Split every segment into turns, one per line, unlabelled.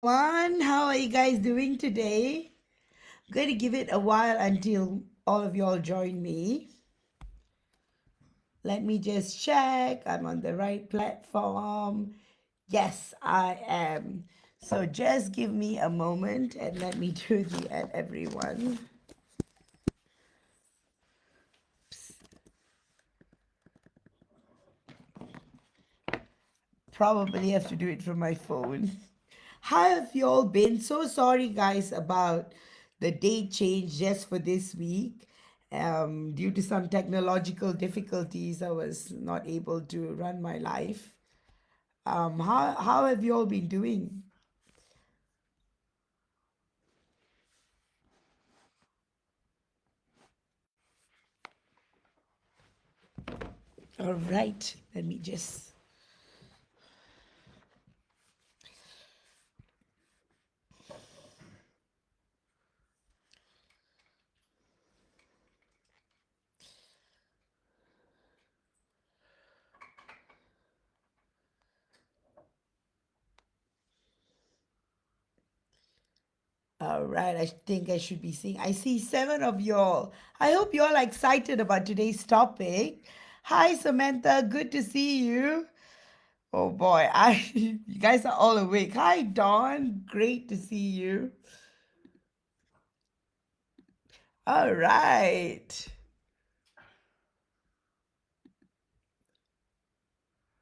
everyone. How are you guys doing today? I'm going to give it a while until all of y'all join me. Let me just check. I'm on the right platform. Yes, I am. So just give me a moment and let me do the add everyone. Probably have to do it from my phone. How have you all been? So sorry, guys, about the date change just for this week. Due to some technological difficulties, I was not able to run my life. How have you all been doing? All right, let me just. All right, I think I should be seeing. I see seven of y'all. I hope y'all are excited about today's topic. Hi, Samantha. Good to see you. Oh boy, you guys are all awake. Hi, Dawn. Great to see you. All right.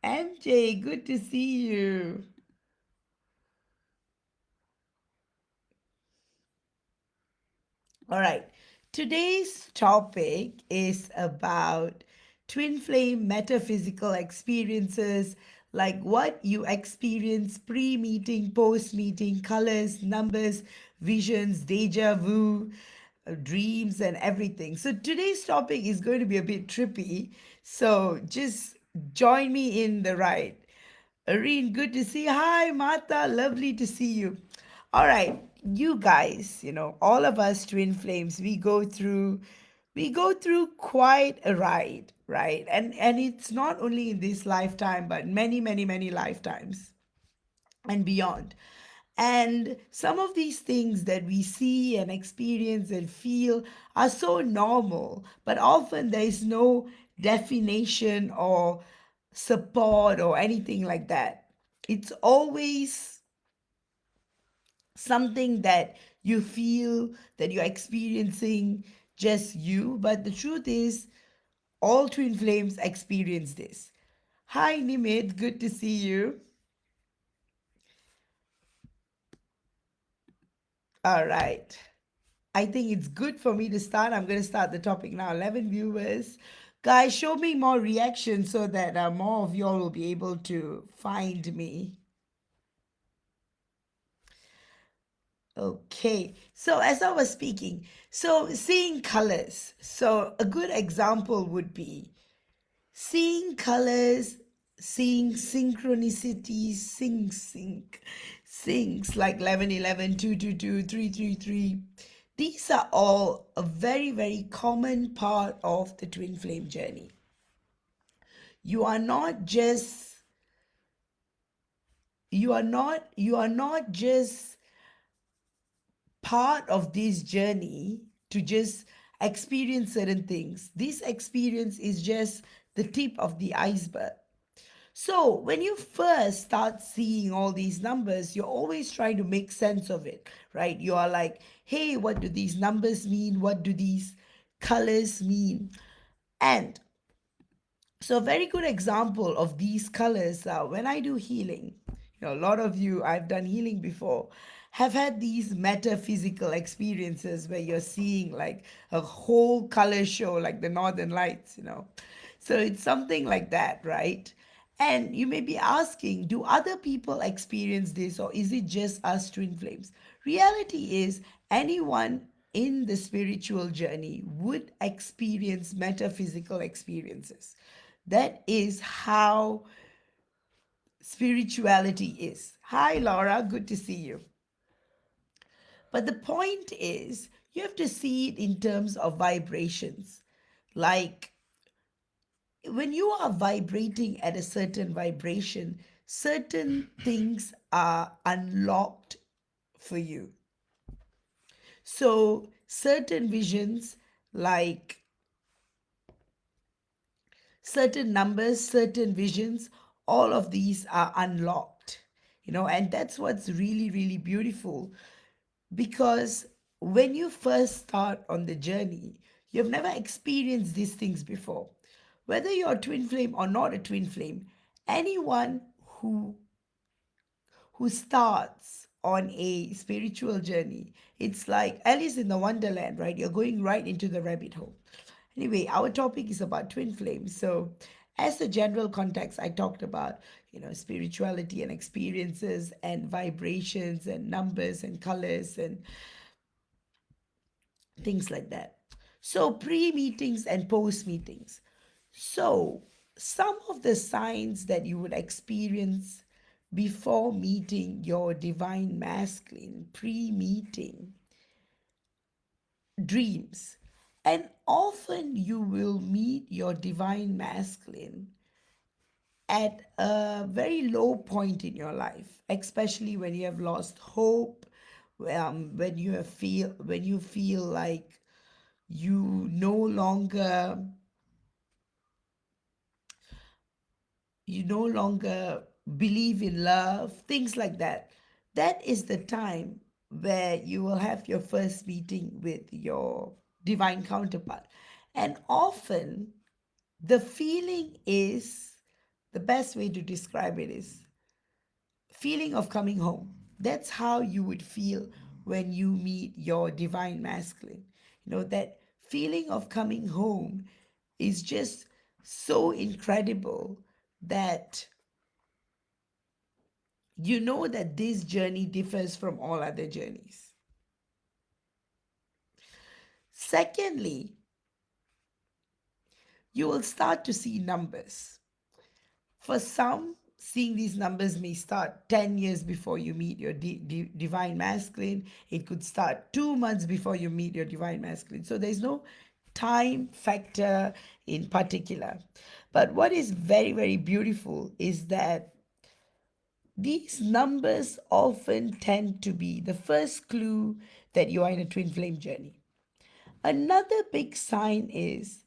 MJ, good to see you. All right. Today's topic is about twin flame metaphysical experiences, like what you experience pre meeting, post meeting, colors, numbers, visions, deja vu, dreams, and everything. So today's topic is going to be a bit trippy. So just join me in the ride. Areen, good to see you. Hi, Martha. Lovely to see you. All right, you guys, all of us twin flames, we go through quite a ride, right? And it's not only in this lifetime, but many, many, many lifetimes and beyond. And some of these things that we see and experience and feel are so normal, but often there is no definition or support or anything like that. It's always something that you feel that you're experiencing just you, but the truth is, all twin flames experience this. Hi, Nimit, good to see you. All right. I think it's good for me to start. I'm going to start the topic now. 11 viewers. Guys, show me more reactions so that more of y'all will be able to find me. Okay. So, as I was speaking, so seeing colors. So, a good example would be seeing colors, seeing synchronicities, syncs like 11, 11, 2, 2, 2, 3, 3, 3. These are all a very, very common part of the twin flame journey. You are not just you are not just part of this journey to just experience certain things. This experience is just the tip of the iceberg. So, when you first start seeing all these numbers, you're always trying to make sense of it, right? You are like, hey, what do these numbers mean? What do these colors mean? And so, a very good example of these colors are when I do healing. A lot of you, I've done healing before, have had these metaphysical experiences where you're seeing like a whole color show, like the Northern Lights. So, it's something like that, right? And you may be asking, do other people experience this or is it just us twin flames? Reality is, anyone in the spiritual journey would experience metaphysical experiences. That is how spirituality is. Hi, Laura. Good to see you. But the point is, you have to see it in terms of vibrations. Like when you are vibrating at a certain vibration, certain things are unlocked for you. So, certain visions, like certain numbers, certain visions, all of these are unlocked, and that's what's really, really beautiful, because when you first start on the journey, you've never experienced these things before. Whether you're a twin flame or not a twin flame, anyone who starts on a spiritual journey, it's like Alice in the Wonderland, right? You're going right into the rabbit hole. Anyway, our topic is about twin flames. So, as the general context, I talked about, spirituality and experiences and vibrations and numbers and colors and things like that. So, pre meetings and post meetings. So, some of the signs that you would experience before meeting your divine masculine, pre meeting, dreams. And often you will meet your divine masculine at a very low point in your life, especially when you have lost hope, when you feel like you no longer you no longer believe in love, things like that. That is the time where you will have your first meeting with your divine counterpart. And often the feeling is, the best way to describe it is feeling of coming home. That's how you would feel when you meet your divine masculine. That feeling of coming home is just so incredible that you know that this journey differs from all other journeys. Secondly, you will start to see numbers. For some, seeing these numbers may start 10 years before you meet your divine masculine. It could start 2 months before you meet your divine masculine. So there's no time factor in particular. But what is very, very beautiful is that these numbers often tend to be the first clue that you are in a twin flame journey. Another big sign is,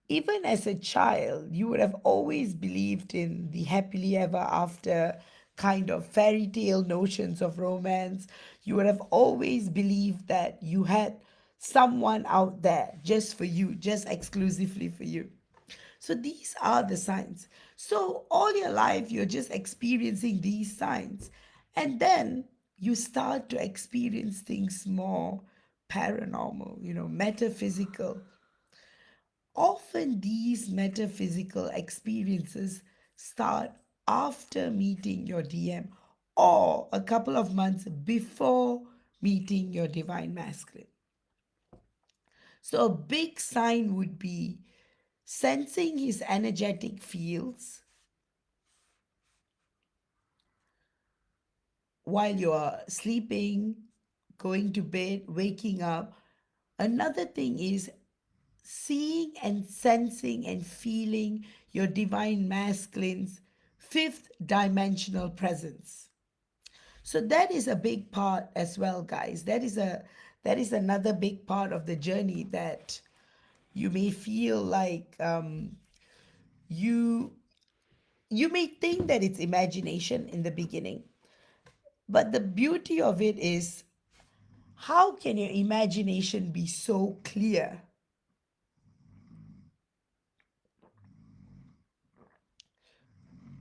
even as a child, you would have always believed in the happily ever after kind of fairy tale notions of romance. You would have always believed that you had someone out there just for you, just exclusively for you. So these are the signs. So all your life, you're just experiencing these signs. And then you start to experience things more paranormal, metaphysical. Often these metaphysical experiences start after meeting your DM or a couple of months before meeting your divine masculine. So a big sign would be sensing his energetic fields while you are sleeping, going to bed, waking up. Another thing is seeing and sensing and feeling your divine masculine's fifth dimensional presence. So that is a big part as well, guys. That is another big part of the journey that you may feel like you you may think that it's imagination in the beginning, but the beauty of it is, how can your imagination be so clear?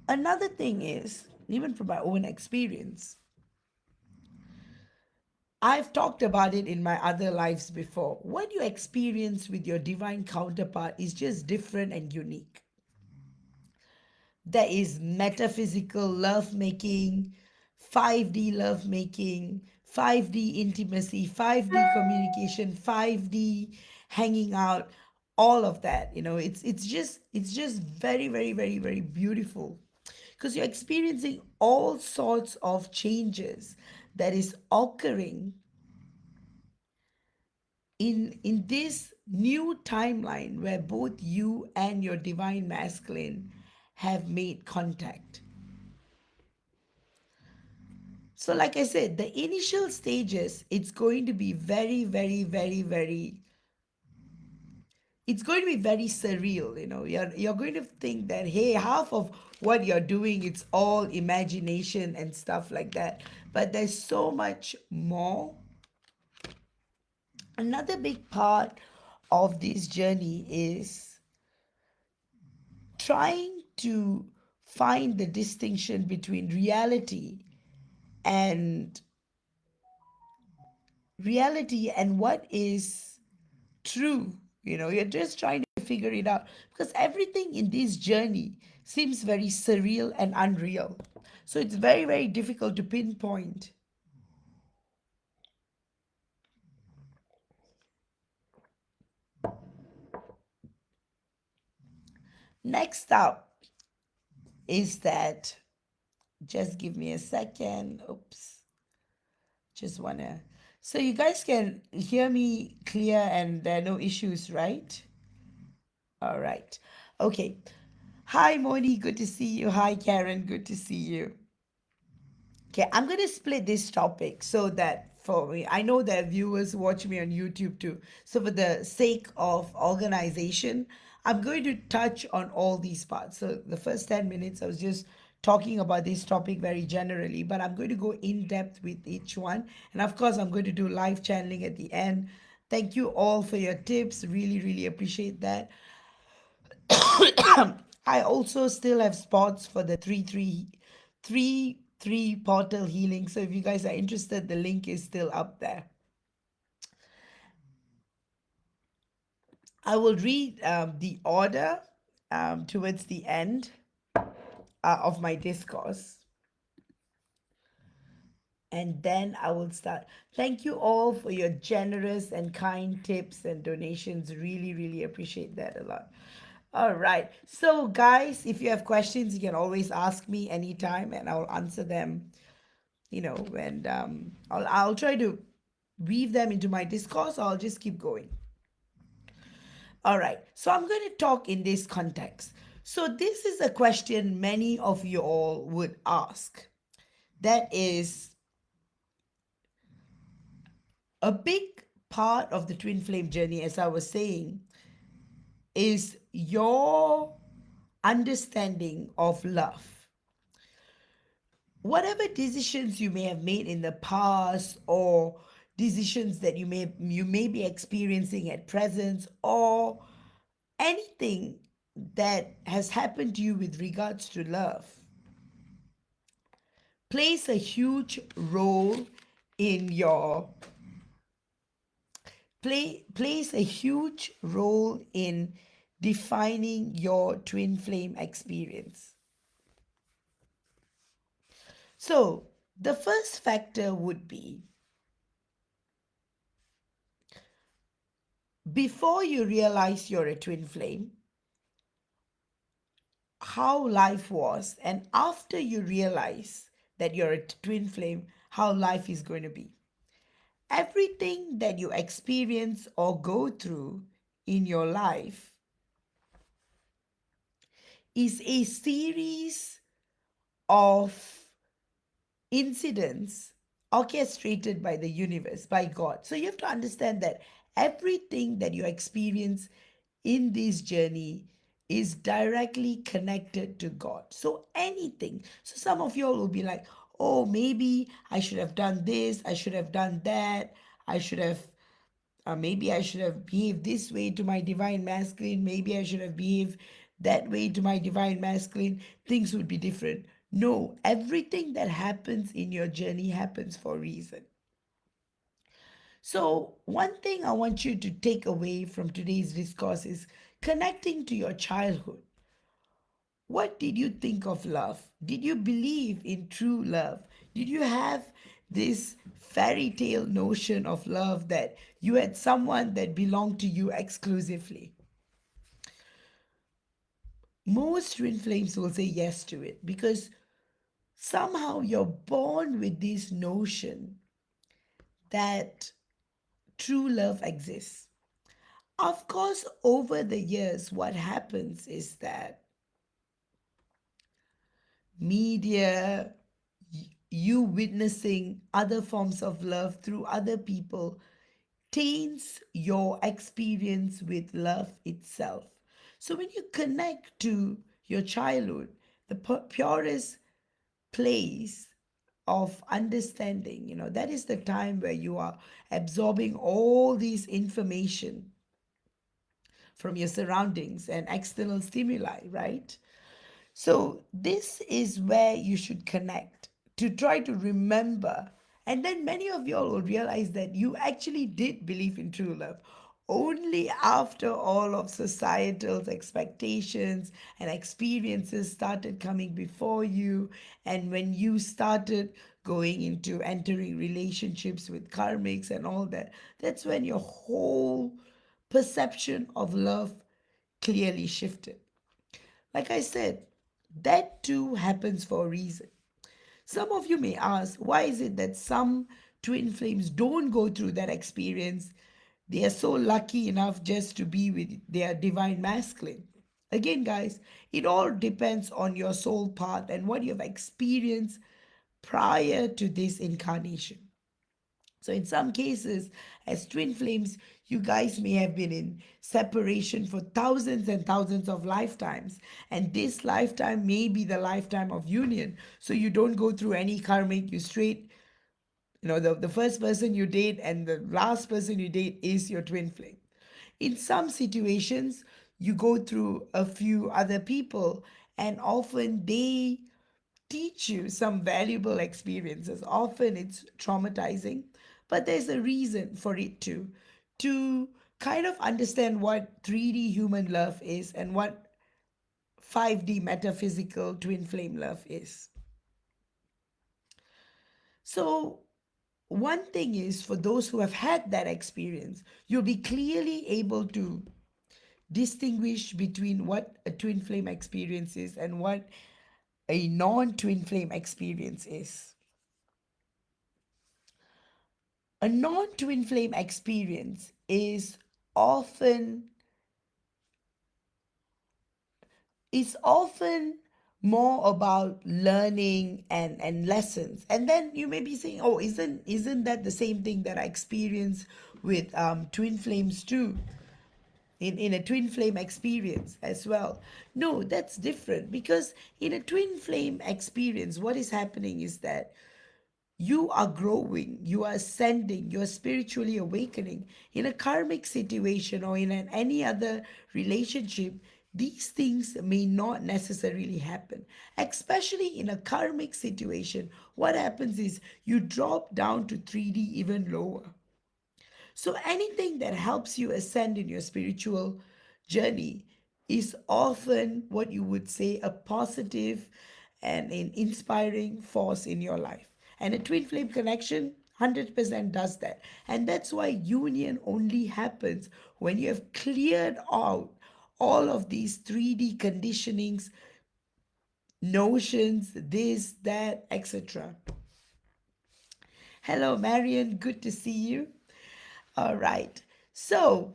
Another thing is, even from my own experience, I've talked about it in my other lives before. What you experience with your divine counterpart is just different and unique. There is metaphysical lovemaking, 5D lovemaking, 5D intimacy, 5D communication, 5D hanging out, all of that. It's just very, very, very, very beautiful, because you're experiencing all sorts of changes that is occurring in this new timeline where both you and your divine masculine have made contact. So, like I said, the initial stages, it's going to be very, very, very, very, it's going to be very surreal. You're going to think that, hey, half of what you're doing, it's all imagination and stuff like that. But there's so much more. Another big part of this journey is trying to find the distinction between and reality and what is true. You're just trying to figure it out because everything in this journey seems very surreal and unreal. So it's very, very difficult to pinpoint. Next up is that, just give me a second. Oops. Just wanna. So you guys can hear me clear and there are no issues, right? All right. Okay. Hi, Moni. Good to see you. Hi, Karen. Good to see you. Okay, I'm going to split this topic so that for me, I know that viewers watch me on YouTube too. So, for the sake of organization, I'm going to touch on all these parts. So, the first 10 minutes, I was just talking about this topic very generally, but I'm going to go in depth with each one. And of course, I'm going to do live channeling at the end. Thank you all for your tips. Really, really appreciate that. I also still have spots for the 3 3 portal healing. So if you guys are interested, the link is still up there. I will read the order towards the end of my discourse. And then I will start. Thank you all for your generous and kind tips and donations. Really, really appreciate that a lot. All right. So, guys, if you have questions, you can always ask me anytime and I'll answer them, and I'll try to weave them into my discourse, or I'll just keep going. All right. So, I'm going to talk in this context. So, this is a question many of you all would ask. That is a big part of the twin flame journey, as I was saying, is your understanding of love. Whatever decisions you may have made in the past, or decisions that you may be experiencing at present, or anything that has happened to you with regards to love, plays a huge role in your plays a huge role in defining your twin flame experience. So, the first factor would be, before you realize you're a twin flame, how life was, and after you realize that you're a twin flame, how life is going to be. Everything that you experience or go through in your life is a series of incidents orchestrated by the universe, by God. So you have to understand that everything that you experience in this journey is directly connected to God. So anything. So some of you all will be like, oh, maybe I should have done this, I should have done that, I should have maybe I should have behaved this way to my divine masculine. Maybe I should have behaved that way to my divine masculine. Things would be different. No, everything that happens in your journey happens for a reason. So, one thing I want you to take away from today's discourse is connecting to your childhood. What did you think of love? Did you believe in true love? Did you have this fairy tale notion of love that you had someone that belonged to you exclusively? Most twin flames will say yes to it because somehow you're born with this notion that true love exists. Of course, over the years, what happens is that media, you witnessing other forms of love through other people taints your experience with love itself. So when you connect to your childhood, the purest place of understanding, that is the time where you are absorbing all these information from your surroundings and external stimuli, right? So, this is where you should connect to try to remember. And then many of y'all will realize that you actually did believe in true love only after all of societal expectations and experiences started coming before you. And when you started going into entering relationships with karmics and all that, that's when your whole perception of love clearly shifted. Like I said, that too happens for a reason. Some of you may ask, why is it that some twin flames don't go through that experience? They are so lucky enough just to be with their divine masculine. Again, guys, it all depends on your soul path and what you have experienced prior to this incarnation. So, in some cases, as twin flames, you guys may have been in separation for thousands and thousands of lifetimes. And this lifetime may be the lifetime of union. So, you don't go through any karmic, you straight, the first person you date and the last person you date is your twin flame. In some situations, you go through a few other people, and often they teach you some valuable experiences. Often it's traumatizing, but there's a reason for it to kind of understand what 3D human love is and what 5D metaphysical twin flame love is. So, one thing is for those who have had that experience, you'll be clearly able to distinguish between what a twin flame experience is and what a non twin flame experience is. A non twin flame experience is often more about learning and lessons. And then you may be saying, oh, isn't that the same thing that I experienced with twin flames too, in a twin flame experience as well? No, that's different, because in a twin flame experience, what is happening is that you are growing, you are ascending, you are spiritually awakening. In a karmic situation or in any other relationship, these things may not necessarily happen. Especially in a karmic situation, what happens is you drop down to 3D even lower. So anything that helps you ascend in your spiritual journey is often what you would say a positive and an inspiring force in your life. And a twin flame connection 100% does that. And that's why union only happens when you have cleared out all of these 3D conditionings, notions, this, that, etc. Hello, Marion. Good to see you. All right. So,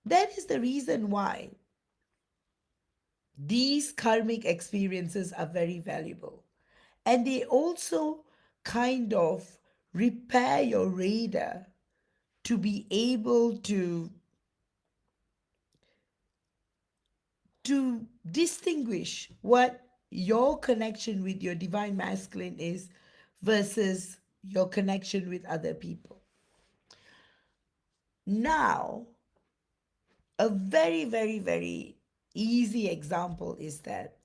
that is the reason why these karmic experiences are very valuable. And they also kind of repair your radar to be able to distinguish what your connection with your divine masculine is versus your connection with other people. Now, a very, very, very easy example is that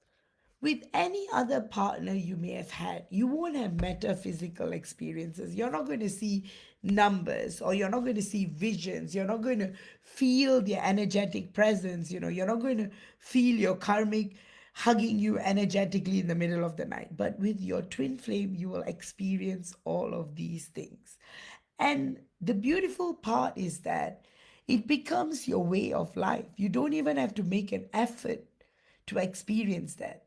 with any other partner you may have had, you won't have metaphysical experiences. You're not going to see numbers, or you're not going to see visions. You're not going to feel their energetic presence. You're not going to feel your karmic hugging you energetically in the middle of the night. But with your twin flame, you will experience all of these things. And the beautiful part is that it becomes your way of life. You don't even have to make an effort to experience that.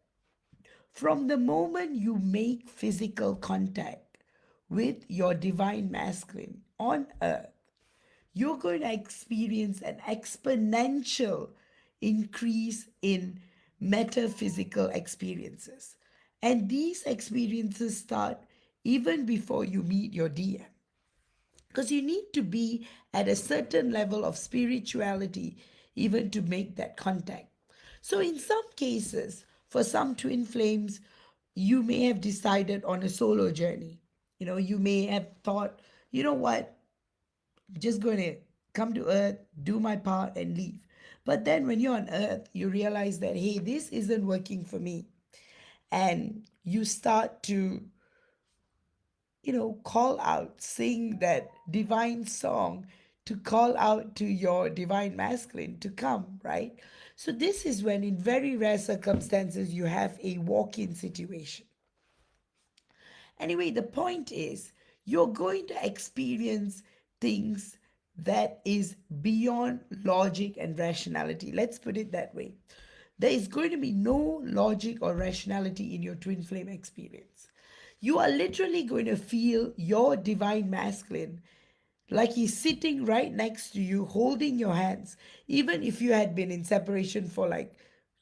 From the moment you make physical contact with your divine masculine on earth, you're going to experience an exponential increase in metaphysical experiences. And these experiences start even before you meet your DM. Because you need to be at a certain level of spirituality even to make that contact. So, in some cases, for some twin flames, you may have decided on a solo journey. You may have thought, you know what, I'm just going to come to Earth, do my part, and leave. But then when you're on Earth, you realize that, hey, this isn't working for me. And you start to call out, sing that divine song to call out to your divine masculine to come, right? So, this is when, in very rare circumstances, you have a walk in situation. Anyway, the point is, you're going to experience things that is beyond logic and rationality. Let's put it that way. There is going to be no logic or rationality in your twin flame experience. You are literally going to feel your divine masculine like he's sitting right next to you, holding your hands, even if you had been in separation for like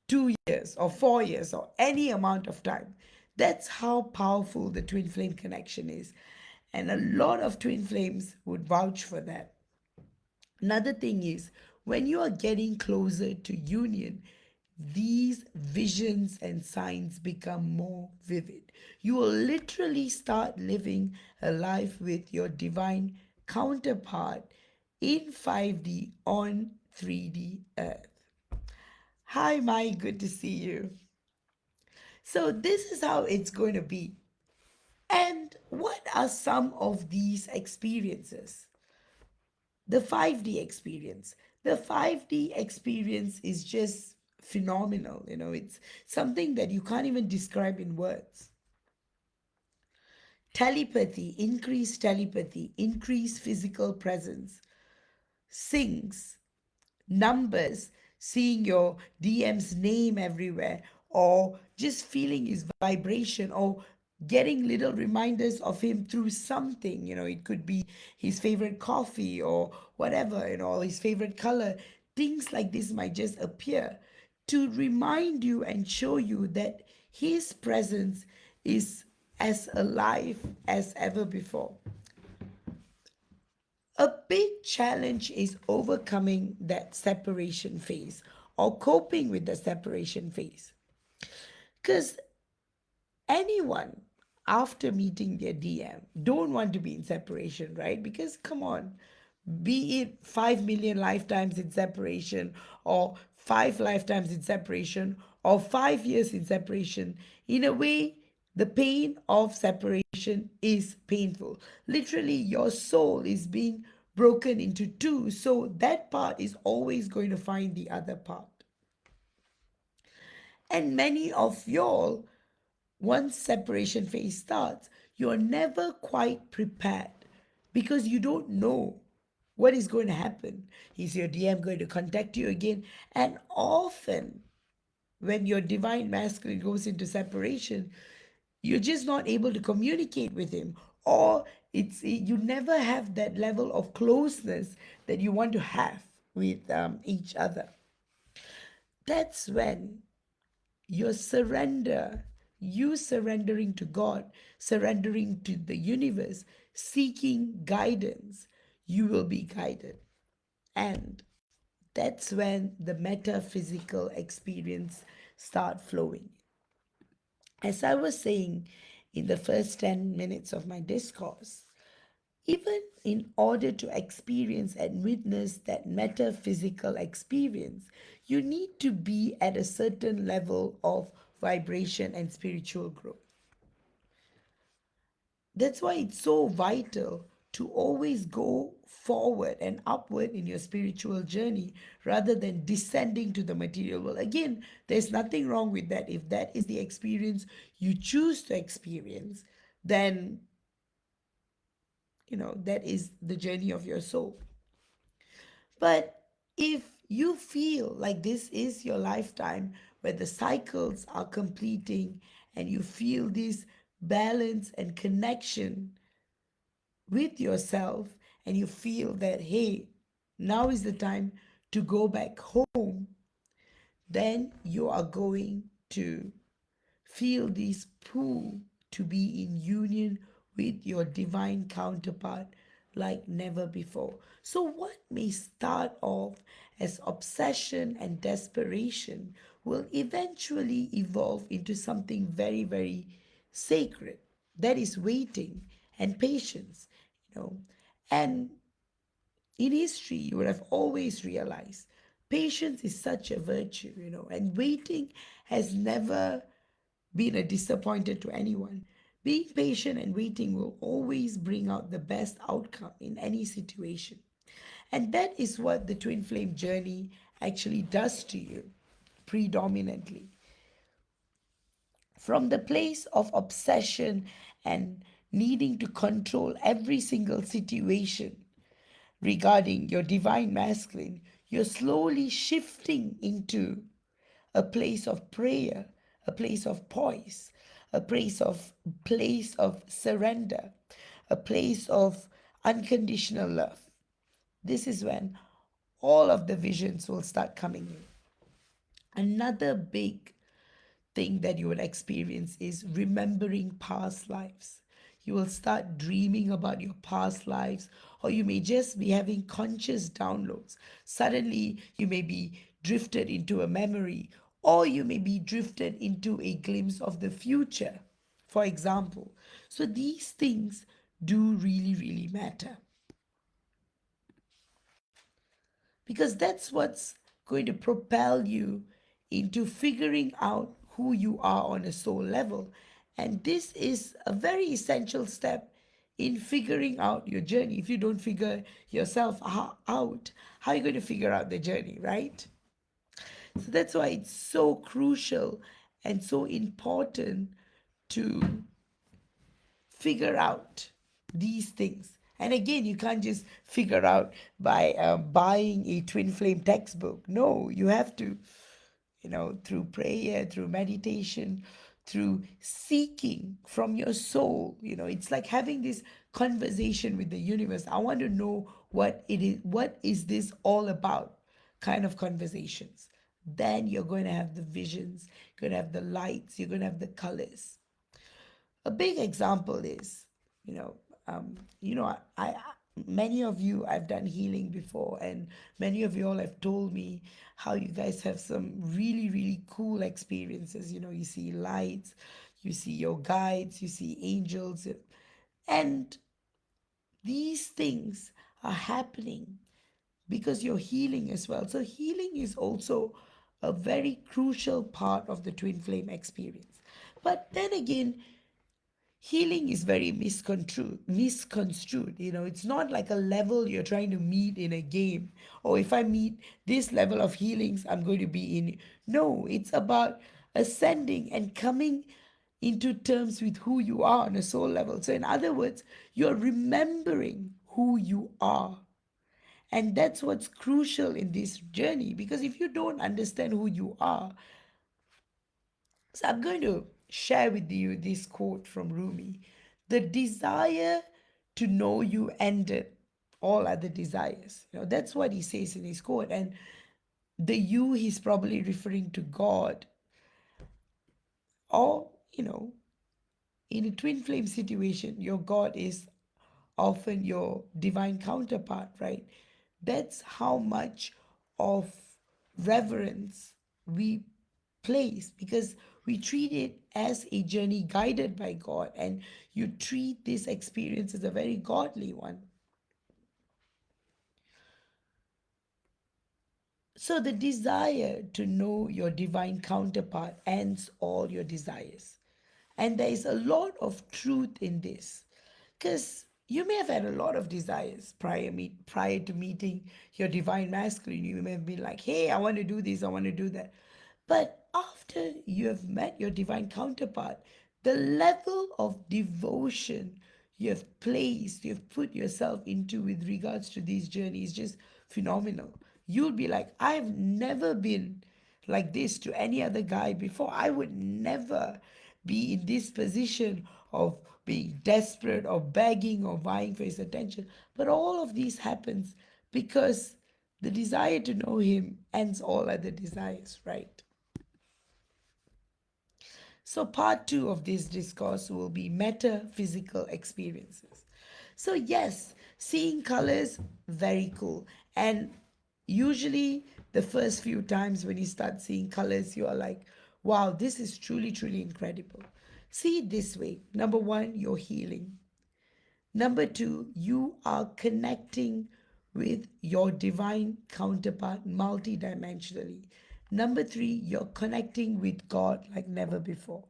2 years or 4 years or any amount of time. That's how powerful the twin flame connection is. And a lot of twin flames would vouch for that. Another thing is, when you are getting closer to union, these visions and signs become more vivid. You will literally start living a life with your divine counterpart in 5D on 3D Earth. Hi, Mai, good to see you. So, this is how it's going to be. And what are some of these experiences? The 5D experience. The 5D experience is just phenomenal. It's something that you can't even describe in words. Telepathy, increased physical presence, syncs, numbers, seeing your DM's name everywhere, or just feeling his vibration, or getting little reminders of him through something. It could be his favorite coffee or whatever, or his favorite color. Things like this might just appear to remind you and show you that his presence is as alive as ever before. A big challenge is overcoming that separation phase or coping with the separation phase. Because anyone after meeting their DM don't want to be in separation, right? Because come on, be it 5 million lifetimes in separation or 5 lifetimes in separation or 5 years in separation, in a way, the pain of separation is painful. Literally, your soul is being broken into two, so that part is always going to find the other part. And many of y'all, once separation phase starts, you're never quite prepared because you don't know what is going to happen. Is your DM going to contact you again? And often, when your divine masculine goes into separation, you're just not able to communicate with him, or you never have that level of closeness that you want to have with each other. That's when your surrender, you surrendering to God, surrendering to the universe, seeking guidance, you will be guided. And that's when the metaphysical experience start flowing. As I was saying in the first 10 minutes of my discourse, even in order to experience and witness that metaphysical experience, you need to be at a certain level of vibration and spiritual growth. That's why it's so vital to always go forward and upward in your spiritual journey rather than descending to the material world. Again, there's nothing wrong with that. If that is the experience you choose to experience, then that is the journey of your soul. But if you feel like this is your lifetime where the cycles are completing and you feel this balance and connection with yourself, and you feel that, hey, now is the time to go back home, then you are going to feel this pull to be in union with your divine counterpart like never before. So, what may start off as obsession and desperation will eventually evolve into something very, very sacred. That is waiting and patience, you know. And in history, you would have always realized patience is such a virtue, and waiting has never been a disappointment to anyone. Being patient and waiting will always bring out the best outcome in any situation. And that is what the twin flame journey actually does to you, predominantly. From the place of obsession and needing to control every single situation regarding your divine masculine, you're slowly shifting into a place of prayer, a place of poise, a place of surrender, a place of unconditional love. This is when all of the visions will start coming in. Another big thing that you will experience is remembering past lives. You will start dreaming about your past lives, or you may just be having conscious downloads. Suddenly, you may be drifted into a memory, or you may be drifted into a glimpse of the future, for example. So, these things do really, really matter, because that's what's going to propel you into figuring out who you are on a soul level. And this is a very essential step in figuring out your journey. If you don't figure yourself out, how are you going to figure out the journey, right? So that's why it's so crucial and so important to figure out these things. And again, you can't just figure out by buying a twin flame textbook. No, you have to, through prayer, through meditation, through seeking from your soul. It's like having this conversation with the universe. I want to know what is this all about, kind of conversations. Then you're going to have the visions, you're going to have the lights, you're going to have the colors. A big example is, you know, I many of you, I've done healing before, and many of you all have told me how you guys have some really, really cool experiences. You see lights, you see your guides, you see angels, and these things are happening because you're healing as well. So healing is also a very crucial part of the twin flame experience. But then again, healing is very misconstrued. It's not like a level you're trying to meet in a game. Or if I meet this level of healings, I'm going to be in. No, it's about ascending and coming into terms with who you are on a soul level. So in other words, you're remembering who you are. And that's what's crucial in this journey, because if you don't understand who you are. So I'm going to share with you this quote from Rumi. The desire to know you ended all other desires. That's what he says in his quote. And the you, he's probably referring to God. Or, in a twin flame situation, your God is often your divine counterpart, right? That's how much of reverence we place, because we treat it as a journey guided by God, and you treat this experience as a very godly one. So, the desire to know your divine counterpart ends all your desires. And there is a lot of truth in this, because you may have had a lot of desires prior to meeting your divine masculine. You may have been like, hey, I want to do this, I want to do that. But after you have met your divine counterpart, the level of devotion you've put yourself into with regards to these journeys, just phenomenal. You'll be like, I've never been like this to any other guy before. I would never be in this position of being desperate or begging or vying for his attention. But all of these happens because the desire to know him ends all other desires, right? So, part two of this discourse will be metaphysical experiences. So, yes, seeing colors, very cool. And usually, the first few times when you start seeing colors, you are like, wow, this is truly, truly incredible. See it this way: number one, you're healing. Number two, you are connecting with your divine counterpart multidimensionally. Number three, you're connecting with God like never before.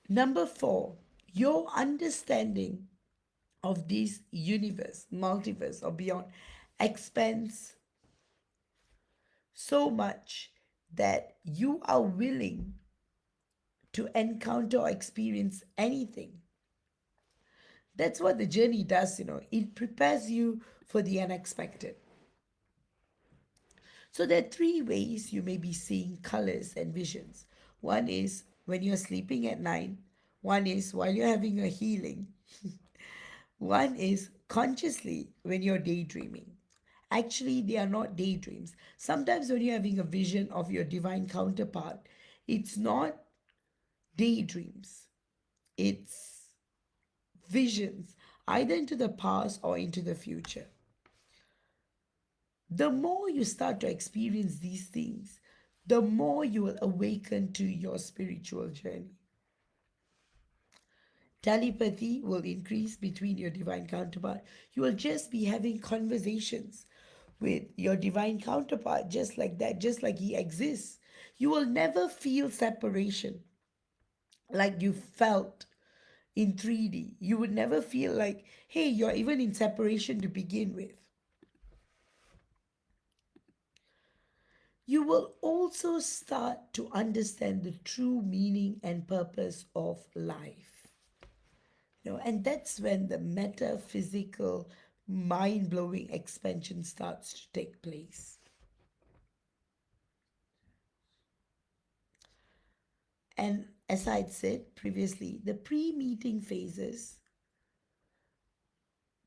Number four, your understanding of this universe, multiverse, or beyond expands so much that you are willing to encounter or experience anything. That's what the journey does, it prepares you for the unexpected. So there are three ways you may be seeing colors and visions. One is when you're sleeping at night, one is while you're having a healing, one is consciously when you're daydreaming. Actually, they are not daydreams. Sometimes when you're having a vision of your divine counterpart, it's not daydreams, it's visions, either into the past or into the future. The more you start to experience these things, the more you will awaken to your spiritual journey. Telepathy will increase between your divine counterpart. You will just be having conversations with your divine counterpart, just like that, just like he exists. You will never feel separation like you felt in 3D. You would never feel like, hey, you're even in separation to begin with. You will also start to understand the true meaning and purpose of life. And that's when the metaphysical, mind blowing expansion starts to take place. And as I had said previously, the pre meeting phases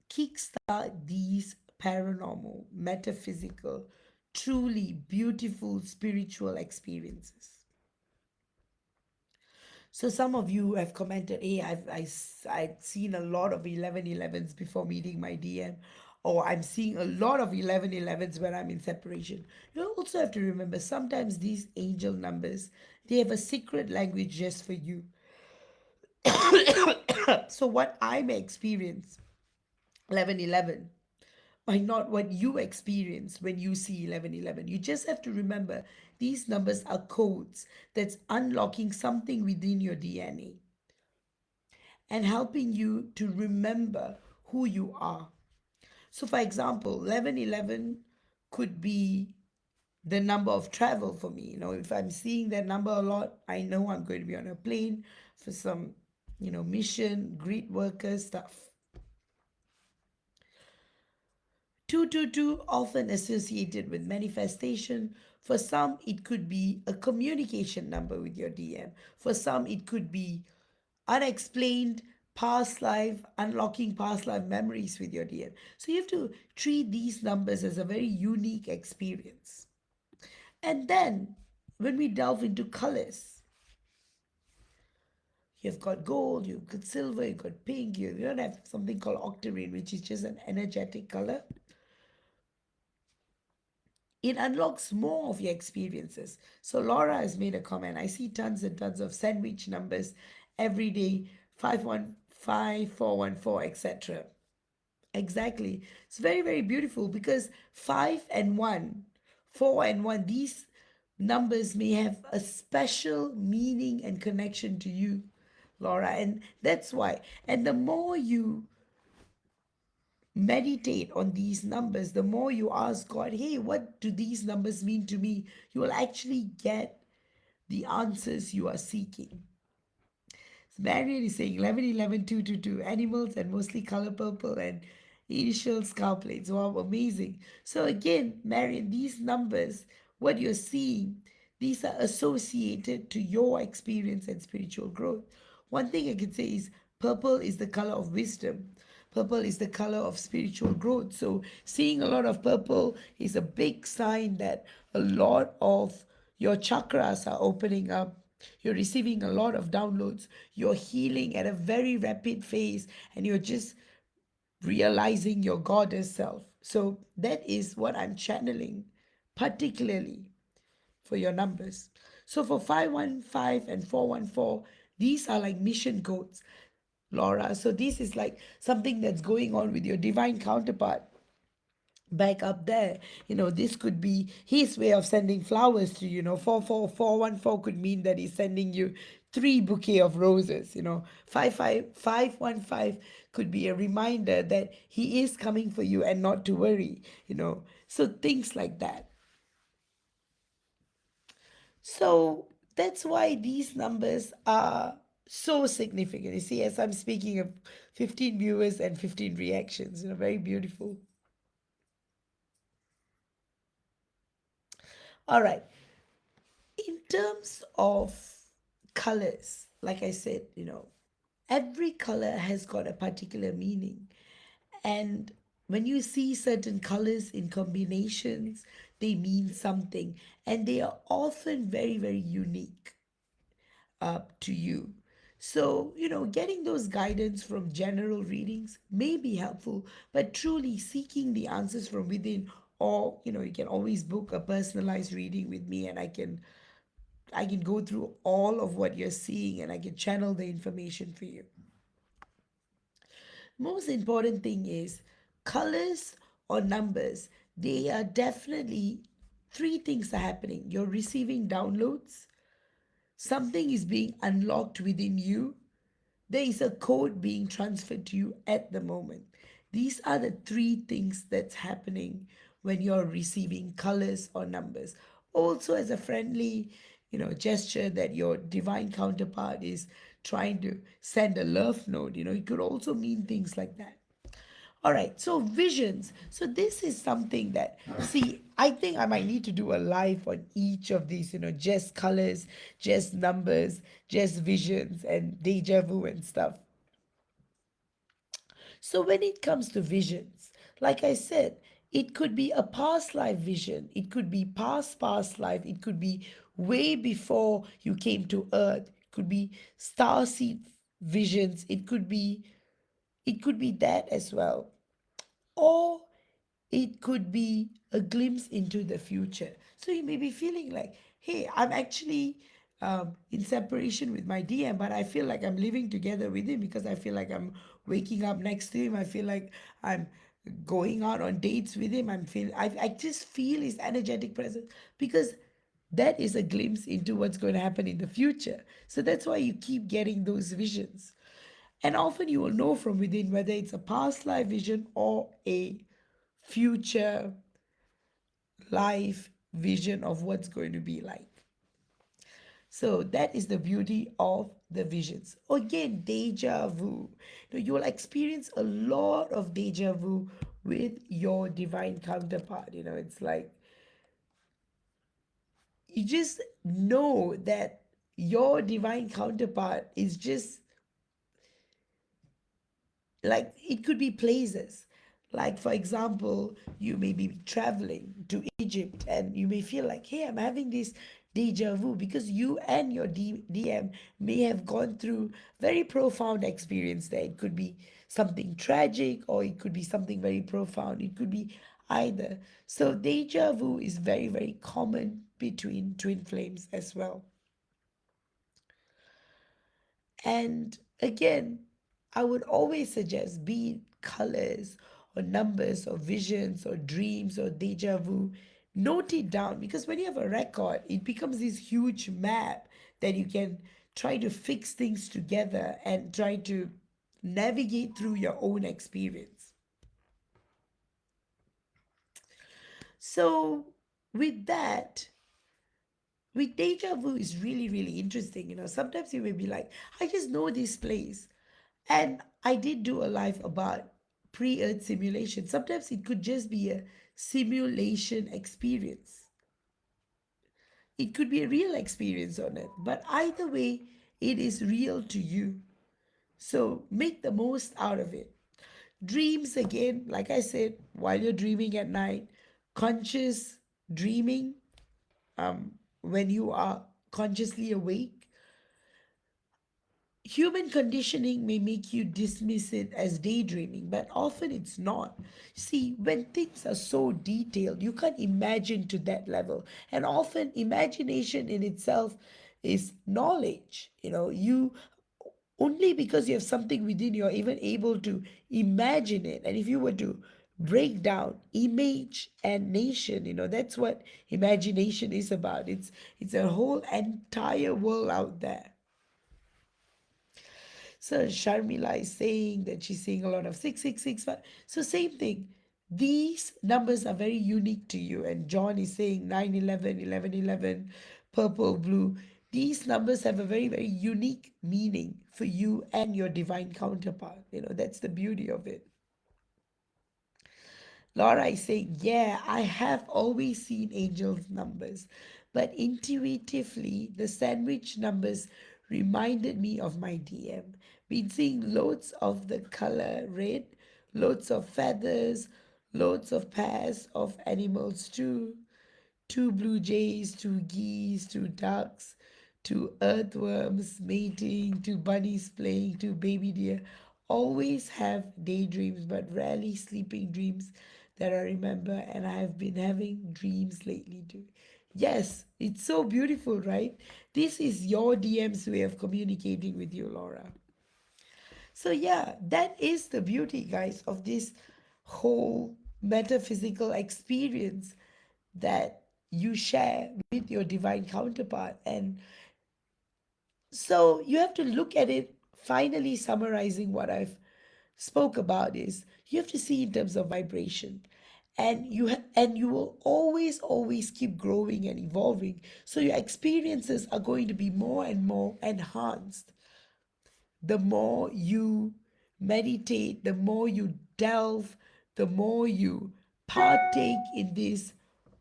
kickstart these paranormal, metaphysical, truly beautiful spiritual experiences. So some of you have commented, hey, I've seen a lot of 1111s before meeting my DM, or I'm seeing a lot of 1111s when I'm in separation. You also have to remember, sometimes these angel numbers, they have a secret language just for you. So what I may experience 1111 might not what you experience when you see 1111. You just have to remember these numbers are codes that's unlocking something within your DNA and helping you to remember who you are. So, for example, 1111 could be the number of travel for me. If I'm seeing that number a lot, I know I'm going to be on a plane for some, mission, grid worker stuff. 222 often associated with manifestation. For some, it could be a communication number with your DM. For some, it could be unexplained past life, unlocking past life memories with your DM. So you have to treat these numbers as a very unique experience. And then when we delve into colors, you've got gold, you've got silver, you've got pink, you don't have something called octarine, which is just an energetic color. It unlocks more of your experiences. So Laura has made a comment. I see tons and tons of sandwich numbers every day, 515, 414, etc. Exactly. It's very, very beautiful because 5 and 1, 4 and 1, these numbers may have a special meaning and connection to you, Laura. And that's why. And the more you meditate on these numbers, the more you ask God, hey, what do these numbers mean to me? You will actually get the answers you are seeking. So Marian is saying 11, 11, 2, 2, 2, animals and mostly color purple and initial skull plates. Wow, amazing. So again, Marian, these numbers, what you're seeing, these are associated to your experience and spiritual growth. One thing I can say is purple is the color of wisdom. Purple is the color of spiritual growth. So seeing a lot of purple is a big sign that a lot of your chakras are opening up. You're receiving a lot of downloads. You're healing at a very rapid pace, and you're just realizing your goddess self. So that is what I'm channeling, particularly for your numbers. So for 515 and 414, these are like mission codes, Laura. So this is like something that's going on with your divine counterpart back up there. This could be his way of sending flowers to you. 44414 could mean that he's sending you three bouquet of roses. 55515 could be a reminder that he is coming for you and not to worry. So things like that. So that's why these numbers are so significant. You see, as I'm speaking of 15 viewers and 15 reactions, very beautiful. All right. In terms of colors, like I said, every color has got a particular meaning. And when you see certain colors in combinations, they mean something. And they are often very, very unique up to you. So, getting those guidance from general readings may be helpful, but truly seeking the answers from within, or, you can always book a personalized reading with me, and I can go through all of what you're seeing, and I can channel the information for you. Most important thing is colors or numbers. They are definitely three things are happening. You're receiving downloads, something is being unlocked within you, there is a code being transferred to you at the moment. These are the three things that's happening when you're receiving colors or numbers. Also, as a friendly, gesture that your divine counterpart is trying to send a love note. It could also mean things like that. All right, so visions. So this is something that, see, I think I might need to do a live on each of these, just colors, just numbers, just visions and deja vu and stuff. So when it comes to visions, like I said, it could be a past life vision. It could be past life. It could be way before you came to earth. It could be star seed visions. It could be that as well. Or it could be a glimpse into the future. So you may be feeling like, hey, I'm actually in separation with my DM, but I feel like I'm living together with him because I feel like I'm waking up next to him. I feel like I'm going out on dates with him. I just feel his energetic presence because that is a glimpse into what's going to happen in the future. So that's why you keep getting those visions. And often you will know from within whether it's a past life vision or a future life vision of what's going to be like. So that is the beauty of the visions. Again, deja vu. You will experience a lot of deja vu with your divine counterpart. It's like you just know that your divine counterpart is just like it could be places, like for example you may be traveling to Egypt and you may feel like, hey, I'm having this deja vu because you and your DM may have gone through very profound experience there. It could be something tragic or it could be something very profound. It could be either. So deja vu is very, very common between twin flames as well. And again, I would always suggest, be it colors or numbers or visions or dreams or deja vu, note it down because when you have a record, it becomes this huge map that you can try to fix things together and try to navigate through your own experience. So, with that, with deja vu is really, really interesting. Sometimes you may be like, I just know this place. And I did do a live about pre earth simulation. Sometimes it could just be a simulation experience, it could be a real experience on it. But either way, it is real to you. So make the most out of it. Dreams, again, like I said, while you're dreaming at night, conscious dreaming, when you are consciously awake, human conditioning may make you dismiss it as daydreaming, but often it's not. See, when things are so detailed, you can't imagine to that level. And often, imagination in itself is knowledge. You only because you have something within you are even able to imagine it. And if you were to break down image and nation, that's what imagination is about. It's a whole entire world out there. So Sharmila is saying that she's seeing a lot of 6665. So same thing. These numbers are very unique to you. And John is saying 911, 1111, purple, blue. These numbers have a very, very unique meaning for you and your divine counterpart. That's the beauty of it. Laura is saying, yeah, I have always seen angels' numbers, but intuitively, the sandwich numbers reminded me of my DM. Been seeing loads of the color red, loads of feathers, loads of pairs of animals too. Two blue jays, two geese, two ducks, two earthworms mating, two bunnies playing, two baby deer. Always have daydreams, but rarely sleeping dreams that I remember, and I have been having dreams lately too. Yes, it's so beautiful, right? This is your DM's way of communicating with you, Laura. So, yeah, that is the beauty, guys, of this whole metaphysical experience that you share with your divine counterpart. And so you have to look at it. Finally, summarizing what I've spoke about is you have to see in terms of vibration, and you will always keep growing and evolving, so your experiences are going to be more and more enhanced the more you meditate, the more you delve, the more you partake in this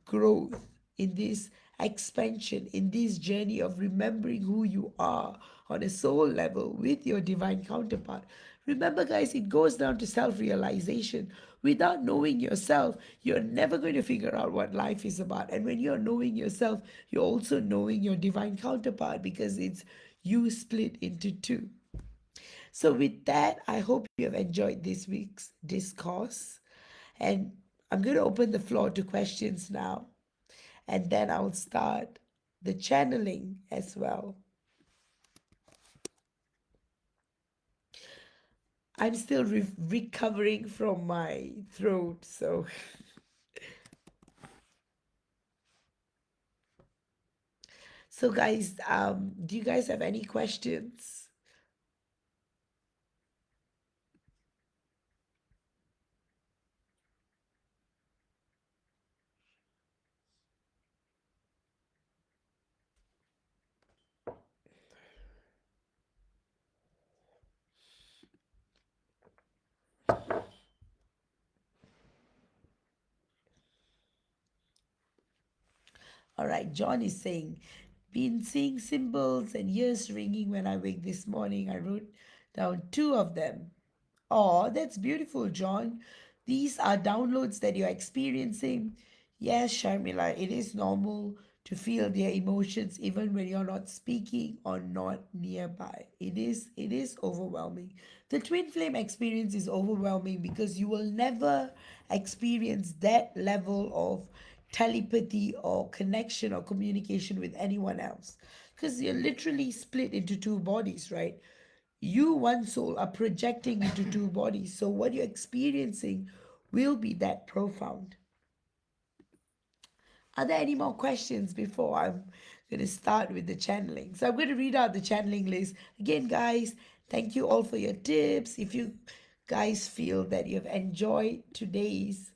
growth, in this expansion, in this journey of remembering who you are on a soul level with your divine counterpart. Remember, guys, it goes down to self realization. Without knowing yourself, you're never going to figure out what life is about. And when you're knowing yourself, you're also knowing your divine counterpart, because it's you split into two. So, with that, I hope you have enjoyed this week's discourse. And I'm going to open the floor to questions now. And then I'll start the channeling as well. I'm still recovering from my throat. So guys, do you guys have any questions? All right, John is saying, been seeing symbols and ears ringing when I wake this morning. I wrote down two of them. Oh, that's beautiful, John. These are downloads that you're experiencing. Yes, Sharmila, it is normal to feel their emotions even when you're not speaking or not nearby. It is overwhelming. The twin flame experience is overwhelming because you will never experience that level of telepathy or connection or communication with anyone else, because you're literally split into two bodies, right? You, one soul, are projecting into two bodies. So what you're experiencing will be that profound. Are there any more questions before I'm going to start with the channeling? So I'm going to read out the channeling list. Again, guys, thank you all for your tips. If you guys feel that you've enjoyed today's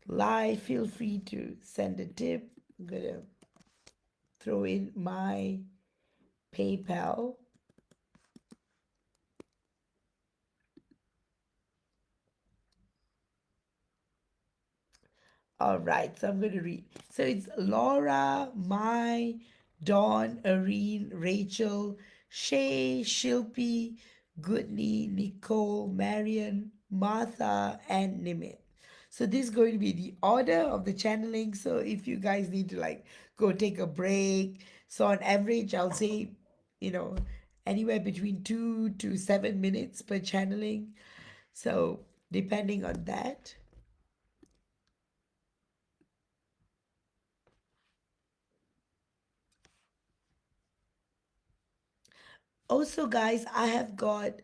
live, feel free to send a tip. I'm going to throw in my PayPal. All right, so I'm going to read. So it's Laura, Mai, Dawn, Irene, Rachel, Shay, Shilpi, Goodney, Nicole, Marion, Martha, and Nimit. So this is going to be the order of the channeling. So if you guys need to like go take a break, so on average, I'll say, you know, anywhere between 2 to 7 minutes per channeling. So depending on that. Also, guys, I have got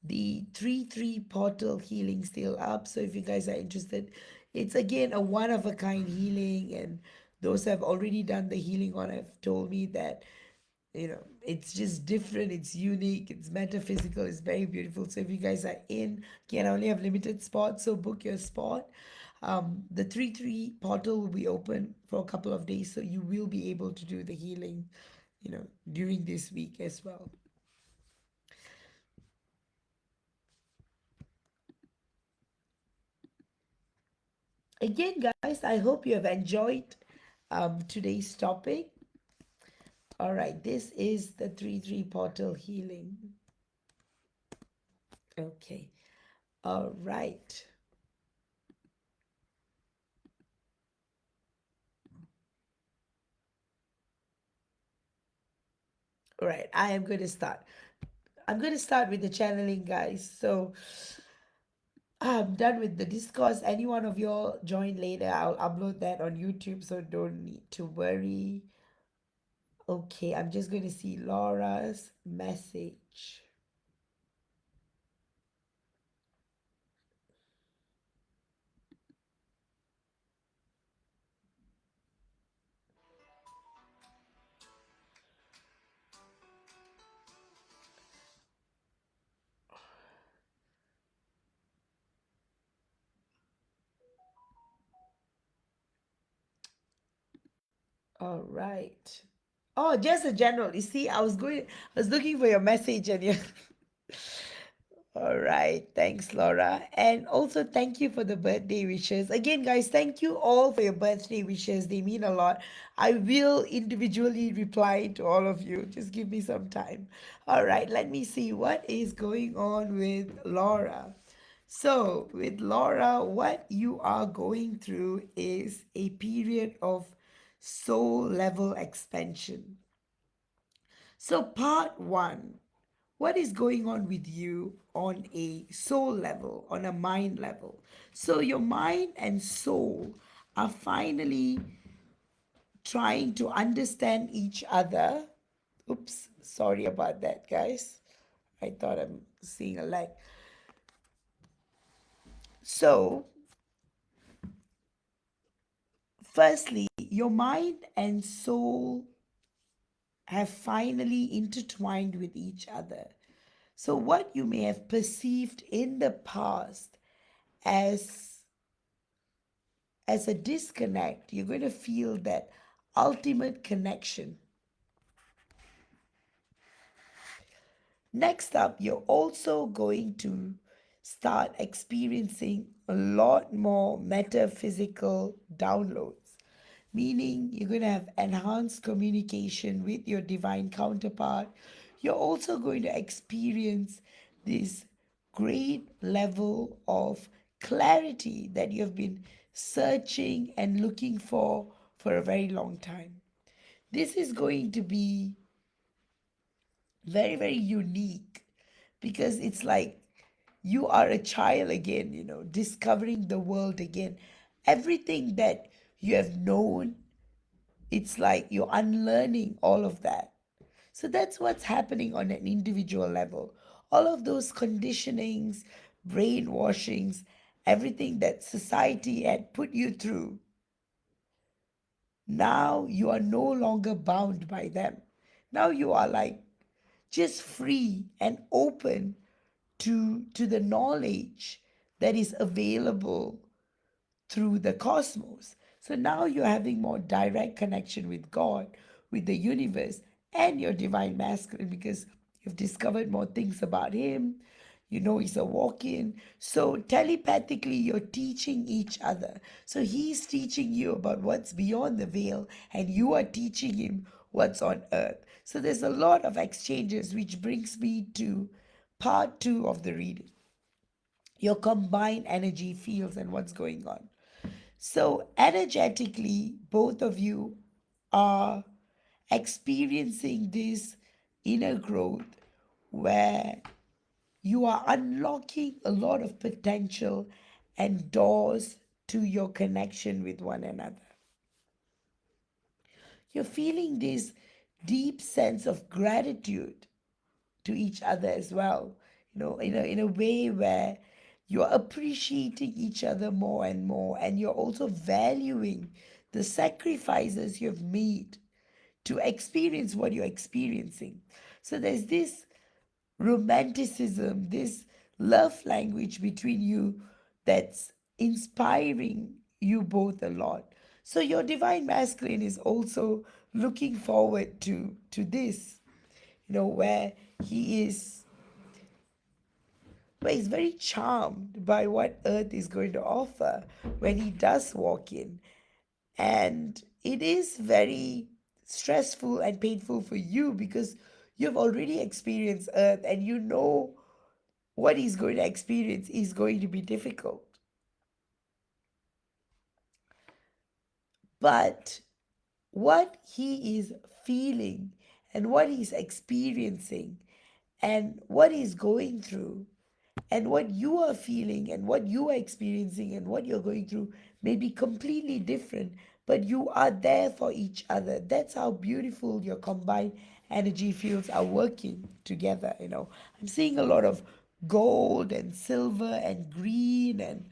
the 3-3 portal healing still up. So if you guys are interested, it's again a one of a kind healing. And those who have already done the healing on have told me that, it's just different, it's unique, it's metaphysical, it's very beautiful. So if you guys are in, again, I only have limited spots, so book your spot. The 3-3 portal will be open for a couple of days, so you will be able to do the healing, during this week as well. Again, guys, I hope you have enjoyed today's topic. All right, this is the 3-3 portal healing. Okay, all right. All right, I am going to start. I'm going to start with the channeling, guys. So I'm done with the discourse. Any one of y'all join later, I'll upload that on YouTube, so don't need to worry. Okay, I'm just going to see Laura's message. All right. Oh, just a general. You see, I was looking for your message and you. All right. Thanks, Laura. And also, thank you for the birthday wishes. Again, guys, thank you all for your birthday wishes. They mean a lot. I will individually reply to all of you. Just give me some time. All right. Let me see what is going on with Laura. So, with Laura, what you are going through is a period of soul level expansion. So, part one, what is going on with you on a soul level, on a mind level? So, your mind and soul are finally trying to understand each other. Oops, sorry about that, guys. I thought I'm seeing a lag. So, firstly, your mind and soul have finally intertwined with each other. So, what you may have perceived in the past as as a disconnect, you're going to feel that ultimate connection. Next up, you're also going to start experiencing a lot more metaphysical downloads, meaning you're going to have enhanced communication with your divine counterpart. You're also going to experience this great level of clarity that you have been searching and looking for a very long time. This is going to be very, very unique because it's like you are a child again, discovering the world again. Everything that you have known, it's like you're unlearning all of that. So that's what's happening on an individual level. All of those conditionings, brainwashings, everything that society had put you through, now you are no longer bound by them. Now you are like just free and open to the knowledge that is available through the cosmos. So now you're having more direct connection with God, with the universe, and your divine masculine because you've discovered more things about him. You know he's a walk-in. So telepathically, you're teaching each other. So he's teaching you about what's beyond the veil, and you are teaching him what's on earth. So there's a lot of exchanges, which brings me to Part two of the reading, your combined energy fields and what's going on. So, energetically, both of you are experiencing this inner growth where you are unlocking a lot of potential and doors to your connection with one another. You're feeling this deep sense of gratitude to each other as well, in a way where you're appreciating each other more and more, and you're also valuing the sacrifices you've made to experience what you're experiencing. So there's this romanticism, this love language between you that's inspiring you both a lot. So your divine masculine is also looking forward to this, where he is where he's very charmed by what Earth is going to offer when he does walk in. And it is very stressful and painful for you because you've already experienced Earth and you know what he's going to experience is going to be difficult. But what he is feeling and what he's experiencing and what he's going through and what you are feeling and what you are experiencing and what you're going through may be completely different, but you are there for each other. That's how beautiful your combined energy fields are working together. I'm seeing a lot of gold and silver and green, and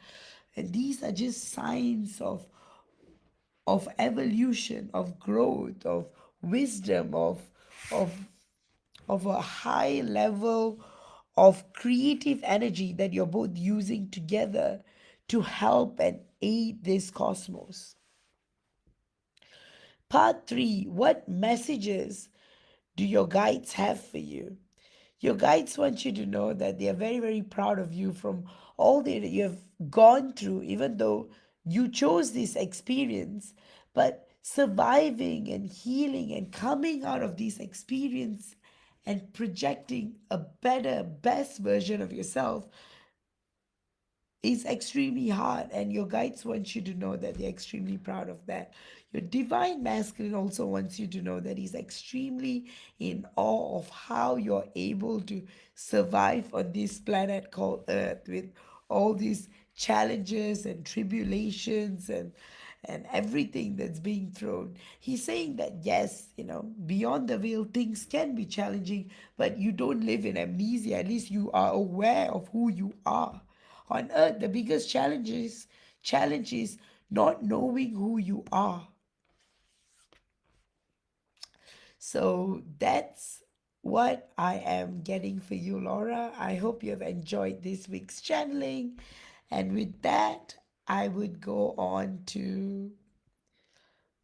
these are just signs of evolution, of growth, of wisdom, of of a high level of creative energy that you're both using together to help and aid this cosmos. Part three, what messages do your guides have for you? Your guides want you to know that they are very, very proud of you from all that you have gone through, even though you chose this experience. But surviving and healing and coming out of this experience and projecting a better, best version of yourself is extremely hard, and your guides want you to know that they're extremely proud of that. Your divine masculine also wants you to know that he's extremely in awe of how you're able to survive on this planet called Earth with all these challenges and tribulations and everything that's being thrown. He's saying that yes, beyond the veil, things can be challenging, but you don't live in amnesia. At least you are aware of who you are. On Earth, the biggest challenge is not knowing who you are. So that's what I am getting for you, Laura. I hope you have enjoyed this week's channeling. And with that, I would go on to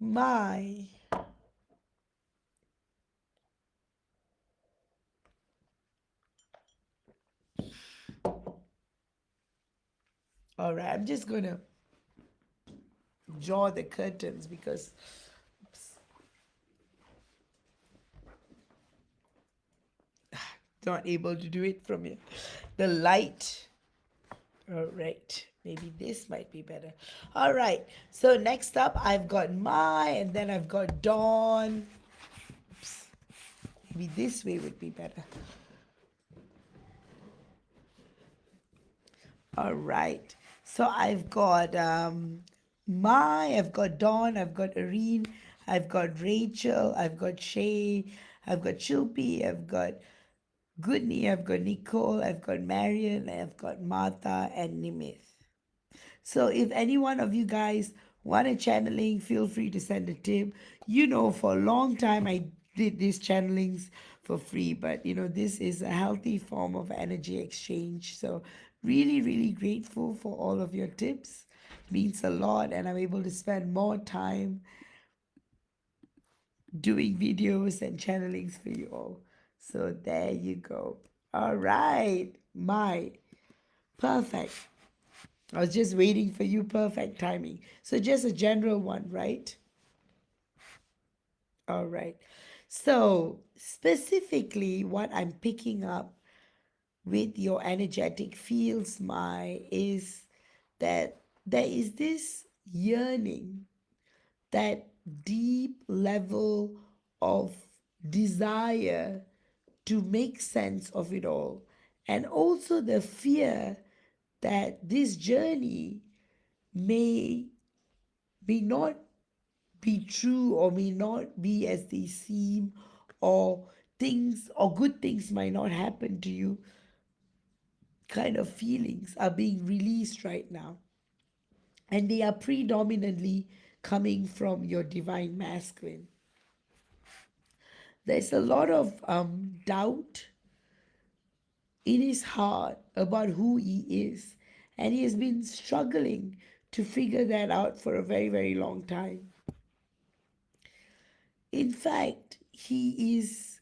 my. All right, I'm just going to draw the curtains because not able to do it from here. The light. All right. Maybe this might be better. All right. So next up, I've got my, and then I've got Dawn. Oops. Maybe this way would be better. All right. So I've got I've got Dawn, I've got Irene, I've got Rachel, I've got Shay, I've got Shilpi, I've got Goodney, I've got Nicole, I've got Marion, I've got Martha and Nimith. So if any one of you guys want a channeling, feel free to send a tip. For a long time I did these channelings for free, but this is a healthy form of energy exchange. So really, really grateful for all of your tips. Means a lot, and I'm able to spend more time doing videos and channelings for you all. So there you go. All right, my perfect. I was just waiting for you, perfect timing. So just a general one, right? All right. So specifically, what I'm picking up with your energetic fields, my, is that there is this yearning, that deep level of desire to make sense of it all, and also the fear that this journey may not be true, or may not be as they seem, or things or good things might not happen to you, kind of feelings are being released right now. And they are predominantly coming from your divine masculine. There's a lot of doubt in his heart about who he is. And he has been struggling to figure that out for a very, very long time. In fact, he is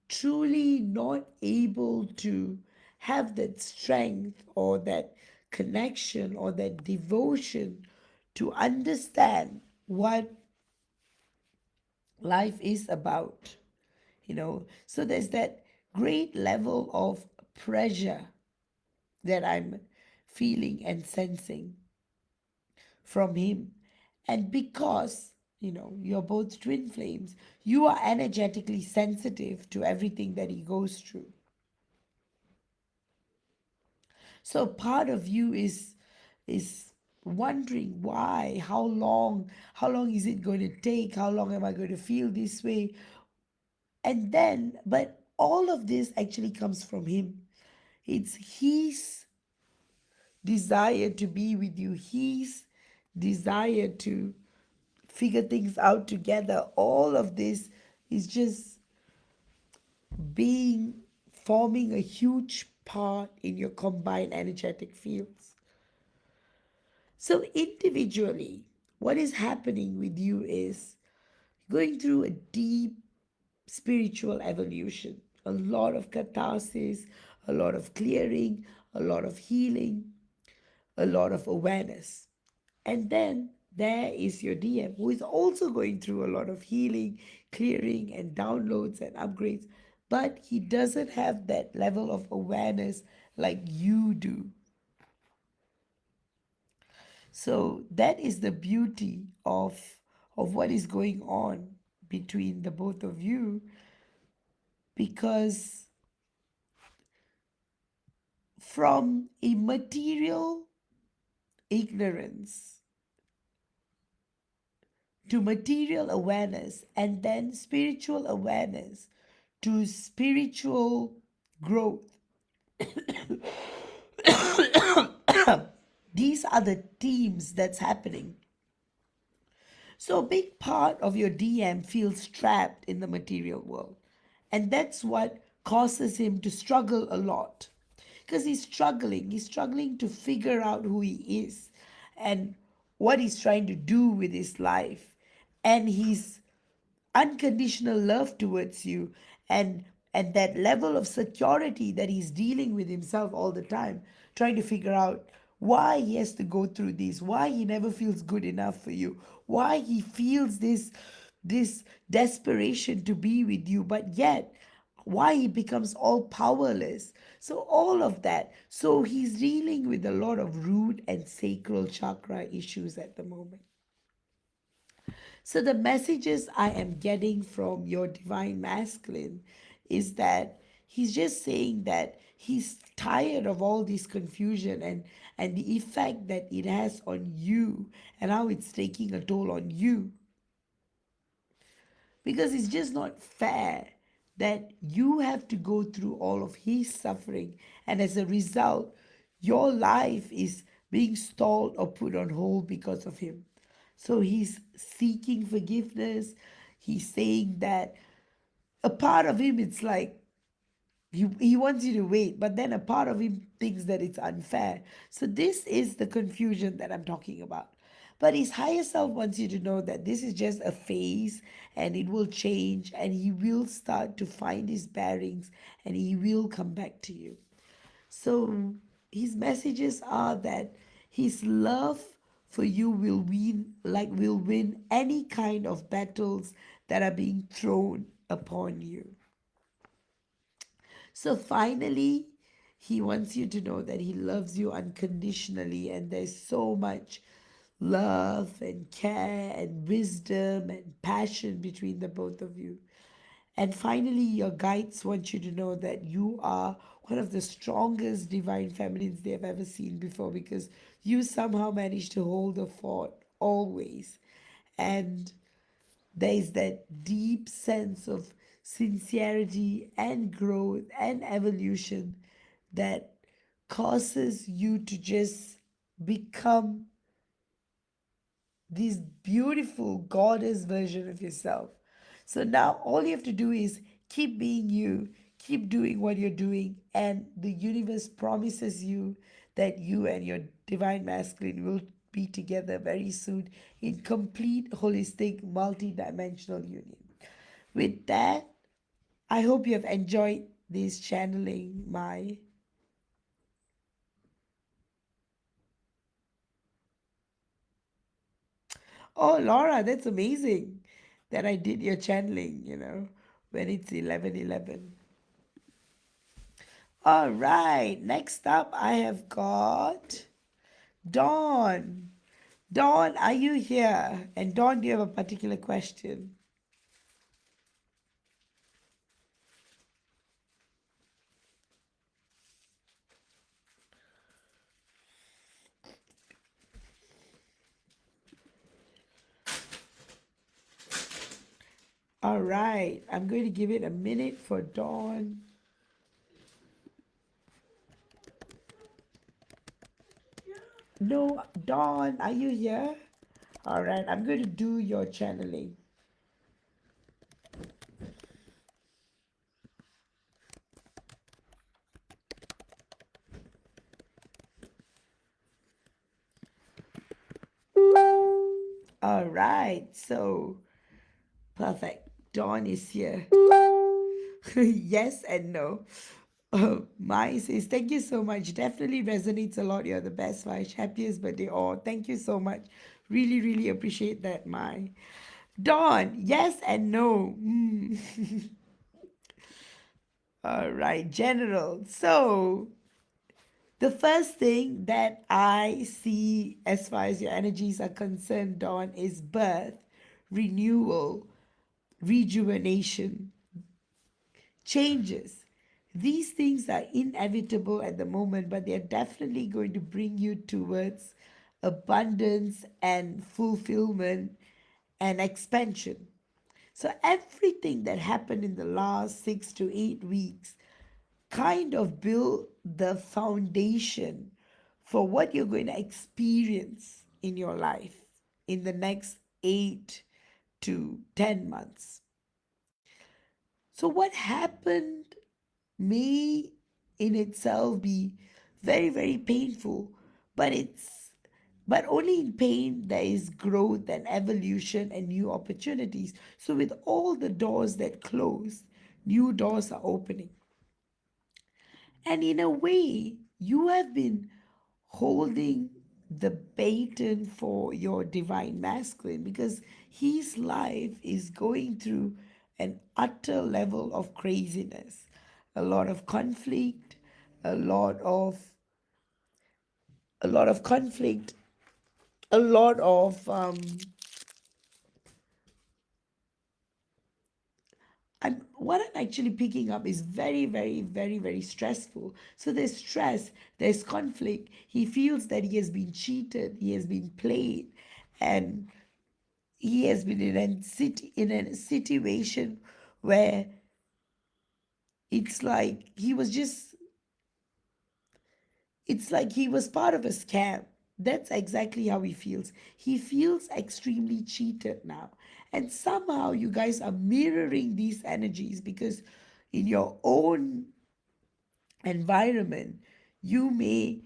truly not able to have that strength or that connection or that devotion to understand what life is about. So there's that great level of pressure that I'm feeling and sensing from him. And because, you're both twin flames, you are energetically sensitive to everything that he goes through. So part of you is wondering why, how long is it going to take? How long am I going to feel this way? And then, but all of this actually comes from him. It's his desire to be with you, his desire to figure things out together. All of this is just being forming a huge part in your combined energetic fields. So, individually, what is happening with you is going through a deep spiritual evolution, a lot of catharsis, a lot of clearing, a lot of healing, a lot of awareness. And then there is your DM, who is also going through a lot of healing, clearing, and downloads and upgrades, but he doesn't have that level of awareness like you do. So that is the beauty of what is going on between the both of you, because from a material ignorance to material awareness, and then spiritual awareness to spiritual growth, these are the themes that's happening. So a big part of your DM feels trapped in the material world. And that's what causes him to struggle a lot. Because he's struggling. He's struggling to figure out who he is and what he's trying to do with his life. And his unconditional love towards you, and that level of security that he's dealing with himself all the time, trying to figure out why he has to go through this, why he never feels good enough for you, why he feels this desperation to be with you, but yet why he becomes all powerless. So all of that, so he's dealing with a lot of root and sacral chakra issues at the moment. So, the messages I am getting from your divine masculine is that he's just saying that he's tired of all this confusion, and the effect that it has on you, and how it's taking a toll on you. Because it's just not fair that you have to go through all of his suffering, and as a result, your life is being stalled or put on hold because of him. So he's seeking forgiveness. He's saying that a part of him, it's like he wants you to wait, but then a part of him thinks that it's unfair. So this is the confusion that I'm talking about. But his higher self wants you to know that this is just a phase, and it will change, and he will start to find his bearings, and he will come back to you. So his messages are that his love for you will win any kind of battles that are being thrown upon you. So finally, He wants you to know that he loves you unconditionally, and there's so much love and care and wisdom and passion between the both of you. And finally, your guides want you to know that you are one of the strongest divine feminines they have ever seen before, because you somehow managed to hold the fort always. And there is that deep sense of sincerity and growth and evolution that causes you to just become this beautiful goddess version of yourself. So now all you have to do is keep being you, keep doing what you're doing, and the universe promises you that you and your divine masculine will be together very soon in complete, holistic, multi-dimensional union. With that, I hope you have enjoyed this channeling my. Oh, Laura, that's amazing that I did your channeling, when it's 11:11. All right, next up I have got Dawn. Dawn, are you here? And Dawn, do you have a particular question? All right, I'm going to give it a minute for Dawn. No, Dawn, are you here? All right, I'm going to do your channeling. All right, so perfect. Dawn is here. Yes and no. Mai says, thank you so much. Definitely resonates a lot. You're the best, Vash. Happiest birthday. Oh, thank you so much. Really, really appreciate that, Mai. Dawn, yes and no. All right, General. So, the first thing that I see as far as your energies are concerned, Dawn, is birth, renewal, rejuvenation, changes. These things are inevitable at the moment, but they're definitely going to bring you towards abundance and fulfillment and expansion. So, everything that happened in the last 6 to 8 weeks kind of build the foundation for what you're going to experience in your life in the next 8 to 10 months. So, what happened may in itself be very, very painful, but only in pain there is growth and evolution and new opportunities. So, with all the doors that closed, new doors are opening. And in a way, you have been holding the baton for your divine masculine, because his life is going through an utter level of craziness, a lot of conflict, a lot of a lot of conflict, a lot of what I'm actually picking up is very, very, very, very stressful. So there's stress, there's conflict. He feels that he has been cheated, he has been played, and he has been in a situation where it's like he was just it's like he was part of a scam. That's exactly how he feels. He feels extremely cheated now. And somehow you guys are mirroring these energies, because in your own environment, you may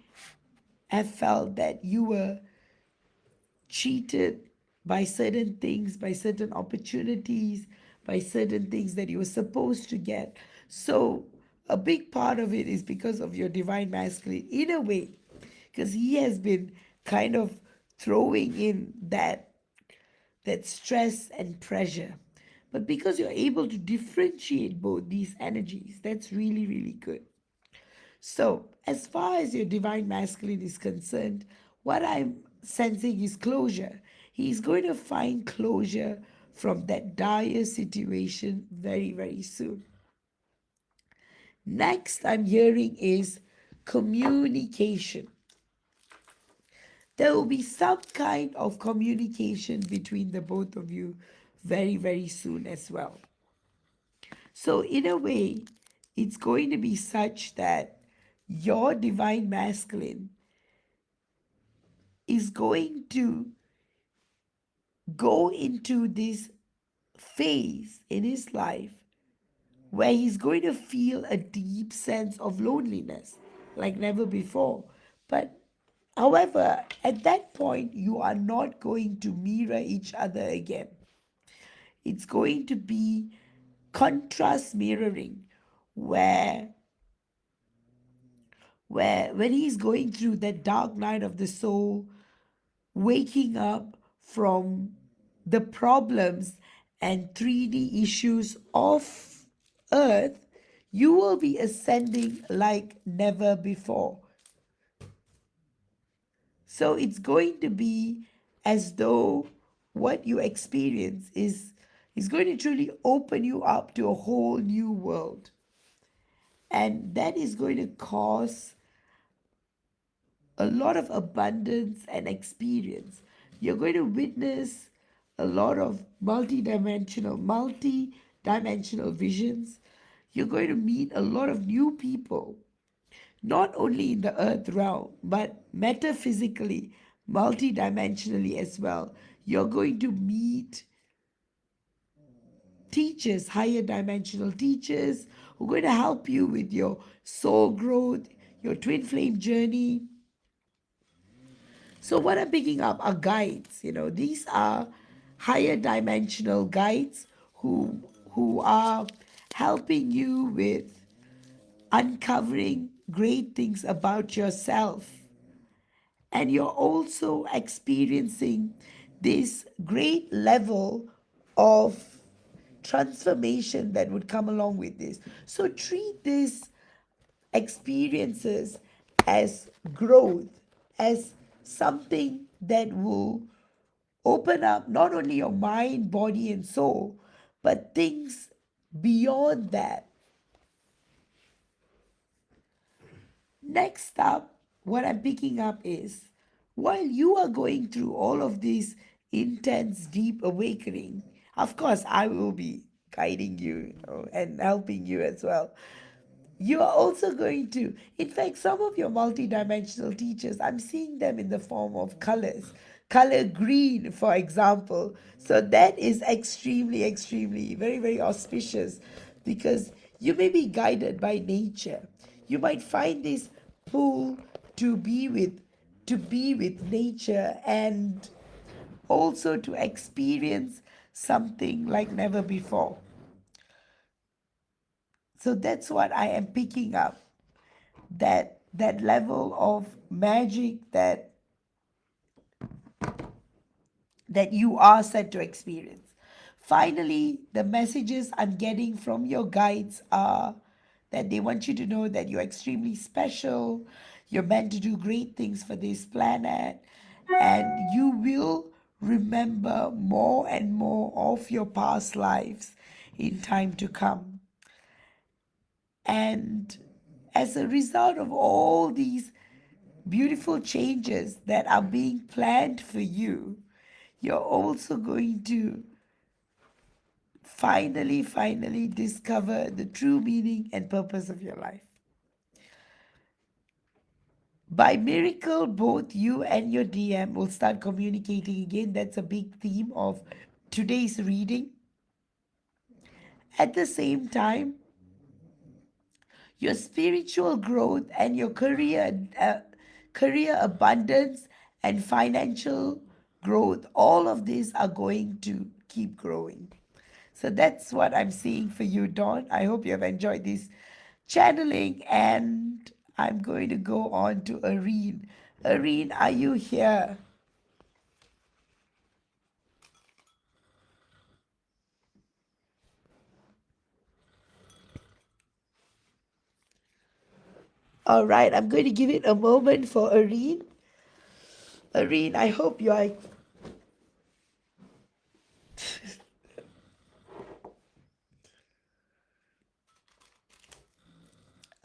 have felt that you were cheated by certain things, by certain opportunities, by certain things that you were supposed to get. So, a big part of it is because of your divine masculine, in a way, because he has been kind of throwing in that stress and pressure. But because you're able to differentiate both these energies, that's really, really good. So, as far as your divine masculine is concerned, what I'm sensing is closure. He's going to find closure from that dire situation very, very soon. Next, I'm hearing is communication. There will be some kind of communication between the both of you very, very soon as well. So, in a way, it's going to be such that your divine masculine is going to go into this phase in his life where he's going to feel a deep sense of loneliness like never before. But however, at that point, you are not going to mirror each other again. It's going to be contrast mirroring where when he's going through that dark night of the soul, waking up from the problems and 3D issues of earth, you will be ascending like never before. So it's going to be as though what you experience is going to truly open you up to a whole new world. And that is going to cause a lot of abundance and experience. You're going to witness a lot of multi-dimensional visions. You're going to meet a lot of new people, not only in the earth realm, but metaphysically, multi-dimensionally as well. You're going to meet teachers, higher dimensional teachers, who are going to help you with your soul growth, your twin flame journey. So what I'm picking up are guides. These are higher dimensional guides who are helping you with uncovering great things about yourself. And you're also experiencing this great level of transformation that would come along with this. So treat these experiences as growth, as something that will open up not only your mind, body, and soul, but things beyond that. Next up, what I'm picking up is while you are going through all of this intense, deep awakening, of course, I will be guiding you, and helping you as well. You are also going to, in fact, some of your multidimensional teachers, I'm seeing them in the form of colors. Color green, for example. So that is extremely, extremely, very, very auspicious because you may be guided by nature. You might find this pull to be with nature and also to experience something like never before. So that's what I am picking up. That level of magic that you are set to experience. Finally, the messages I'm getting from your guides are that they want you to know that you're extremely special, you're meant to do great things for this planet, and you will remember more and more of your past lives in time to come. And as a result of all these beautiful changes that are being planned for you, you're also going to finally discover the true meaning and purpose of your life. By miracle, both you and your DM will start communicating again. That's a big theme of today's reading. At the same time, your spiritual growth and your career abundance and financial growth, all of these are going to keep growing. So that's what I'm seeing for you, Dawn. I hope you have enjoyed this channeling, and I'm going to go on to Areen. Areen, are you here? All right, I'm going to give it a moment for Areen. Areen, I hope you are.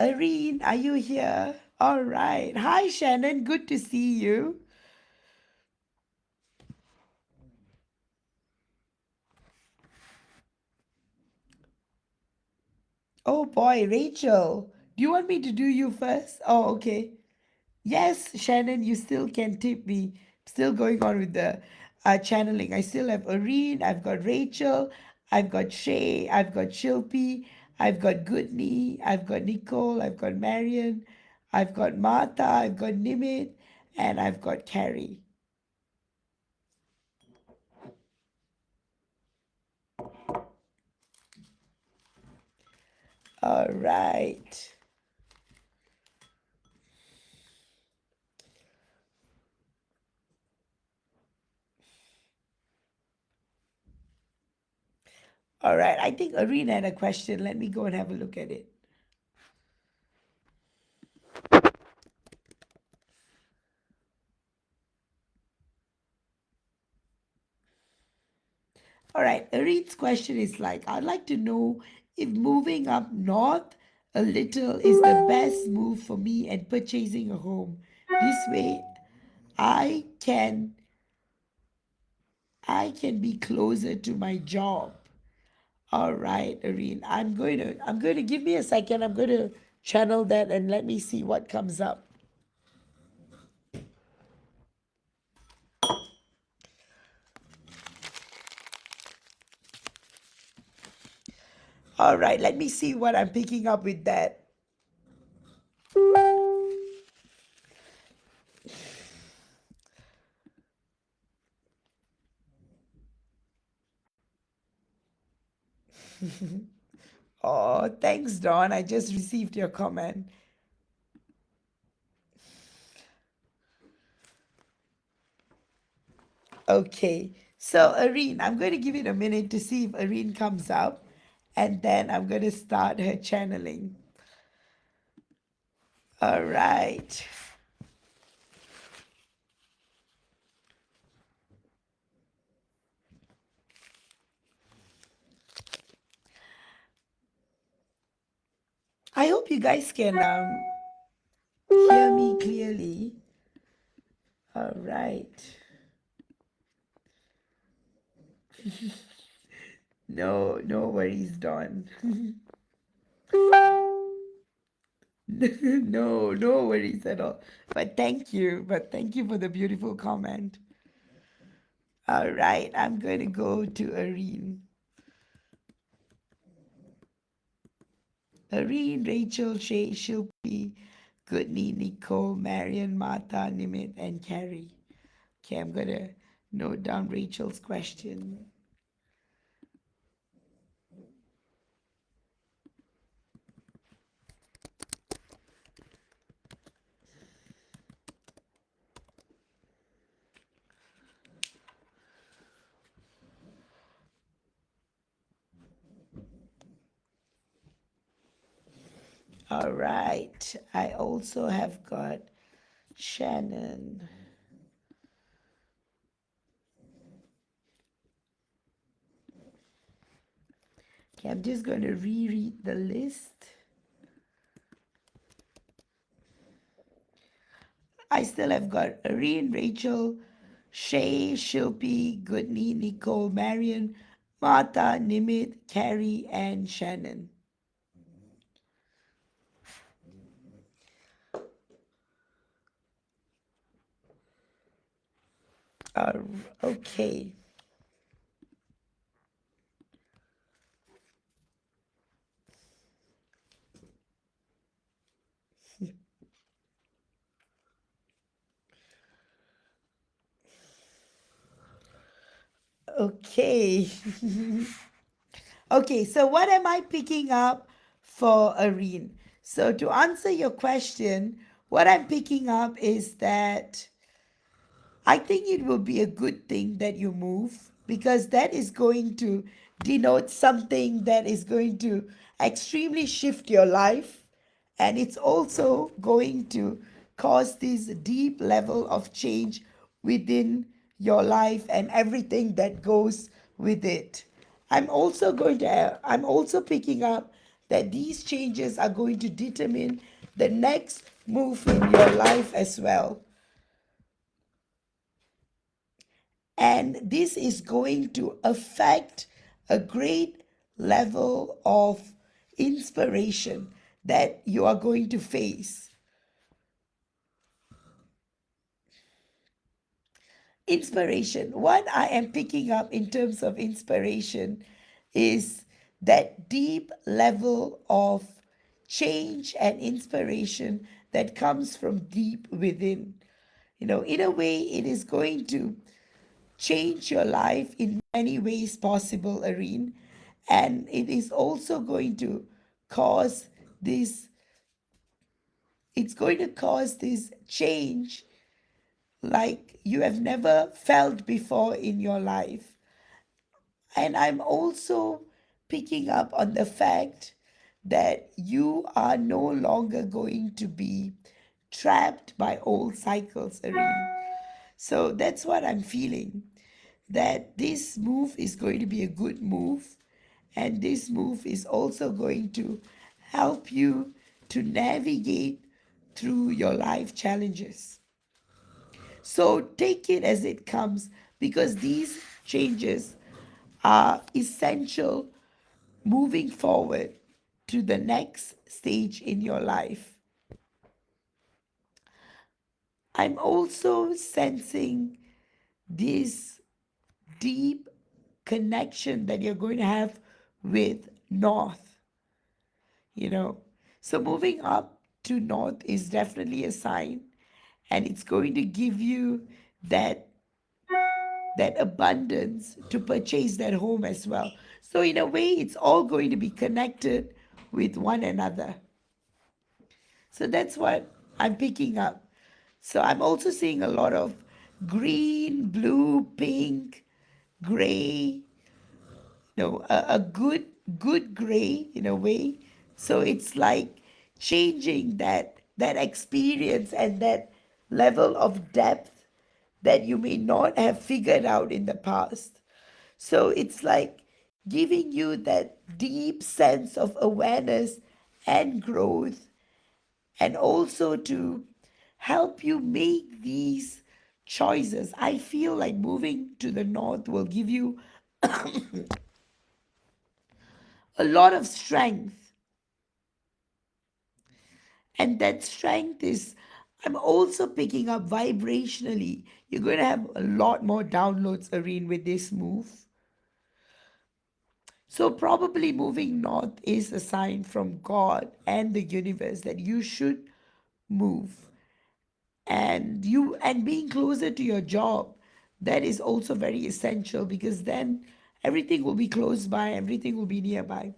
Areen, are you here? All right. Hi, Shannon. Good to see you. Oh boy, Rachel. Do you want me to do you first? Oh, okay. Yes, Shannon, you still can tip me. Still going on with the channeling. I still have Areen, I've got Rachel, I've got Shay, I've got Shilpi, I've got Goodney, I've got Nicole, I've got Marion, I've got Martha, I've got Nimit, and I've got Carrie. All right. All right. I think Areen had a question. Let me go and have a look at it. All right, Areen's question is like, I'd like to know if moving up north a little is the best move for me and purchasing a home. This way, I can I can be closer to my job. All right, Areen, I'm going to give me a second. I'm going to channel that and let me see what comes up. All right, let me see what I'm picking up with that. Oh, thanks, Dawn. I just received your comment. Okay, so Areen, I'm going to give it a minute to see if Areen comes up, and then I'm going to start her channeling. All right. I hope you guys can hear me clearly. All right. No, no worries, Dawn. No, no worries at all. But thank you. But thank you for the beautiful comment. All right, I'm going to go to Areen. Areen, Rachel, Shay, Shilpi, Goodney, Nicole, Marion, Martha, Nimit, and Carrie. Okay, I'm going to note down Rachel's question. All right. I also have got Shannon. Okay, I'm just going to reread the list. I still have got Areen, Rachel, Shay, Shilpi, Goodney, Nicole, Marion, Martha, Nimit, Carrie, and Shannon. Okay. Okay. Okay, so what am I picking up for Areen? So to answer your question, what I'm picking up is that I think it will be a good thing that you move because that is going to denote something that is going to extremely shift your life And it's also going to cause this deep level of change within your life and everything that goes with it. I'm also picking up that these changes are going to determine the next move in your life as well. And this is going to affect a great level of inspiration that you are going to face. Inspiration. What I am picking up in terms of inspiration is that deep level of change and inspiration that comes from deep within. In a way, it is going to change your life in many ways possible, Areen. And it is also going to cause this, it's going to cause this change like you have never felt before in your life. And I'm also picking up on the fact that you are no longer going to be trapped by old cycles, Areen. So that's what I'm feeling. That this move is going to be a good move, and this move is also going to help you to navigate through your life challenges. So take it as it comes because these changes are essential moving forward to the next stage in your life. I'm also sensing this deep connection that you're going to have with North, you know. So moving up to North is definitely a sign, and it's going to give you that abundance to purchase that home as well. So in a way, it's all going to be connected with one another. So that's what I'm picking up. So I'm also seeing a lot of green, blue, pink, gray, a good gray in a way. So it's like changing that experience and that level of depth that you may not have figured out in the past. So it's like giving you that deep sense of awareness and growth, and also to help you make these choices. I feel like moving to the north will give you a lot of strength. And that strength is, I'm also picking up vibrationally. You're going to have a lot more downloads, Areen, with this move. So, probably moving north is a sign from God and the universe that you should move. And being closer to your job, that is also very essential because then everything will be close by, everything will be nearby.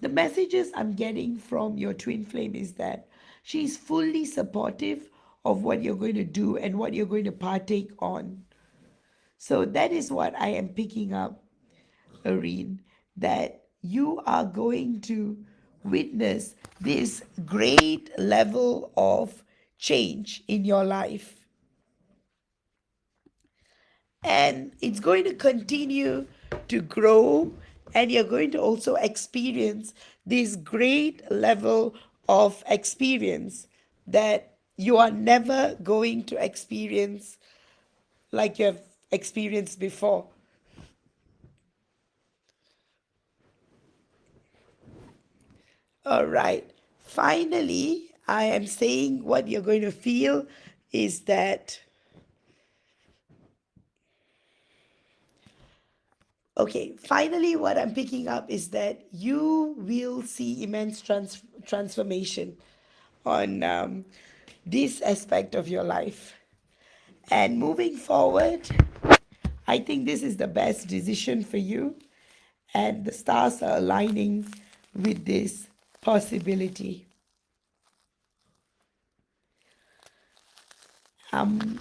The messages I'm getting from your twin flame is that she's fully supportive of what you're going to do and what you're going to partake on. So that is what I am picking up, Areen, that you are going to witness this great level of change in your life. And it's going to continue to grow, and you're going to also experience this great level of experience that you are never going to experience like you have experienced before. All right. Finally, I am saying what you're going to feel is that, okay, finally, what I'm picking up is that you will see immense transformation on this aspect of your life. And moving forward, I think this is the best decision for you. And the stars are aligning with this possibility. Um,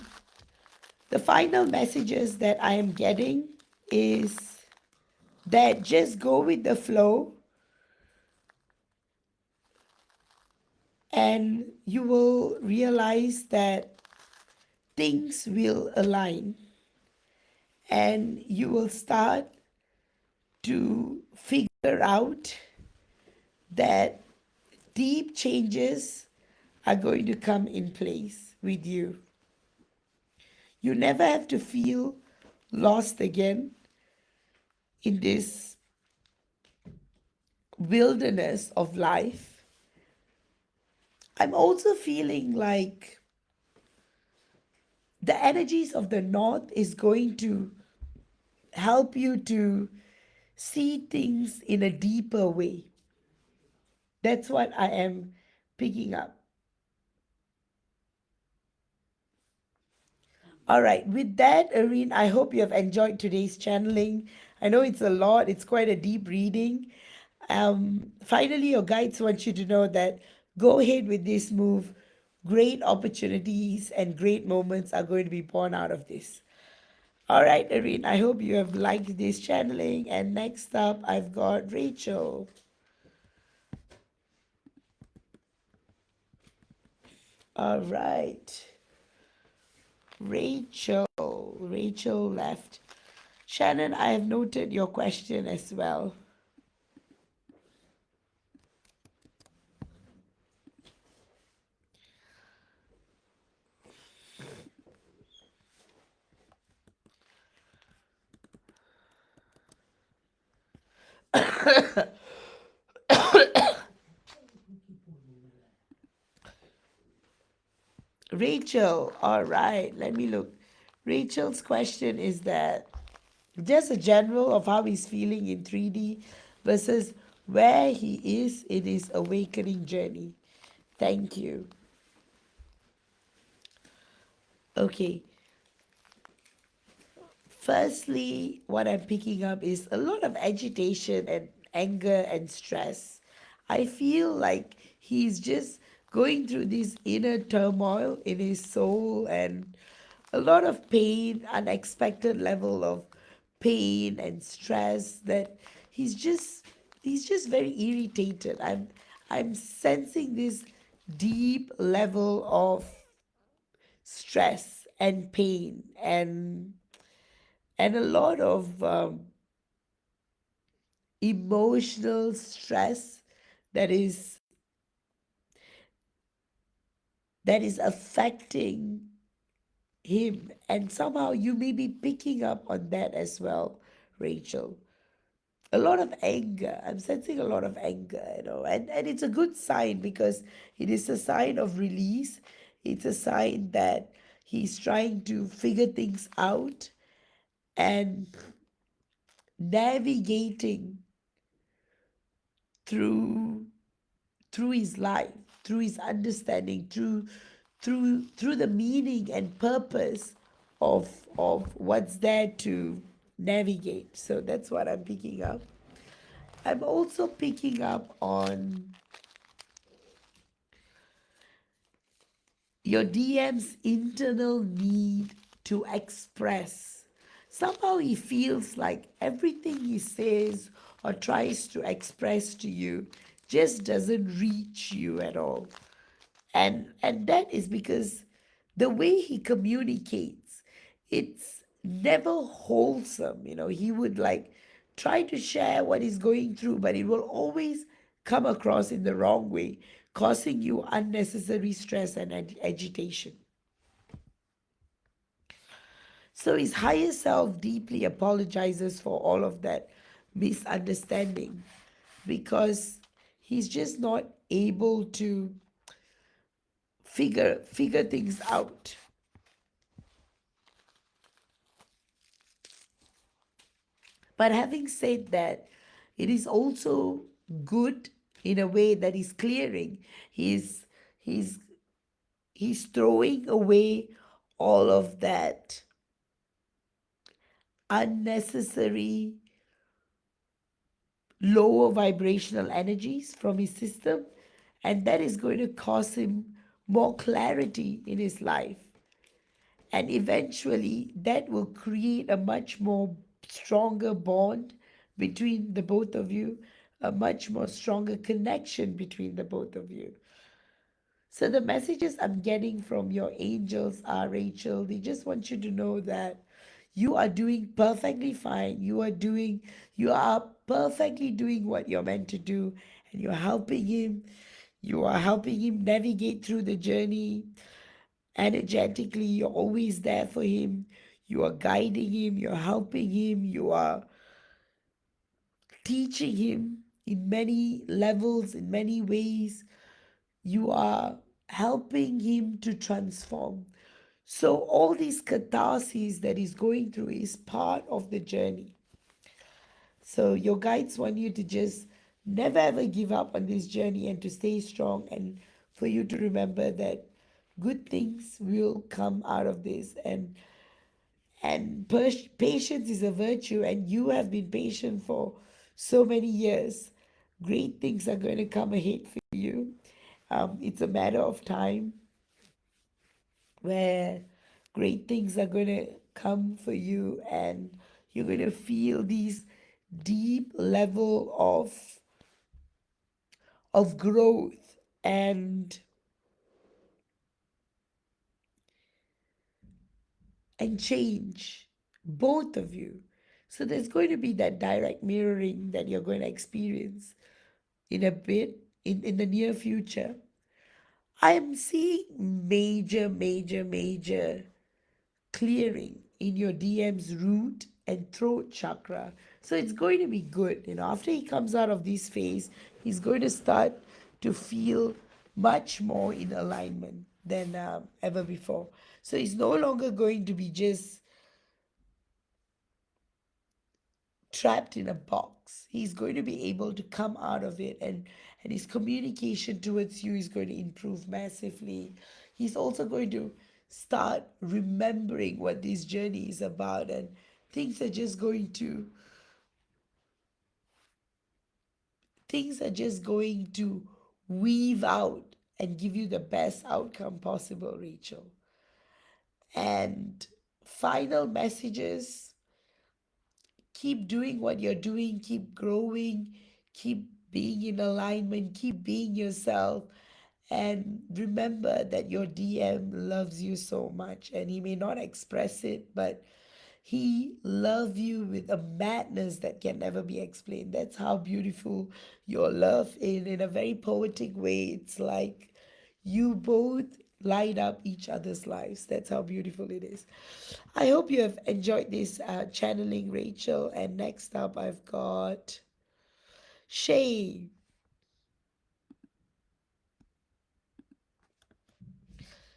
the final messages that I am getting is that just go with the flow and you will realize that things will align, and you will start to figure out that deep changes are going to come in place with you. You never have to feel lost again in this wilderness of life. I'm also feeling like the energies of the north is going to help you to see things in a deeper way. That's what I am picking up. All right, with that, Irene, I hope you have enjoyed today's channeling. I know it's a lot, it's quite a deep reading. Finally, your guides want you to know that go ahead with this move. Great opportunities and great moments are going to be born out of this. All right, Irene, I hope you have liked this channeling. And next up, I've got Rachel. All right, Rachel left. Shannon, I have noted your question as well. Rachel, all right, let me look. Rachel's question is that just a general of how he's feeling in 3D versus where he is in his awakening journey. Thank you. Okay, firstly, what I'm picking up is a lot of agitation and anger and stress. I feel like he's just going through this inner turmoil in his soul and a lot of pain, unexpected level of pain and stress that he's just he's just very irritated. I'm sensing this deep level of stress and pain and a lot of emotional stress that is that is affecting him, and somehow you may be picking up on that as well, Rachel. A lot of anger. I'm sensing a lot of anger, and it's a good sign because it is a sign of release. It's a sign that he's trying to figure things out and navigating through through his life, through his understanding, through the meaning and purpose of what's there to navigate. So that's what I'm picking up. I'm also picking up on your DM's internal need to express. Somehow he feels like everything he says or tries to express to you just doesn't reach you at all. And that is because the way he communicates, it's never wholesome. He would like try to share what he's going through, but it will always come across in the wrong way, causing you unnecessary stress and agitation. So his higher self deeply apologizes for all of that misunderstanding because he's just not able to figure things out. But having said that, it is also good in a way that he's clearing. He's he's throwing away all of that unnecessary lower vibrational energies from his system, and that is going to cause him more clarity in his life. And eventually, that will create a much more stronger bond between the both of you, a much more stronger connection between the both of you. So the messages I'm getting from your angels are, Rachel, they just want you to know that you are doing perfectly fine. You are perfectly doing what you're meant to do, and you're helping him. You are helping him navigate through the journey energetically. You're always there for him. You are guiding him. You're helping him. You are teaching him in many levels, in many ways. You are helping him to transform. So, all these catharsis that he's going through is part of the journey. So, your guides want you to just never ever give up on this journey and to stay strong, and for you to remember that good things will come out of this. And patience is a virtue, and you have been patient for so many years. Great things are going to come ahead for you. It's a matter of time where great things are going to come for you, and you're going to feel these deep level of growth and change, both of you. So there's going to be that direct mirroring that you're going to experience in a bit, in the near future. I am seeing major, major, major clearing in your DM's root and throat chakra. So it's going to be good. After he comes out of this phase, he's going to start to feel much more in alignment than ever before. So he's no longer going to be just trapped in a box. He's going to be able to come out of it, and his communication towards you is going to improve massively. He's also going to start remembering what this journey is about, and things are just going to things are just going to weave out and give you the best outcome possible, Rachel. And final messages: keep doing what you're doing, keep growing, keep being in alignment, keep being yourself. And remember that your DM loves you so much, and he may not express it, but he loves you with a madness that can never be explained. That's how beautiful your love is. In a very poetic way, it's like you both light up each other's lives. That's how beautiful it is. I hope you have enjoyed this channeling, Rachel. And next up, I've got Shay.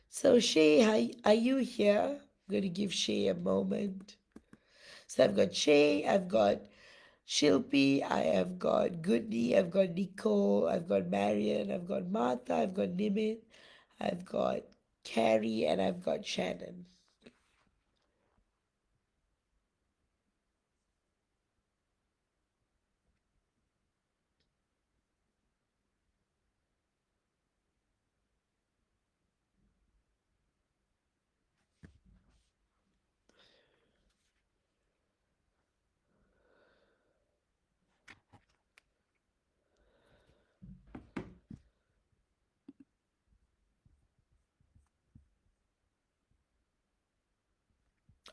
So, Shay, are you here? I'm going to give Shay a moment. So, I've got Shay, I've got Shilpi, I have got Goodney, I've got Nicole, I've got Marion, I've got Martha, I've got Nimit, I've got Carrie, and I've got Shannon.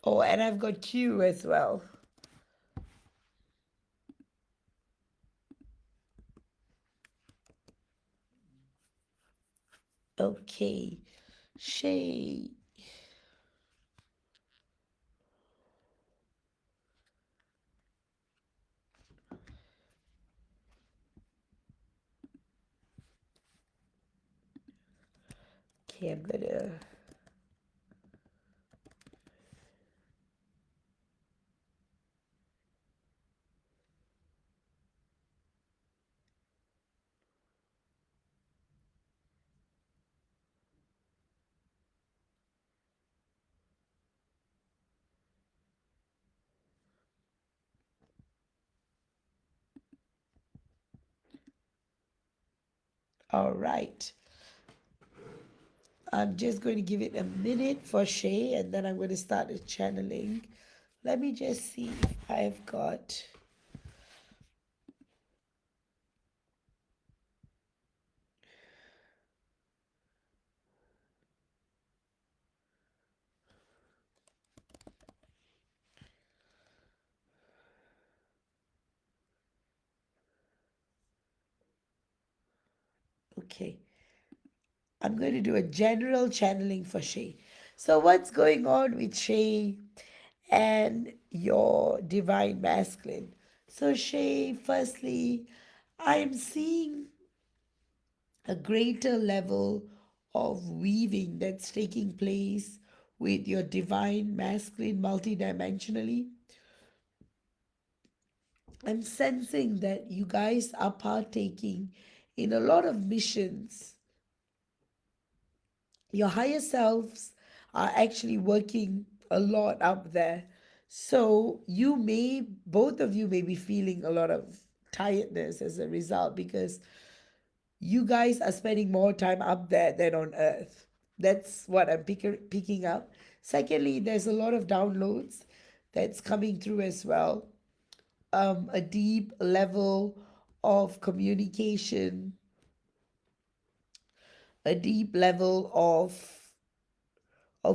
Oh, and I've got Q as well. Okay, Shay. Okay, I'm gonna. All right. I'm just going to give it a minute for Shay, and then I'm going to start the channeling. Let me just see if I've got. Okay, I'm going to do a general channeling for Shay. So, what's going on with Shay and your divine masculine? So, Shay, firstly, I'm seeing a greater level of weaving that's taking place with your divine masculine multidimensionally. I'm sensing that you guys are partaking in a lot of missions. Your higher selves are actually working a lot up there. So both of you may be feeling a lot of tiredness as a result because you guys are spending more time up there than on earth. That's what I'm picking up. Secondly, there's a lot of downloads that's coming through as well. A deep level of communication, a deep level of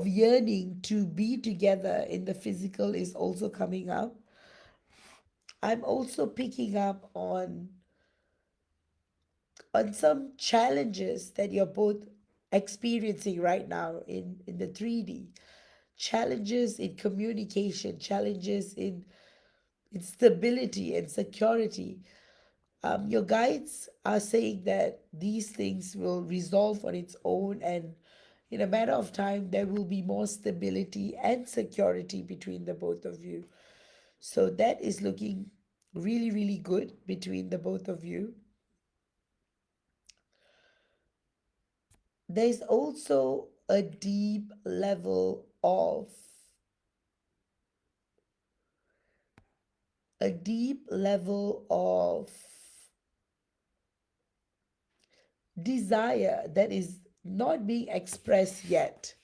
yearning to be together in the physical is also coming up. I'm also picking up on some challenges that you're both experiencing right now in the 3D. Challenges in communication, challenges in stability and security. Your guides are saying that these things will resolve on its own, and in a matter of time, there will be more stability and security between the both of you. So that is looking really, really good between the both of you. There's also a deep level of desire that is not being expressed yet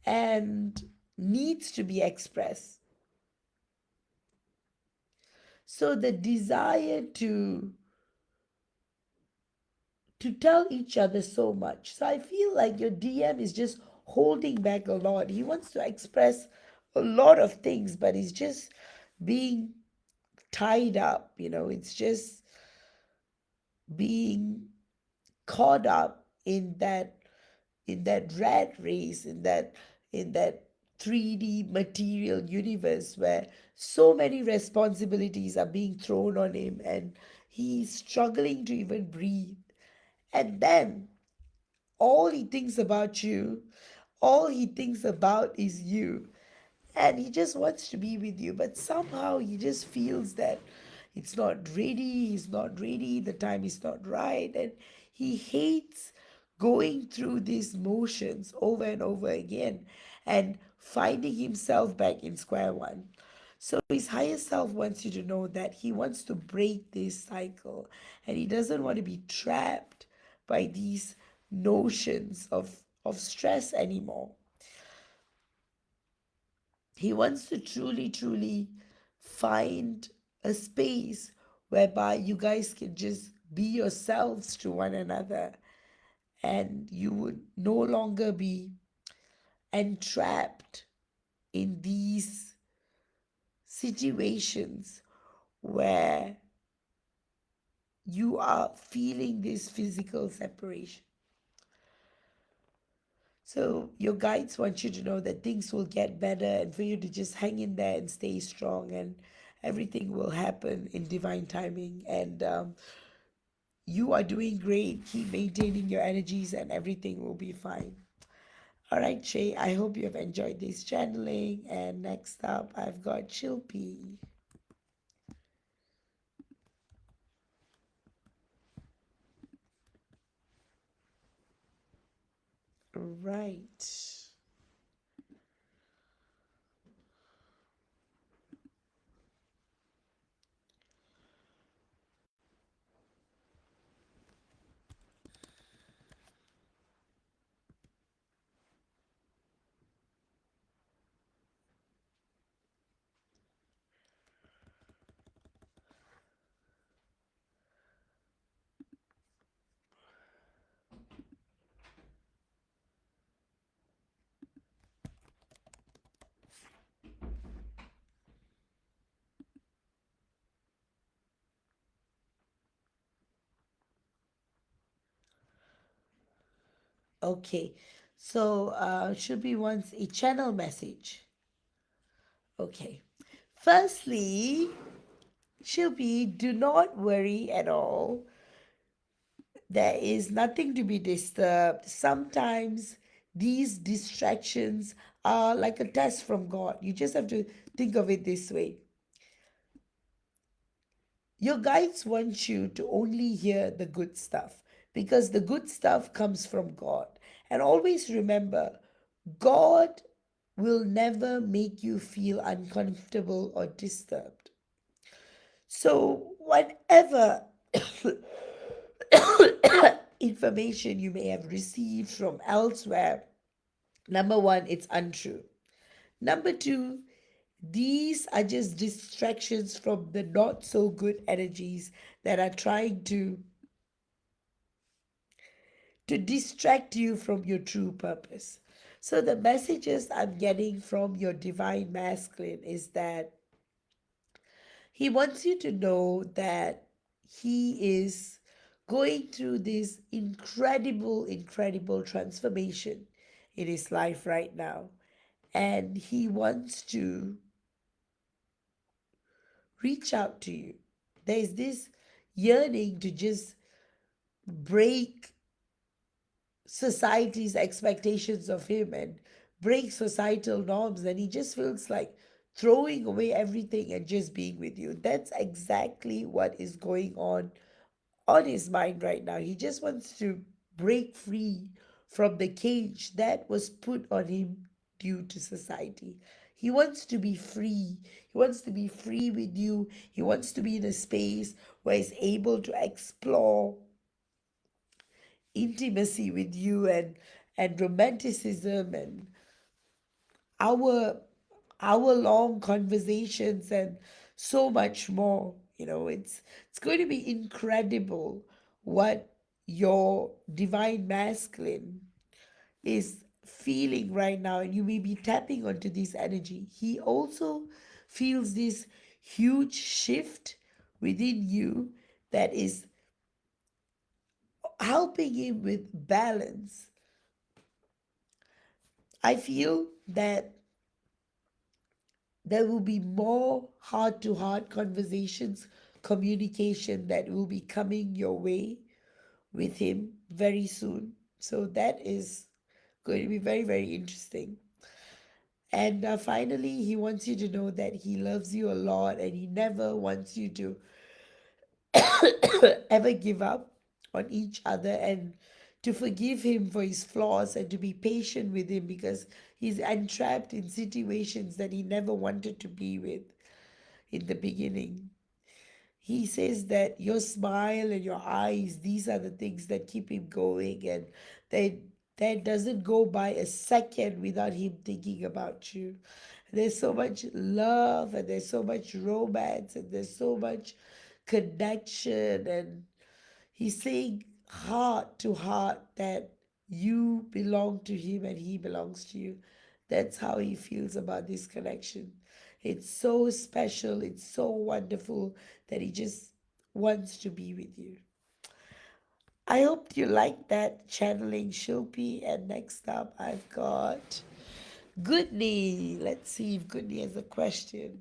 and needs to be expressed. So the desire to tell each other so much. So I feel like your DM is just holding back a lot. He wants to express a lot of things, but he's just being tied up, it's just being caught up in that rat race, in that 3D material universe where so many responsibilities are being thrown on him and he's struggling to even breathe. And then all he thinks about you, all he thinks about is you. And he just wants to be with you, but somehow he just feels that it's not ready, he's not ready, the time is not right, and he hates going through these motions over and over again and finding himself back in square one. So his higher self wants you to know that he wants to break this cycle and he doesn't want to be trapped by these notions of stress anymore. He wants to truly, truly find a space whereby you guys can just be yourselves to one another and you would no longer be entrapped in these situations where you are feeling this physical separation. So your guides want you to know that things will get better and for you to just hang in there and stay strong and everything will happen in divine timing. And you are doing great. Keep maintaining your energies and everything will be fine. All right, Shay, I hope you have enjoyed this channeling. And next up, I've got Chilpi. Right. Okay. So, should be once a channel message. Okay. Firstly, Shilpi, do not worry at all. There is nothing to be disturbed. Sometimes these distractions are like a test from God. You just have to think of it this way. Your guides want you to only hear the good stuff because the good stuff comes from God. And always remember, God will never make you feel uncomfortable or disturbed. So, whatever information you may have received from elsewhere, number one, it's untrue. Number two, these are just distractions from the not so good energies that are trying to distract you from your true purpose. So the messages I'm getting from your divine masculine is that he wants you to know that he is going through this incredible transformation in his life right now. And he wants to reach out to you. There's this yearning to just break society's expectations of him and break societal norms. And he just feels like throwing away everything and just being with you. That's exactly what is going on his mind right now. He just wants to break free from the cage that was put on him due to society. He wants to be free. He wants to be free with you. He wants to be in a space where he's able to explore intimacy with you and romanticism and our long conversations and so much more. It's going to be incredible what your divine masculine is feeling right now, and you may be tapping onto this energy. He also feels this huge shift within you that is helping him with balance. I feel that there will be more heart to heart conversations, communication that will be coming your way with him very soon. So that is going to be very, very interesting. And finally, he wants you to know that he loves you a lot and he never wants you to ever give up on each other, and to forgive him for his flaws and to be patient with him because he's entrapped in situations that he never wanted to be with in the beginning. He says that your smile and your eyes, these are the things that keep him going, and that doesn't go by a second without him thinking about you. There's so much love and there's so much romance and there's so much connection, and he's saying heart to heart that you belong to him and he belongs to you. That's how he feels about this connection. It's so special, it's so wonderful that he just wants to be with you. I hope you like that channeling, Shilpi. And next up, I've got Goodney. Let's see if Goodney has a question.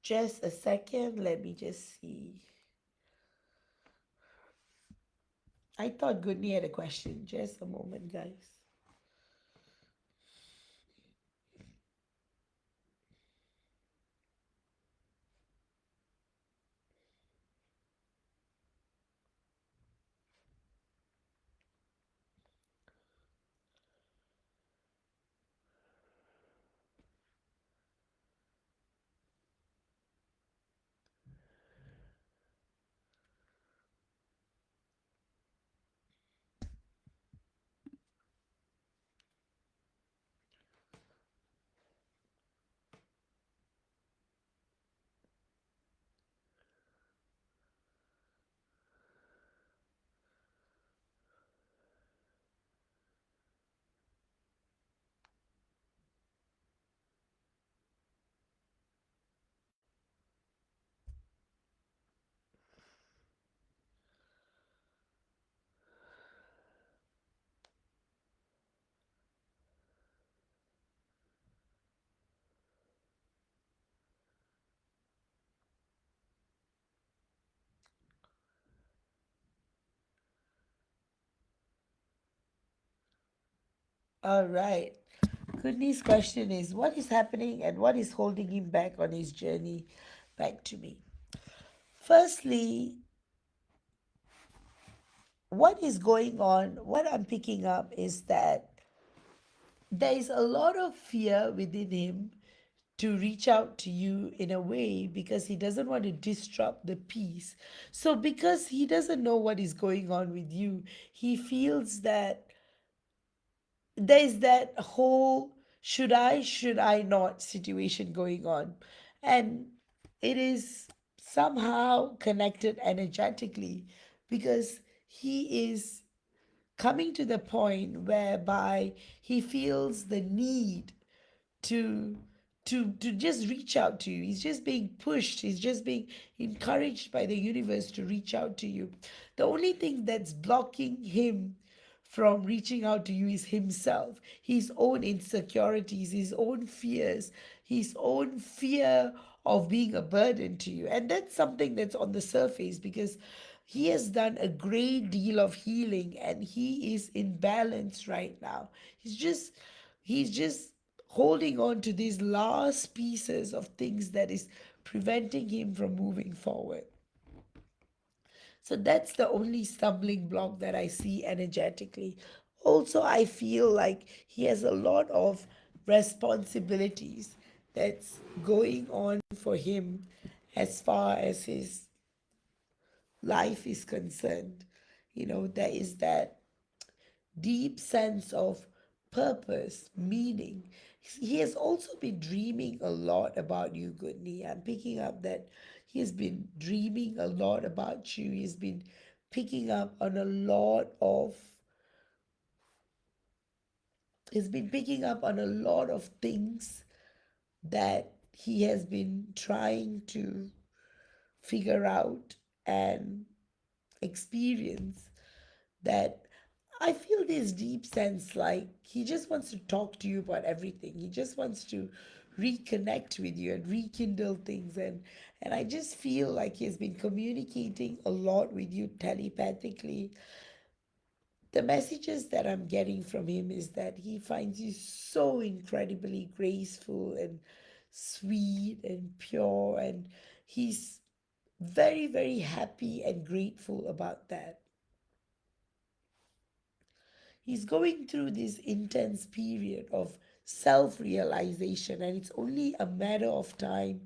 Just a second, let me just see. I thought Goodney had a question. Just a moment, guys. All right. Kudni's question is, what is happening and what is holding him back on his journey back to me? Firstly, what is going on, what I'm picking up is that there is a lot of fear within him to reach out to you in a way because he doesn't want to disrupt the peace. So, because he doesn't know what is going on with you, he feels that there's that whole should I not situation going on. And it is somehow connected energetically because he is coming to the point whereby he feels the need to to just reach out to you. He's just being pushed, he's just being encouraged by the universe to reach out to you. The only thing that's blocking him from reaching out to you is himself, his own insecurities, his own fears, his own fear of being a burden to you. And that's something that's on the surface because he has done a great deal of healing and he is in balance right now. He's just holding on to these last pieces of things that is preventing him from moving forward. So that's the only stumbling block that I see energetically. Also, I feel like he has a lot of responsibilities that's going on for him as far as his life is concerned. There is that deep sense of purpose, meaning. He has also been dreaming a lot about you, Goodney. I'm picking up that he has been dreaming a lot about you. He's been picking up on a lot of he's been picking up on a lot of things that he has been trying to figure out and experience, that I feel this deep sense like he just wants to talk to you about everything. He just wants to reconnect with you and rekindle things, and I just feel like he's been communicating a lot with you telepathically. The messages that I'm getting from him is that he finds you so incredibly graceful and sweet and pure, and he's very, very happy and grateful about that. He's going through this intense period of self realization, and it's only a matter of time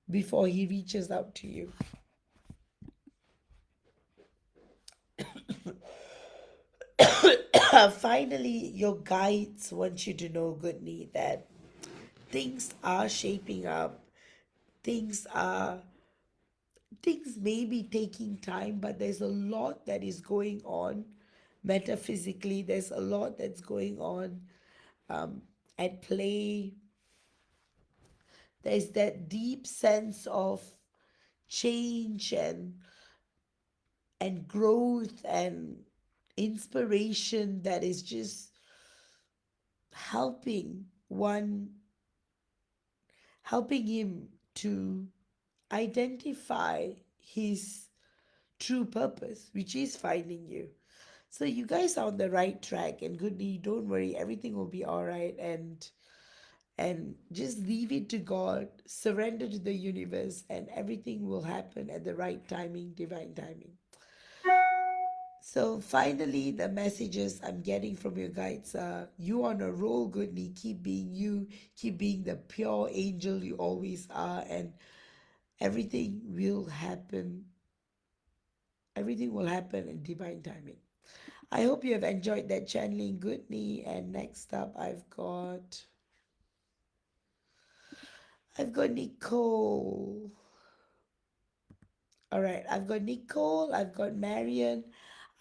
before he reaches out to you. Finally, your guides want you to know, Goodney, that things are shaping up. Things are things may be taking time, but there's a lot that is going on metaphysically. There's a lot that's going on um, at play. There's that deep sense of change and growth and inspiration that is just helping one helping him to identify his true purpose, which is finding you. So you guys are on the right track, and Goodney, don't worry, everything will be all right, and just leave it to God, surrender to the universe, and everything will happen at the right timing, divine timing. So finally, the messages I'm getting from your guides are, you on a roll, Goodney. Keep being you, keep being the pure angel you always are, and everything will happen. Everything will happen in divine timing. I hope you have enjoyed that channeling, Goodney. And next up, I've got Nicole. All right, I've got Nicole, I've got Marion,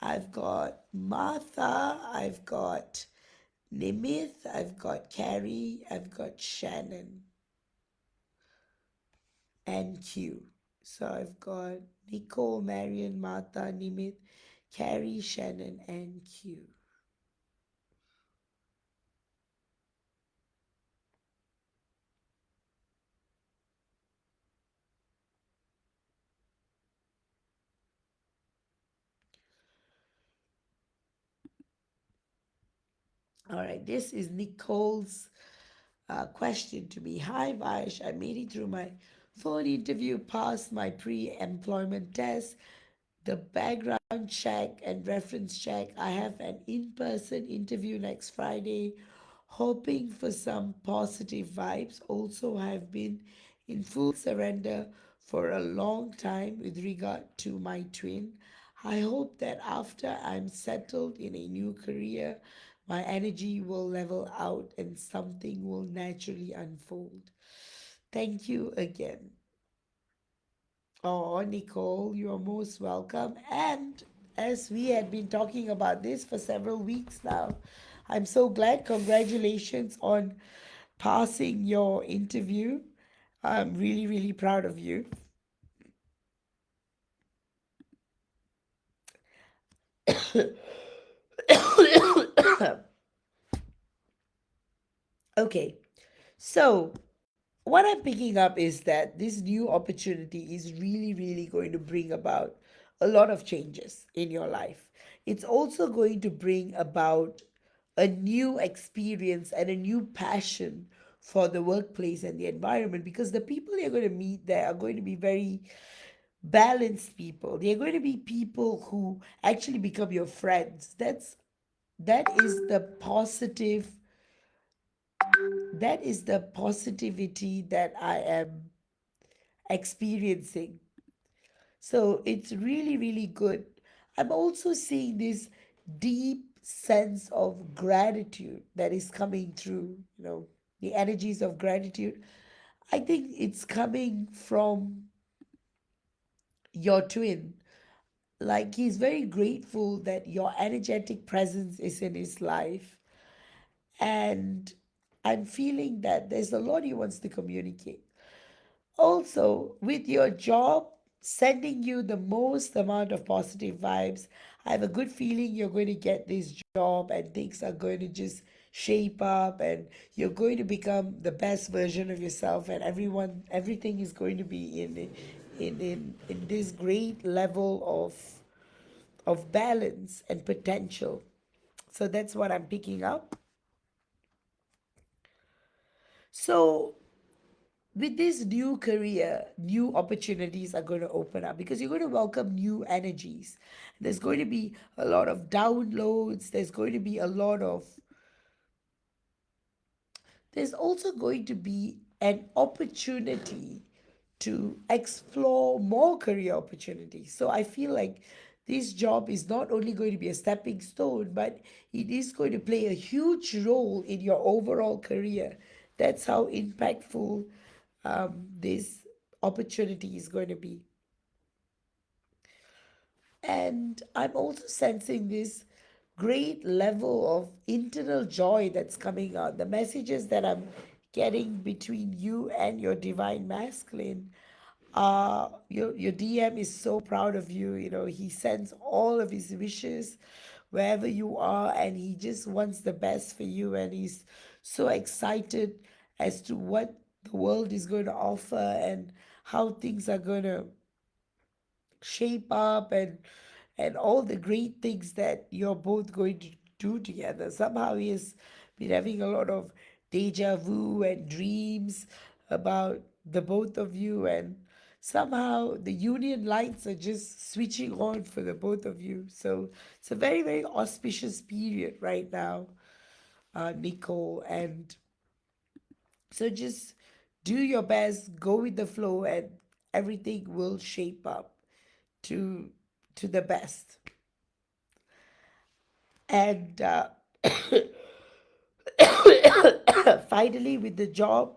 I've got Martha, I've got Nimith, I've got Carrie, I've got Shannon, and Q. So I've got Nicole, Marion, Martha, Nimith, Carrie, Shannon, and Q. All right, this is Nicole's question to me. Hi, Vash. I made it through my phone interview, passed my pre employment test, the background check and reference check. I have an in person interview next Friday, hoping for some positive vibes. Also, have been in full surrender for a long time with regard to my twin. I hope that after I'm settled in a new career, my energy will level out and something will naturally unfold. Thank you again. Oh, Nicole, you are most welcome. And as we had been talking about this for several weeks now, I'm so glad. Congratulations on passing your interview. I'm really, really proud of you. Okay, so what I'm picking up is that this new opportunity is really, really going to bring about a lot of changes in your life. It's also going to bring about a new experience and a new passion for the workplace and the environment, because the people you're going to meet there are going to be very balanced people. They're going to be people who actually become your friends. That is the positivity that I am experiencing. So it's really, really good. I'm also seeing this deep sense of gratitude that is coming through, the energies of gratitude. I think it's coming from your twin. Like, he's very grateful that your energetic presence is in his life. And I'm feeling that there's a lot he wants to communicate. Also, with your job sending you the most amount of positive vibes, I have a good feeling you're going to get this job and things are going to just shape up and you're going to become the best version of yourself, and everything is going to be in this great level of balance and potential. So that's what I'm picking up. So with this new career, new opportunities are going to open up because you're going to welcome new energies. There's going to be a lot of downloads. There's also going to be an opportunity to explore more career opportunities. So I feel like this job is not only going to be a stepping stone, but it is going to play a huge role in your overall career. That's how impactful this opportunity is going to be. And I'm also sensing this great level of internal joy that's coming out. The messages that I'm getting between you and your divine masculine, your DM is so proud of you. He sends all of his wishes wherever you are, and he just wants the best for you, and he's so excited as to what the world is going to offer and how things are going to shape up, and all the great things that you're both going to do together. Somehow he has been having a lot of deja vu and dreams about the both of you, and somehow the union lights are just switching on for the both of you. So it's a very, very auspicious period right now, Nicole. And so just do your best, go with the flow, and everything will shape up to the best. And finally, with the job,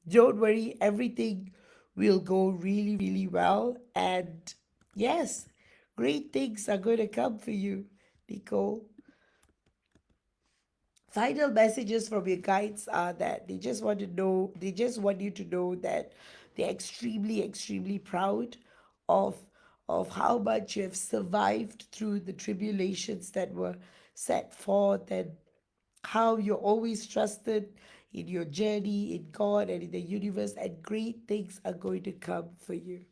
don't worry, everything will go really, really well. And yes, great things are going to come for you, Nicole. Final messages from your guides are that they just want you to know that they're extremely, extremely proud of how much you have survived through the tribulations that were set forth, and how you're always trusted in your journey in God and in the universe, and great things are going to come for you.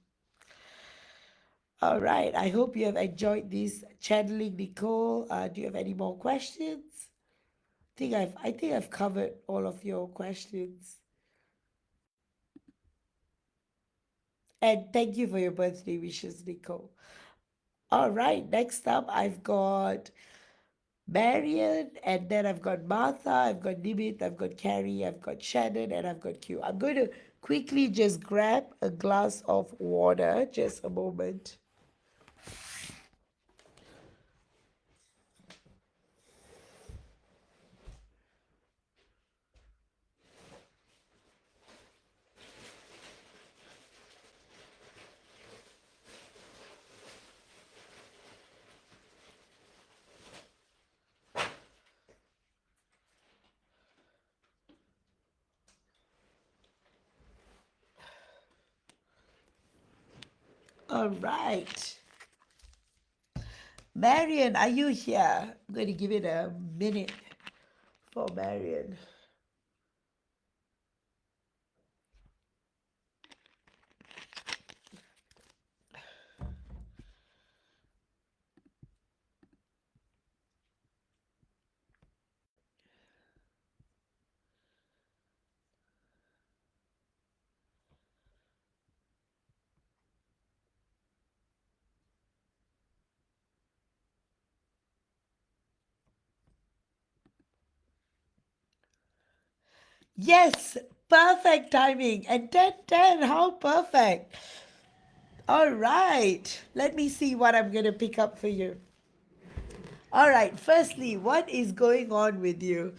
All right, I hope you have enjoyed this channeling, Nicole. Do you have any more questions? I think I've covered all of your questions. And thank you for your birthday wishes, Nico. All right, next up I've got Marion, and then I've got Martha, I've got Nimit, I've got Carrie, I've got Shannon, and I've got Q. I'm going to quickly just grab a glass of water, just a moment. All right. Marion, are you here? I'm going to give it a minute for Marion. Yes, perfect timing. And 10, 10, how perfect. All right. Let me see what I'm going to pick up for you. All right. Firstly, what is going on with you?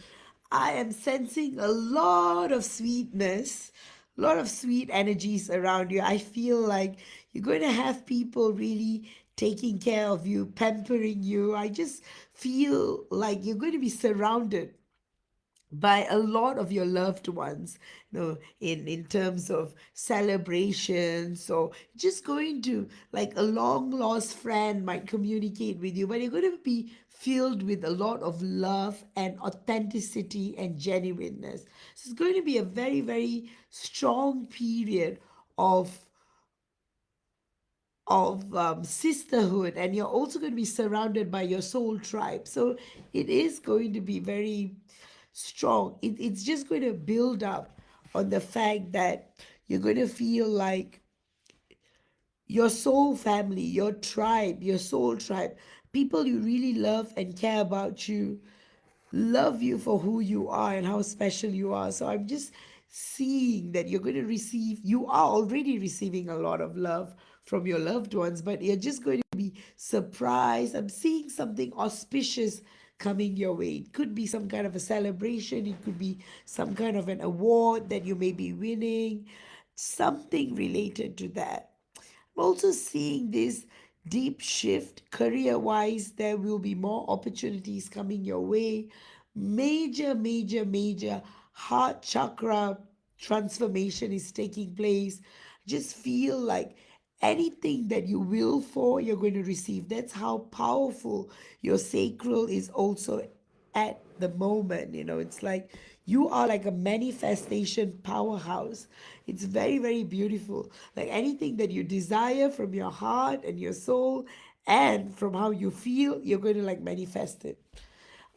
I am sensing a lot of sweetness, a lot of sweet energies around you. I feel like you're going to have people really taking care of you, pampering you. I just feel like you're going to be surrounded by a lot of your loved ones, in terms of celebrations, or just going to, like, a long lost friend might communicate with you, but you're going to be filled with a lot of love and authenticity and genuineness. So it's going to be a very, very strong period of sisterhood, and you're also going to be surrounded by your soul tribe. So it is going to be very strong. It's just going to build up on the fact that you're going to feel like your soul family, your tribe, your soul tribe, people you really love and care about you, love you for who you are and how special you are. So I'm just seeing that you're going to receive, you are already receiving a lot of love from your loved ones, but you're just going to be surprised. I'm seeing something auspicious coming your way. It could be some kind of a celebration, it could be some kind of an award that you may be winning, something related to that. I'm also seeing this deep shift career wise. There will be more opportunities coming your way. Major, major, major heart chakra transformation is taking place. Just feel like anything that you will for, you're going to receive. That's how powerful your sacral is also at the moment. It's like you are like a manifestation powerhouse. It's very, very beautiful. Like anything that you desire from your heart and your soul and from how you feel, you're going to like manifest it.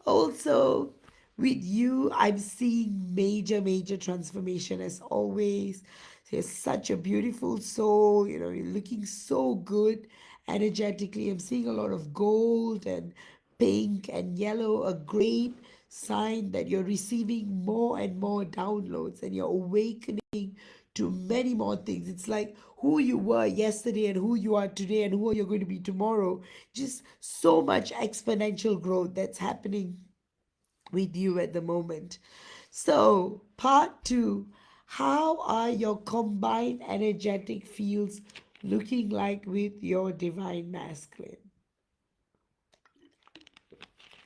Also, with you, I'm seeing major, major transformation as always. You're such a beautiful soul. You're looking so good energetically. I'm seeing a lot of gold and pink and yellow, a great sign that you're receiving more and more downloads and you're awakening to many more things. It's like who you were yesterday and who you are today and who you're going to be tomorrow. Just so much exponential growth that's happening with you at the moment. So, part two, how are your combined energetic fields looking like with your divine masculine?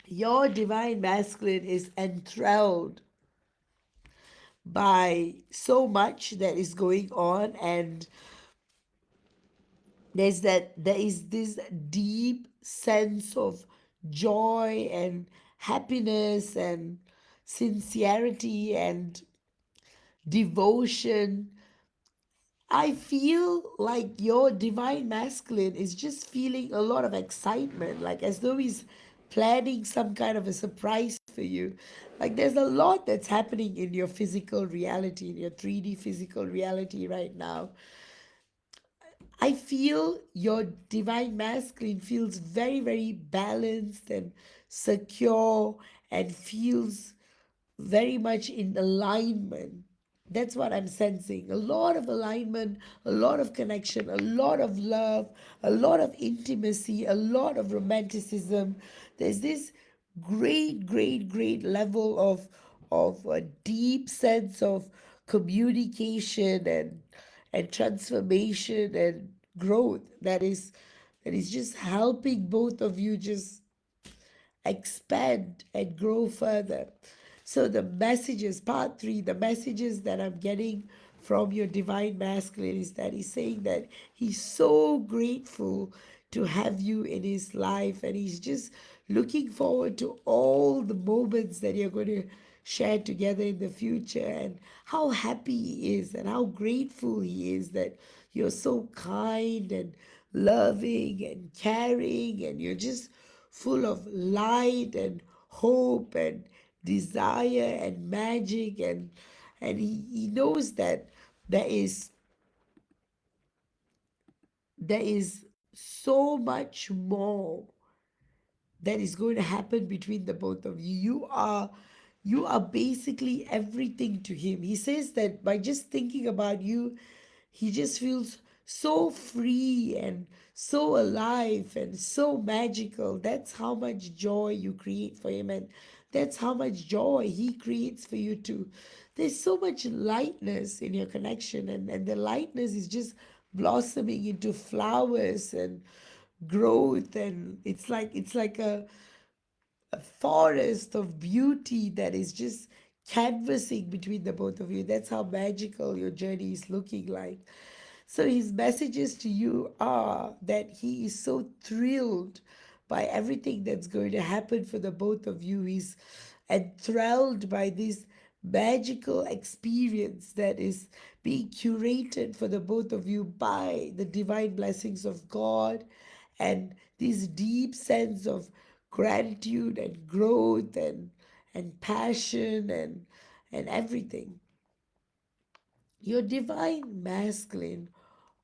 Your divine masculine is enthralled by so much that is going on, and there is this deep sense of joy and happiness and sincerity and devotion. I feel like your divine masculine is just feeling a lot of excitement, like as though he's planning some kind of a surprise for you. Like there's a lot that's happening in your physical reality, in your 3D physical reality right now. I feel your divine masculine feels very, very balanced and secure and feels very much in alignment. That's what I'm sensing. A lot of alignment, a lot of connection, a lot of love, a lot of intimacy, a lot of romanticism. There's this great, great, great level of a deep sense of communication and transformation and growth that is just helping both of you just expand and grow further. So, the messages, part three, the messages that I'm getting from your divine masculine is that he's saying that he's so grateful to have you in his life, and he's just looking forward to all the moments that you're going to share together in the future, and how happy he is and how grateful he is that you're so kind and loving and caring, and you're just full of light and hope and desire and magic, and he knows that there is there is so much more that is going to happen between the both of you. You are basically everything to him. He says that by just thinking about you, he just feels so free and so alive and so magical. That's how much joy you create for him, and that's how much joy he creates for you too. There's so much lightness in your connection, and the lightness is just blossoming into flowers and growth, and it's like a forest of beauty that is just canvassing between the both of you. That's how magical your journey is looking like. So his messages to you are that he is so thrilled by everything that's going to happen for the both of you. He's enthralled by this magical experience that is being curated for the both of you by the divine blessings of God, and this deep sense of gratitude and growth and passion and everything. Your divine masculine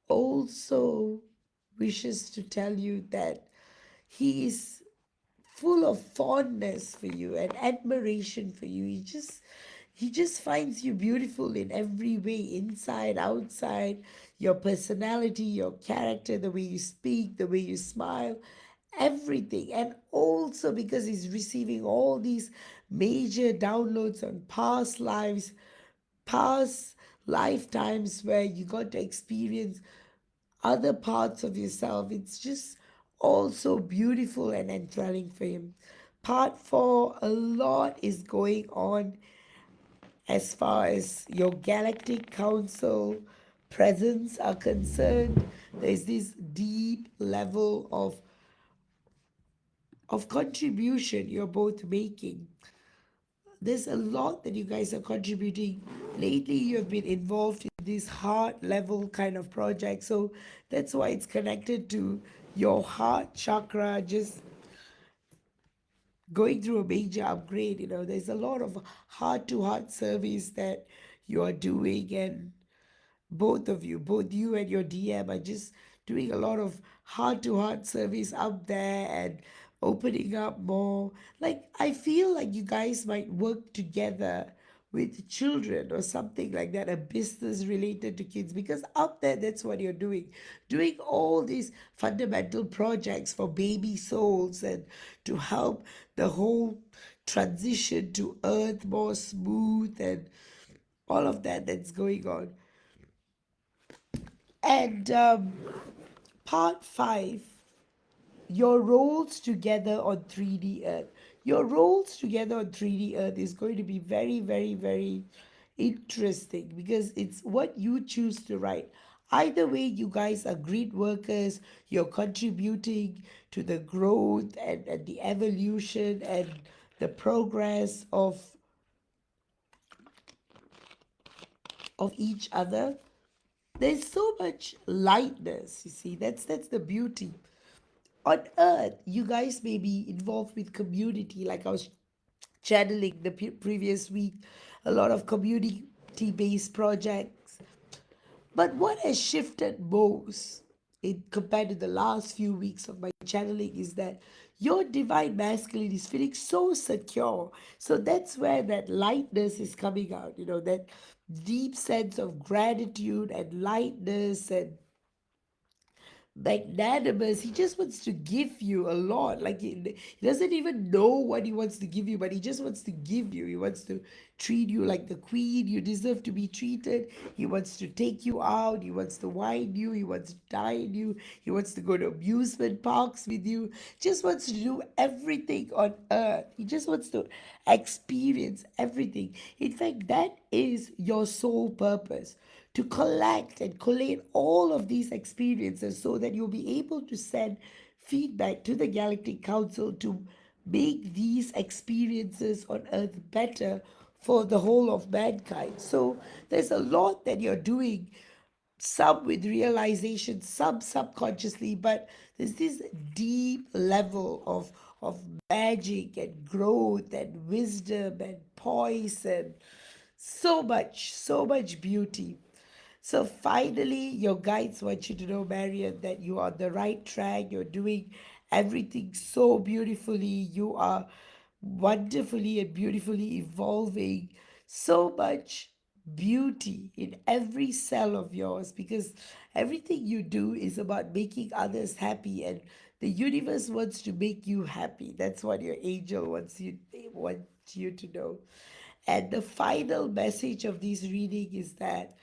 also wishes to tell you that he is full of fondness for you and admiration for you. He just finds you beautiful in every way, inside, outside, your personality, your character, the way you speak, the way you smile, everything. And also because he's receiving all these major downloads on past lifetimes where you got to experience other parts of yourself. It's just all so beautiful and enthralling for him. Part four, a lot is going on as far as your galactic council presence are concerned. There's this deep level of contribution you're both making. There's a lot that you guys are contributing. Lately, you have been involved in this heart level kind of project. So that's why it's connected to your heart chakra, just going through a major upgrade. There's a lot of heart to heart service that you are doing, and both of you, both you and your DM, are just doing a lot of heart to heart service out there and opening up more. Like, I feel like you guys might work together with children or something like that, a business related to kids, because out there, that's what you're doing all these fundamental projects for baby souls and to help the whole transition to earth more smooth and all of that that's going on. And part five, your roles together on 3D Earth. Your roles together on 3D Earth is going to be very, very, very interesting because it's what you choose to write. Either way, you guys are great workers. You're contributing to the growth and the evolution and the progress of each other. There's so much lightness, you see. That's the beauty. On earth, you guys may be involved with community, like I was channeling the previous week, a lot of community based projects. But what has shifted most compared to the last few weeks of my channeling is that your divine masculine is feeling so secure. So that's where that lightness is coming out, that deep sense of gratitude and lightness and magnanimous. He just wants to give you a lot. Like he doesn't even know what he wants to give you, but he just wants to give you. He wants to treat you like the queen you deserve to be treated. He wants to take you out. He wants to wine you. He wants to dine you. He wants to go to amusement parks with you. Just wants to do everything on earth. He just wants to experience everything. In fact, that is your sole purpose, to collect and collate all of these experiences so that you'll be able to send feedback to the Galactic Council to make these experiences on Earth better for the whole of mankind. So there's a lot that you're doing, some with realization, some subconsciously, but there's this deep level of magic and growth and wisdom and poise and so much beauty. So finally, your guides want you to know, Marian, that you are on the right track. You're doing everything so beautifully. You are wonderfully and beautifully evolving. So much beauty in every cell of yours, because everything you do is about making others happy, and the universe wants to make you happy. That's what your angel wants you to know. And the final message of this reading is that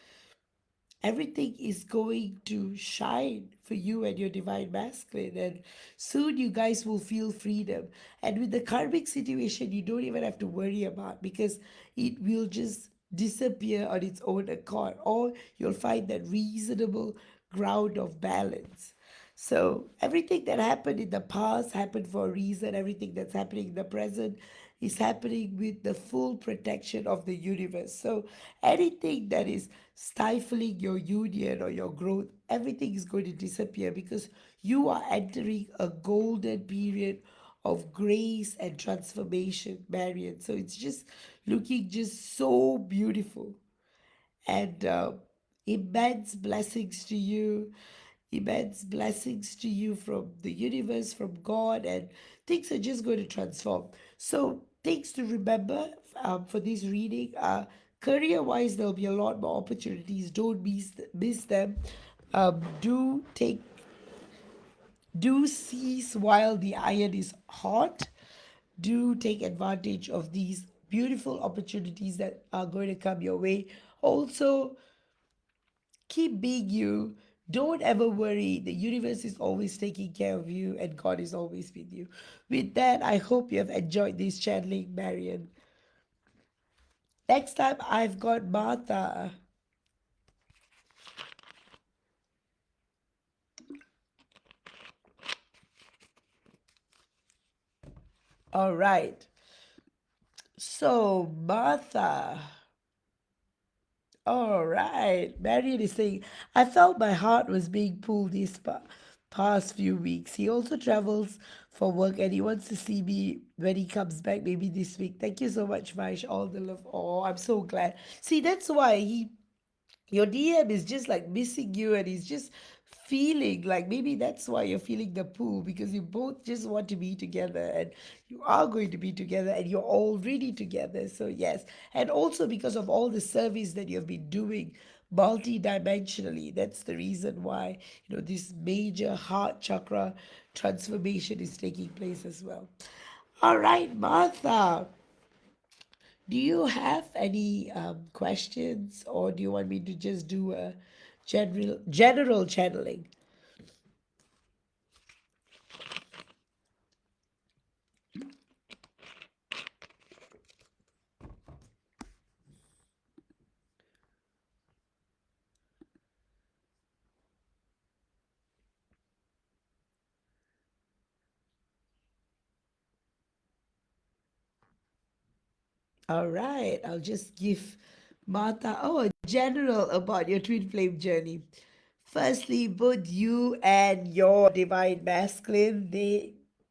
everything is going to shine for you and your divine masculine, and soon you guys will feel freedom. And with the karmic situation, you don't even have to worry about, because it will just disappear on its own accord, or you'll find that reasonable ground of balance. So everything that happened in the past happened for a reason. Everything that's happening in the present is happening with the full protection of the universe. So anything that is stifling your union or your growth, everything is going to disappear, because you are entering a golden period of grace and transformation, Marian. So it's just looking just so beautiful. And immense blessings to you, immense blessings to you from the universe, from God, and things are just going to transform. So things to remember for this reading, career wise, there'll be a lot more opportunities. Don't miss them. Do take, do seize while the iron is hot. Do take advantage of these beautiful opportunities that are going to come your way. Also, keep being you. Don't ever worry. The universe is always taking care of you, and God is always with you. With that, I hope you have enjoyed this channeling, Marian. Next time, I've got Martha. All right. So, Martha. All right. Marian is saying, I felt my heart was being pulled these past few weeks. He also travels for work and he wants to see me when he comes back, maybe this week. Thank you so much, Vaish. All the love. Oh, I'm so glad. See, that's why your DM is just like missing you, and he's just feeling like maybe that's why you're feeling the pull, because you both just want to be together, and you are going to be together, and you're already together. So yes, and also because of all the service that you've been doing multi-dimensionally, that's the reason why this major heart chakra transformation is taking place as well. All right, Martha, do you have any questions, or do you want me to just do a general channeling? All right, I'll just give Martha, a general about your twin flame journey. Firstly, both you and your divine masculine,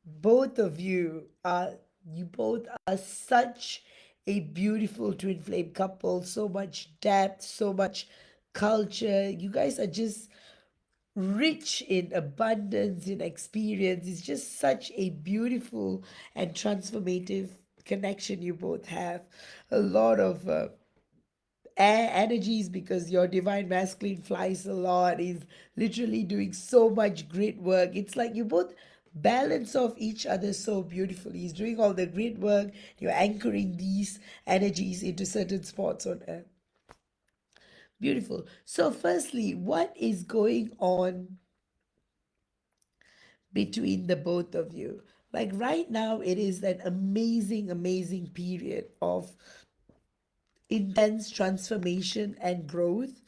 both of you are You both are such a beautiful twin flame couple, so much depth, so much culture. You guys are just rich in abundance, in experience. It's just such a beautiful and transformative connection you both have. A lot of energies because your divine masculine flies a lot. He's literally doing so much great work. It's like you both balance off each other so beautifully. He's doing all the great work. You're anchoring these energies into certain spots on earth. Beautiful. So, firstly, what is going on between the both of you? Like right now, it is an amazing, amazing period of intense transformation and growth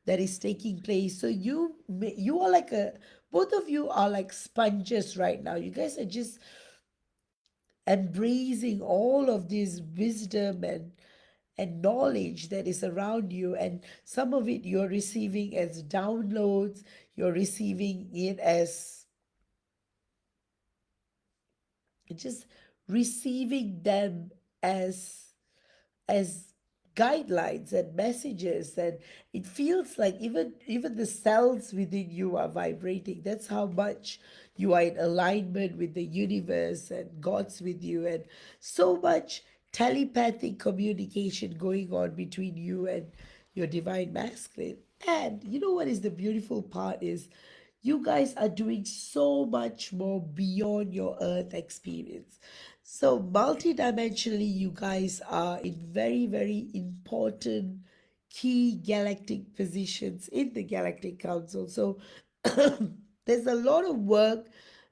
that is taking place. So you are like a both of you are like sponges right now. You guys are just embracing all of this wisdom and knowledge that is around you, and some of it you're receiving as downloads, you're receiving it as just receiving them as as guidelines and messages, and it feels like even the cells within you are vibrating. That's how much you are in alignment with the universe, and God's with you, and so much telepathic communication going on between you and your divine masculine. And you know what is the beautiful part is you guys are doing so much more beyond your earth experience. So, multidimensionally, you guys are in very, very important key galactic positions in the Galactic Council. So, there's a lot of work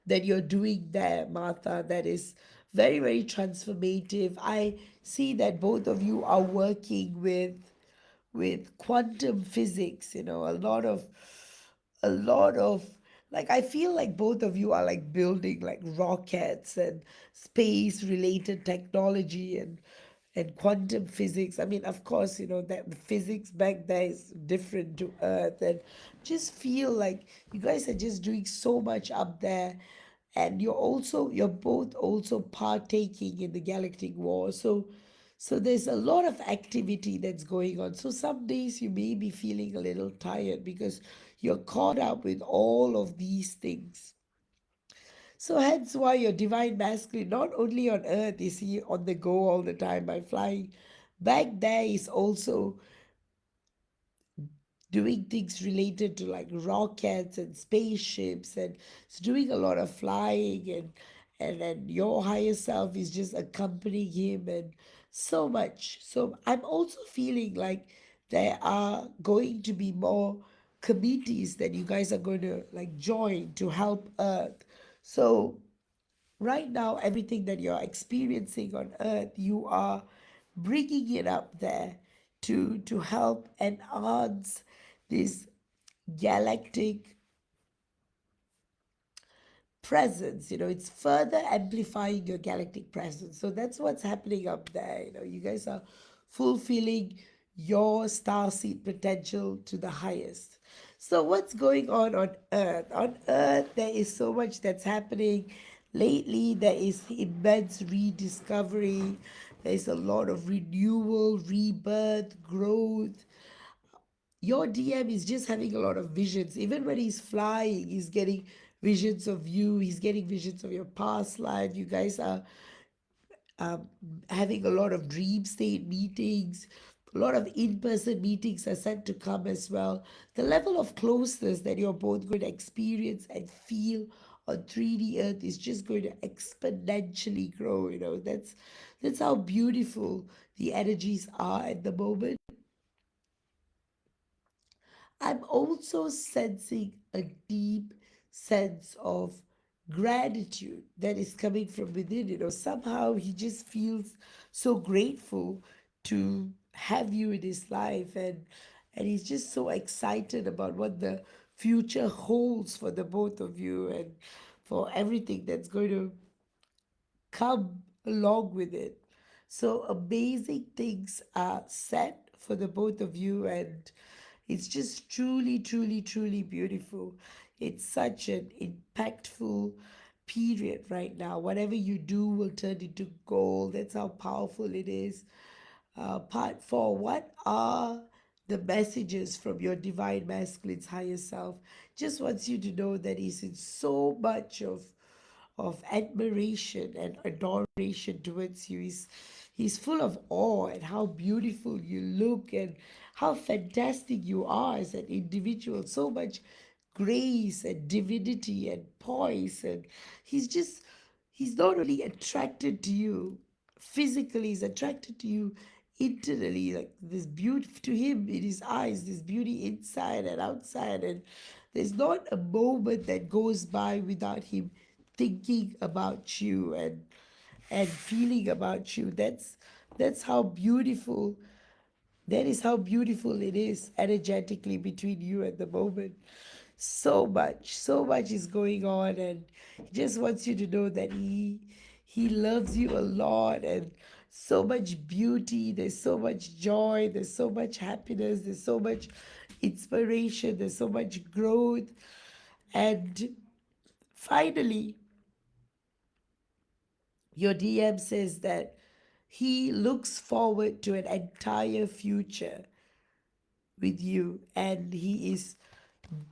that you're doing there, Martha, that is very, very transformative. I see that both of you are working with quantum physics, a lot of like I feel like both of you are like building like rockets and space related technology and quantum physics. I mean, of course, that the physics back there is different to Earth, and just feel like you guys are just doing so much up there, and you're both also partaking in the galactic war. So there's a lot of activity that's going on. So some days you may be feeling a little tired because you're caught up with all of these things. So hence why your divine masculine, not only on earth is he on the go all the time by flying, back there is also doing things related to like rockets and spaceships, and it's doing a lot of flying, and your higher self is just accompanying him and so much. So I'm also feeling like there are going to be more committees that you guys are going to like join to help Earth. So right now, everything that you're experiencing on earth, you are bringing it up there to help enhance this galactic presence. It's further amplifying your galactic presence. So that's what's happening up there. You guys are fulfilling your star seed potential to the highest. So what's going on earth? On earth there is so much that's happening lately. There is immense rediscovery, there's a lot of renewal, rebirth, growth. Your DM is just having a lot of visions. Even when he's flying, he's getting visions of you, he's getting visions of your past life. You guys are um, having a lot of dream state meetings. A lot of in person meetings are set to come as well. The level of closeness that you're both going to experience and feel on 3D Earth is just going to exponentially grow. That's how beautiful the energies are at the moment. I'm also sensing a deep sense of gratitude that is coming from within. Somehow he just feels so grateful to have you in his life, and he's just so excited about what the future holds for the both of you and for everything that's going to come along with it. So amazing things are set for the both of you, and it's just truly, truly, truly beautiful. It's such an impactful period right now. Whatever you do will turn into gold. That's how powerful it is. Part four, what are the messages from your divine masculine's higher self? Just wants you to know that he's in so much of admiration and adoration towards you. He's full of awe at how beautiful you look and how fantastic you are as an individual. So much grace and divinity and poise, and he's just he's not only attracted to you physically, he's attracted to you internally, like this beauty to him in his eyes, this beauty inside and outside, and there's not a moment that goes by without him thinking about you and feeling about you. That's how beautiful, that is how beautiful it is energetically between you at the moment. So much is going on, and he just wants you to know that he loves you a lot, and so much beauty, there's so much joy, there's so much happiness, there's so much inspiration, there's so much growth. And finally, your DM says that he looks forward to an entire future with you, and he is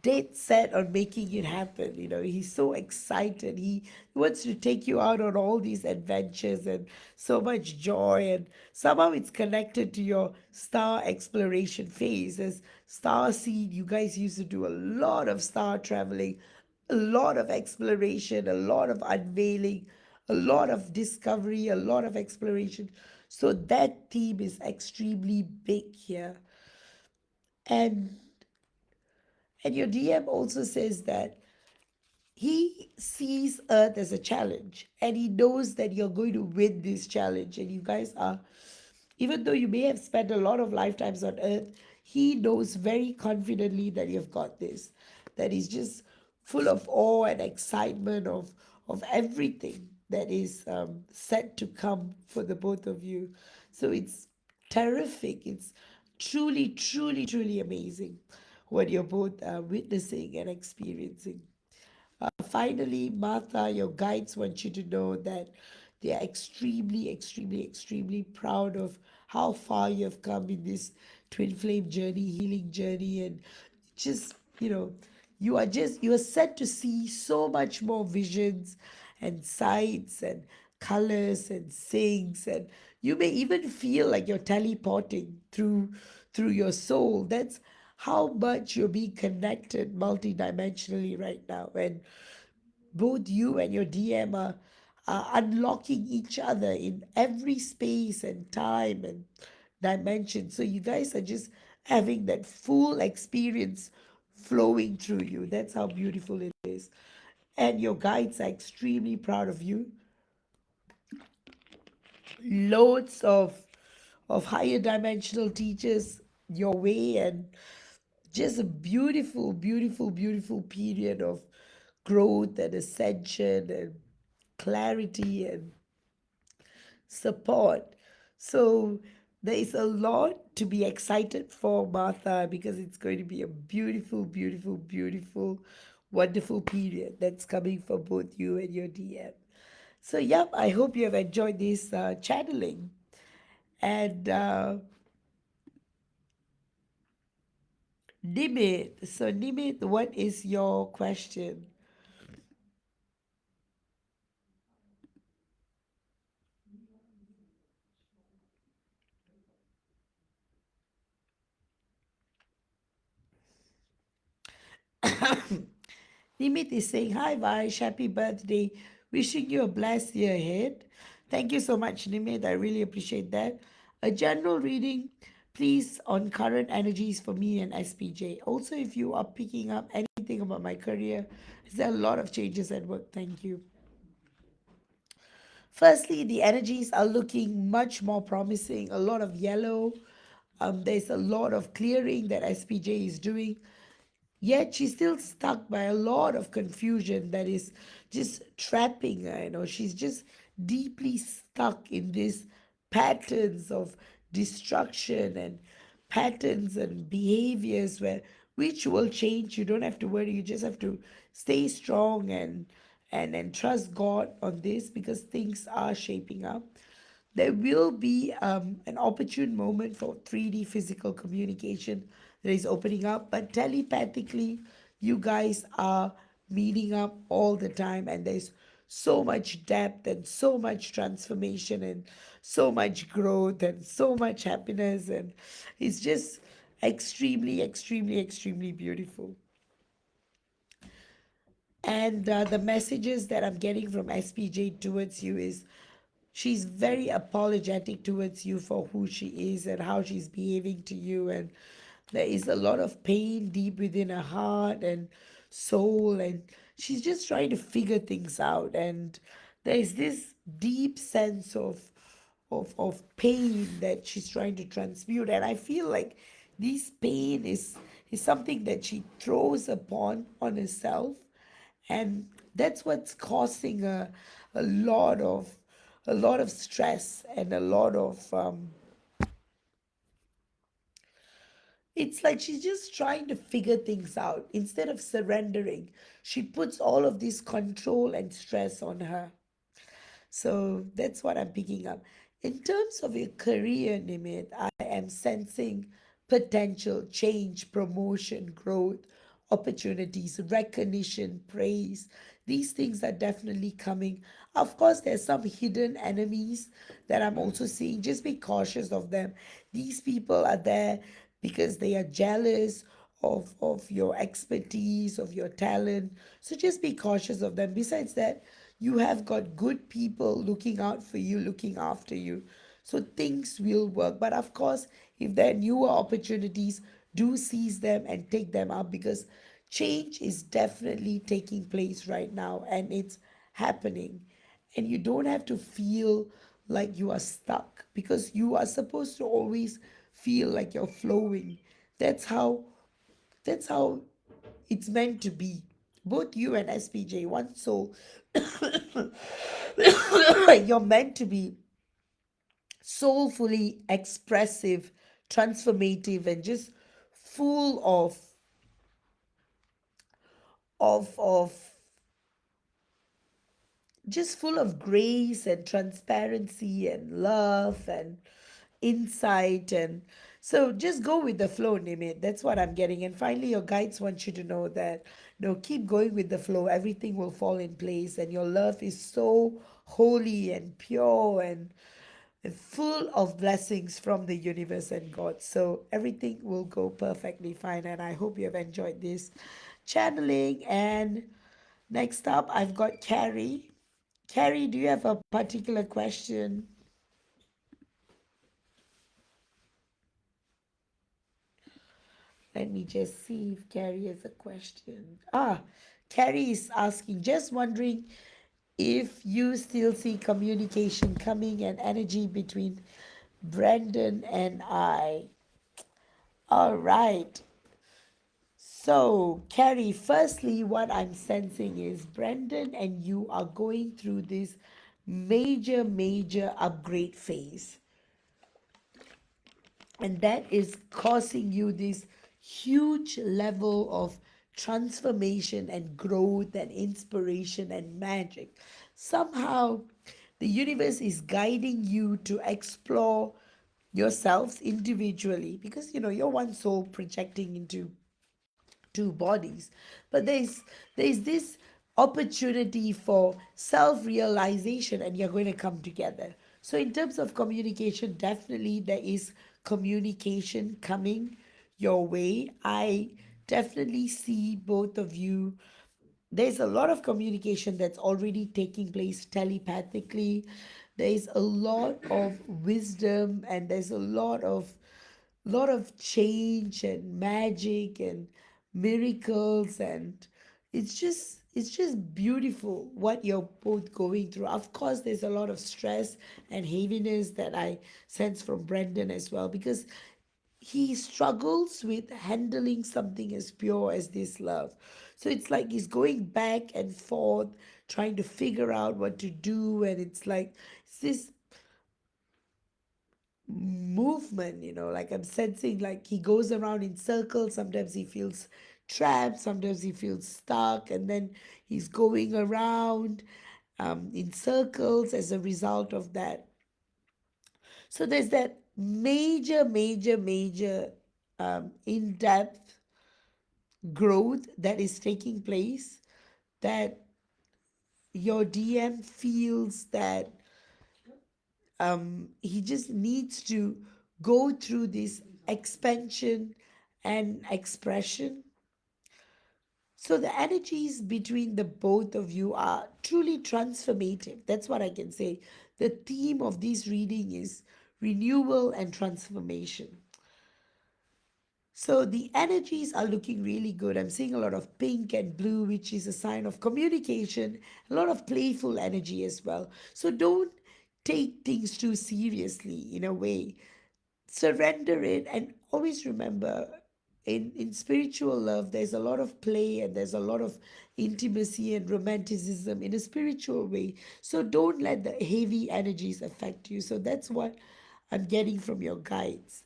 dead set on making it happen. You know, he's so excited. He wants to take you out on all these adventures and so much joy. And somehow it's connected to your star exploration phase. As star seed, you guys used to do a lot of star traveling, a lot of exploration, a lot of unveiling, a lot of discovery, a lot of exploration. So that theme is extremely big here. And your DM also says that he sees Earth as a challenge, and he knows that you're going to win this challenge. And you guys are, even though you may have spent a lot of lifetimes on Earth, he knows very confidently that you've got this, that he's just full of awe and excitement of everything that is set to come for the both of you. So it's terrific. It's truly, truly, truly amazing what you're both witnessing and experiencing. Finally, Martha, your guides want you to know that they are extremely, extremely, extremely proud of how far you have come in this twin flame journey, healing journey, and just, you are set to see so much more visions and sights and colors and things, and you may even feel like you're teleporting through your soul. That's how much you're being connected multidimensionally right now, and both you and your DM are unlocking each other in every space and time and dimension. So you guys are just having that full experience flowing through you. That's how beautiful it is. And your guides are extremely proud of you. Loads of higher dimensional teachers your way, and just a beautiful, beautiful, beautiful period of growth and ascension and clarity and support. So there is a lot to be excited for, Martha, because it's going to be a beautiful, beautiful, beautiful, wonderful period that's coming for both you and your DM. So, yep, I hope you have enjoyed this channeling. And Nimit, so Nimit, what is your question? Nimit is saying, "Hi Vash, happy birthday. Wishing you a blessed year ahead." Thank you so much, Nimit. I really appreciate that. A general reading, please, on current energies for me and SPJ. Also, if you are picking up anything about my career, is there a lot of changes at work? Thank you. Firstly, the energies are looking much more promising. A lot of yellow. There's a lot of clearing that SPJ is doing. Yet she's still stuck by a lot of confusion that is just trapping her. She's just deeply stuck in these patterns of destruction and patterns and behaviors which will change. You don't have to worry. You just have to stay strong and trust God on this because things are shaping up. There will be an opportune moment for 3D physical communication that is opening up, but telepathically, you guys are meeting up all the time, and there's so much depth and so much transformation and so much growth and so much happiness, and it's just extremely, extremely, extremely beautiful. And the messages that I'm getting from SPJ towards you is she's very apologetic towards you for who she is and how she's behaving to you. And there is a lot of pain deep within her heart and soul. And she's just trying to figure things out. And there is this deep sense of pain that she's trying to transmute. And I feel like this pain is something that she throws upon on herself, and that's what's causing a lot of a lot of stress and a lot of it's like she's just trying to figure things out instead of surrendering. She puts all of this control and stress on her. So that's what I'm picking up. In terms of your career, Nimit, I am sensing potential, change, promotion, growth, opportunities, recognition, praise. These things are definitely coming. Of course, there's some hidden enemies that I'm also seeing. Just be cautious of them. These people are there because they are jealous of your expertise, of your talent. So just be cautious of them. Besides that, you have got good people looking out for you, looking after you. So things will work. But of course, if there are newer opportunities, do seize them and take them up because change is definitely taking place right now and it's happening. And you don't have to feel like you are stuck because you are supposed to always feel like you're flowing. That's how that's how it's meant to be. Both you and SPJ, one soul, you're meant to be soulfully expressive, transformative, and just full of just full of grace and transparency and love and insight. And so just go with the flow, Nimit. That's what I'm getting. And finally, your guides want you to know that no, keep going with the flow. Everything will fall in place, and your love is so holy and pure and full of blessings from the universe and God. So everything will go perfectly fine. And I hope you have enjoyed this channeling. And next up, I've got Carrie. Carrie, do you have a particular question? Let me just see if Carrie has a question. Carrie is asking, just wondering if you still see communication coming and energy between Brandon and I. All right. So, Carrie, firstly, what I'm sensing is Brendan and you are going through this major, major upgrade phase. And that is causing you this huge level of transformation and growth and inspiration and magic. Somehow, the universe is guiding you to explore yourselves individually because you're one soul projecting into two bodies, but there's this opportunity for self-realization and you're going to come together. So in terms of communication, definitely there is communication coming your way. I definitely see both of you. There's a lot of communication that's already taking place telepathically. There's a lot of wisdom and there's a lot of change and magic and miracles, and it's just beautiful what you're both going through. Of course, there's a lot of stress and heaviness that I sense from Brendan as well because he struggles with handling something as pure as this love. So it's like he's going back and forth, trying to figure out what to do. And it's like, it's this movement, like I'm sensing like he goes around in circles. Sometimes he feels trapped, sometimes he feels stuck, and then he's going around in circles as a result of that. So there's that major in depth growth that is taking place, that your DM feels that he just needs to go through this expansion and expression. So the energies between the both of you are truly transformative. That's what I can say. The theme of this reading is renewal and transformation. So the energies are looking really good. I'm seeing a lot of pink and blue, which is a sign of communication, a lot of playful energy as well. So don't take things too seriously in a way. Surrender it, and always remember, in spiritual love there's a lot of play and there's a lot of intimacy and romanticism in a spiritual way. So don't let the heavy energies affect you. So that's what I'm getting from your guides.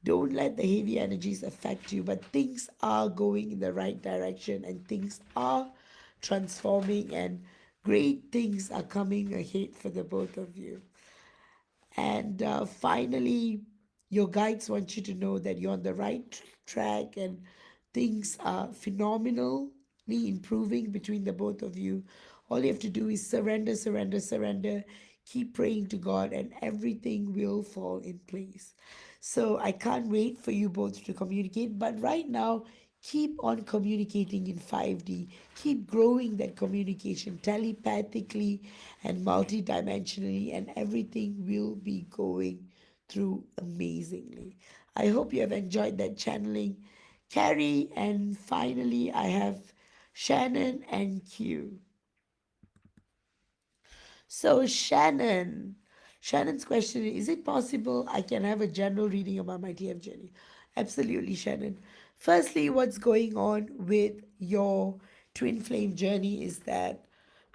Don't let the heavy energies affect you, but things are going in the right direction and things are transforming, and great things are coming ahead for the both of you. And finally, your guides want you to know that you're on the right track and things are phenomenally improving between the both of you. All you have to do is surrender, surrender, surrender. Keep praying to God, and everything will fall in place. So I can't wait for you both to communicate. But right now, keep on communicating in 5D. Keep growing that communication telepathically and multidimensionally, and everything will be going through amazingly. I hope you have enjoyed that channeling, Carrie. And finally, I have Shannon and Q. So, Shannon's question is it possible I can have a general reading about my TF journey? Absolutely, Shannon. Firstly, what's going on with your twin flame journey is that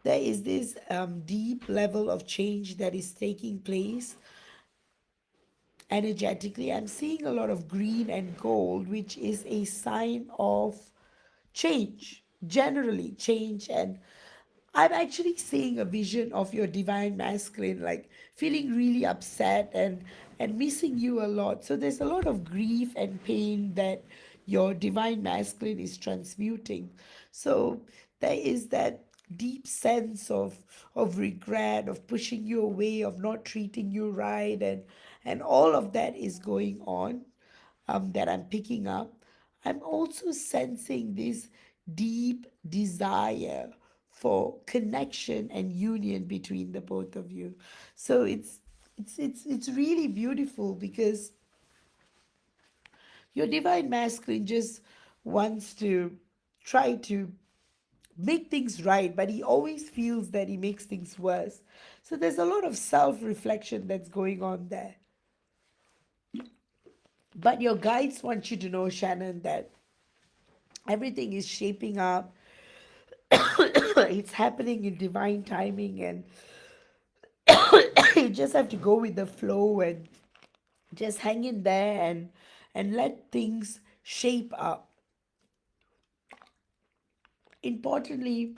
there is this deep level of change that is taking place energetically. I'm seeing a lot of green and gold, which is a sign of change, generally change. And I'm actually seeing a vision of your divine masculine, like feeling really upset and missing you a lot. So there's a lot of grief and pain that your divine masculine is transmuting. So there is that deep sense of regret, of pushing you away, of not treating you right, and all of that is going on, that I'm picking up. I'm also sensing this deep desire for connection and union between the both of you. So it's really beautiful because your divine masculine just wants to try to make things right, but he always feels that he makes things worse. So there's a lot of self reflection that's going on there. But your guides want you to know, Shannon, that everything is shaping up. It's happening in divine timing, and you just have to go with the flow and just hang in there and let things shape up. Importantly,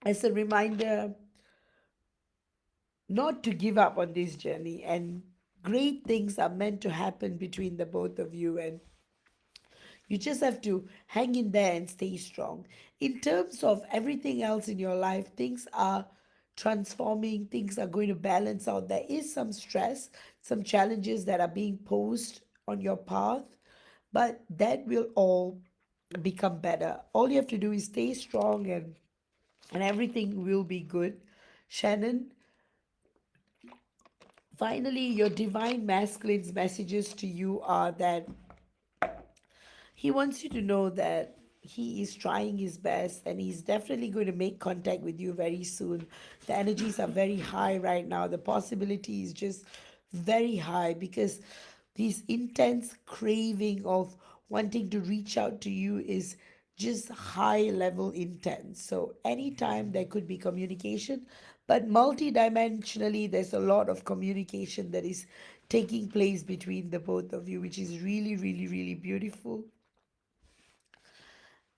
as a reminder not to give up on this journey, and great things are meant to happen between the both of you, and you just have to hang in there and stay strong. In terms of everything else in your life, things are transforming, things are going to balance out. There is some stress, some challenges that are being posed on your path, but that will all become better. All you have to do is stay strong, and everything will be good. Shannon, finally, your divine masculine's messages to you are that he wants you to know that he is trying his best and he's definitely going to make contact with you very soon. The energies are very high right now. The possibility is just very high because this intense craving of wanting to reach out to you is just high level intense. So anytime there could be communication, but multidimensionally there's a lot of communication that is taking place between the both of you, which is really, really, really beautiful.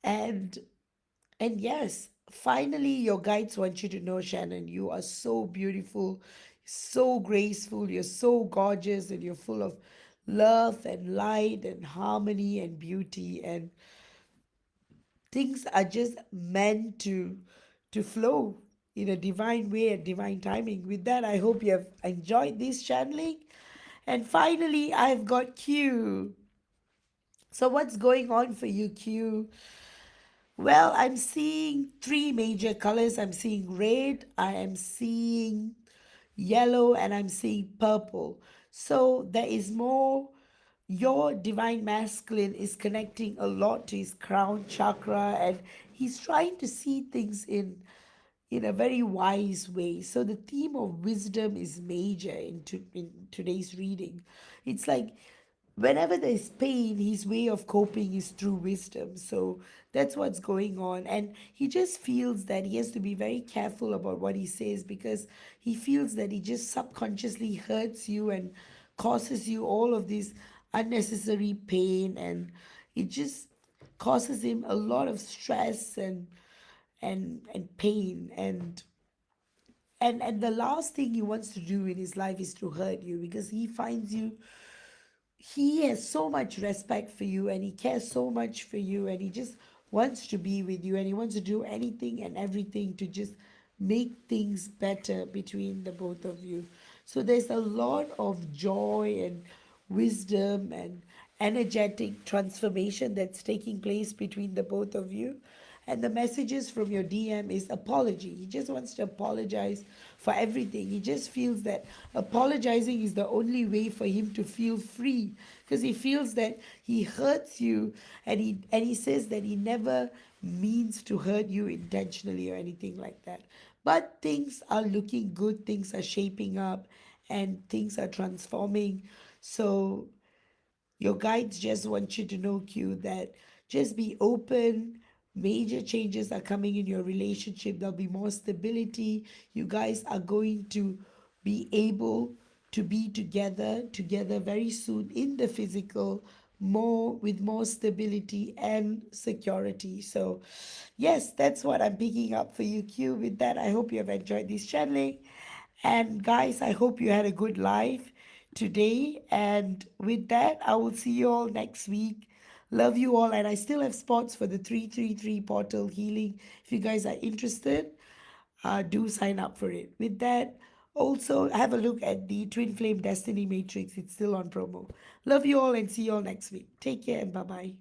And yes, finally, your guides want you to know, Shannon, you are so beautiful, so graceful, you're so gorgeous, and you're full of love and light and harmony and beauty. And things are just meant to flow in a divine way and divine timing. With that, I hope you have enjoyed this channeling. And finally, I've got Q. So, what's going on for you, Q? Well, I'm seeing three major colors. I'm seeing red, I am seeing yellow, and I'm seeing purple. So there is more. Your divine masculine is connecting a lot to his crown chakra, and he's trying to see things in a very wise way. So the theme of wisdom is major in today's reading. It's like whenever there's pain, his way of coping is through wisdom. So that's what's going on. And he just feels that he has to be very careful about what he says, because he feels that he just subconsciously hurts you and causes you all of this unnecessary pain. And it just causes him a lot of stress and pain. And the last thing he wants to do in his life is to hurt you, because he finds you, he has so much respect for you, and he cares so much for you, and he just wants to be with you, and he wants to do anything and everything to just make things better between the both of you. So there's a lot of joy and wisdom and energetic transformation that's taking place between the both of you. And the messages from your DM is apology. He just wants to apologize for everything. He just feels that apologizing is the only way for him to feel free, because he feels that he hurts you, and he says that he never means to hurt you intentionally or anything like that. But things are looking good, things are shaping up, and things are transforming. So your guides just want you to know, Q, that just be open. Major changes are coming in your relationship. There'll be more stability. You guys are going to be able to be together very soon in the physical, more with more stability and security. So yes, that's what I'm picking up for you, Q. With that, I hope you have enjoyed this channeling. And guys, I hope you had a good life today. And with that, I will see you all next week. Love you all. And I still have spots for the 333 portal healing. If you guys are interested, do sign up for it. With that, also have a look at the Twin Flame Destiny Matrix. It's still on promo. Love you all and see you all next week. Take care and bye bye.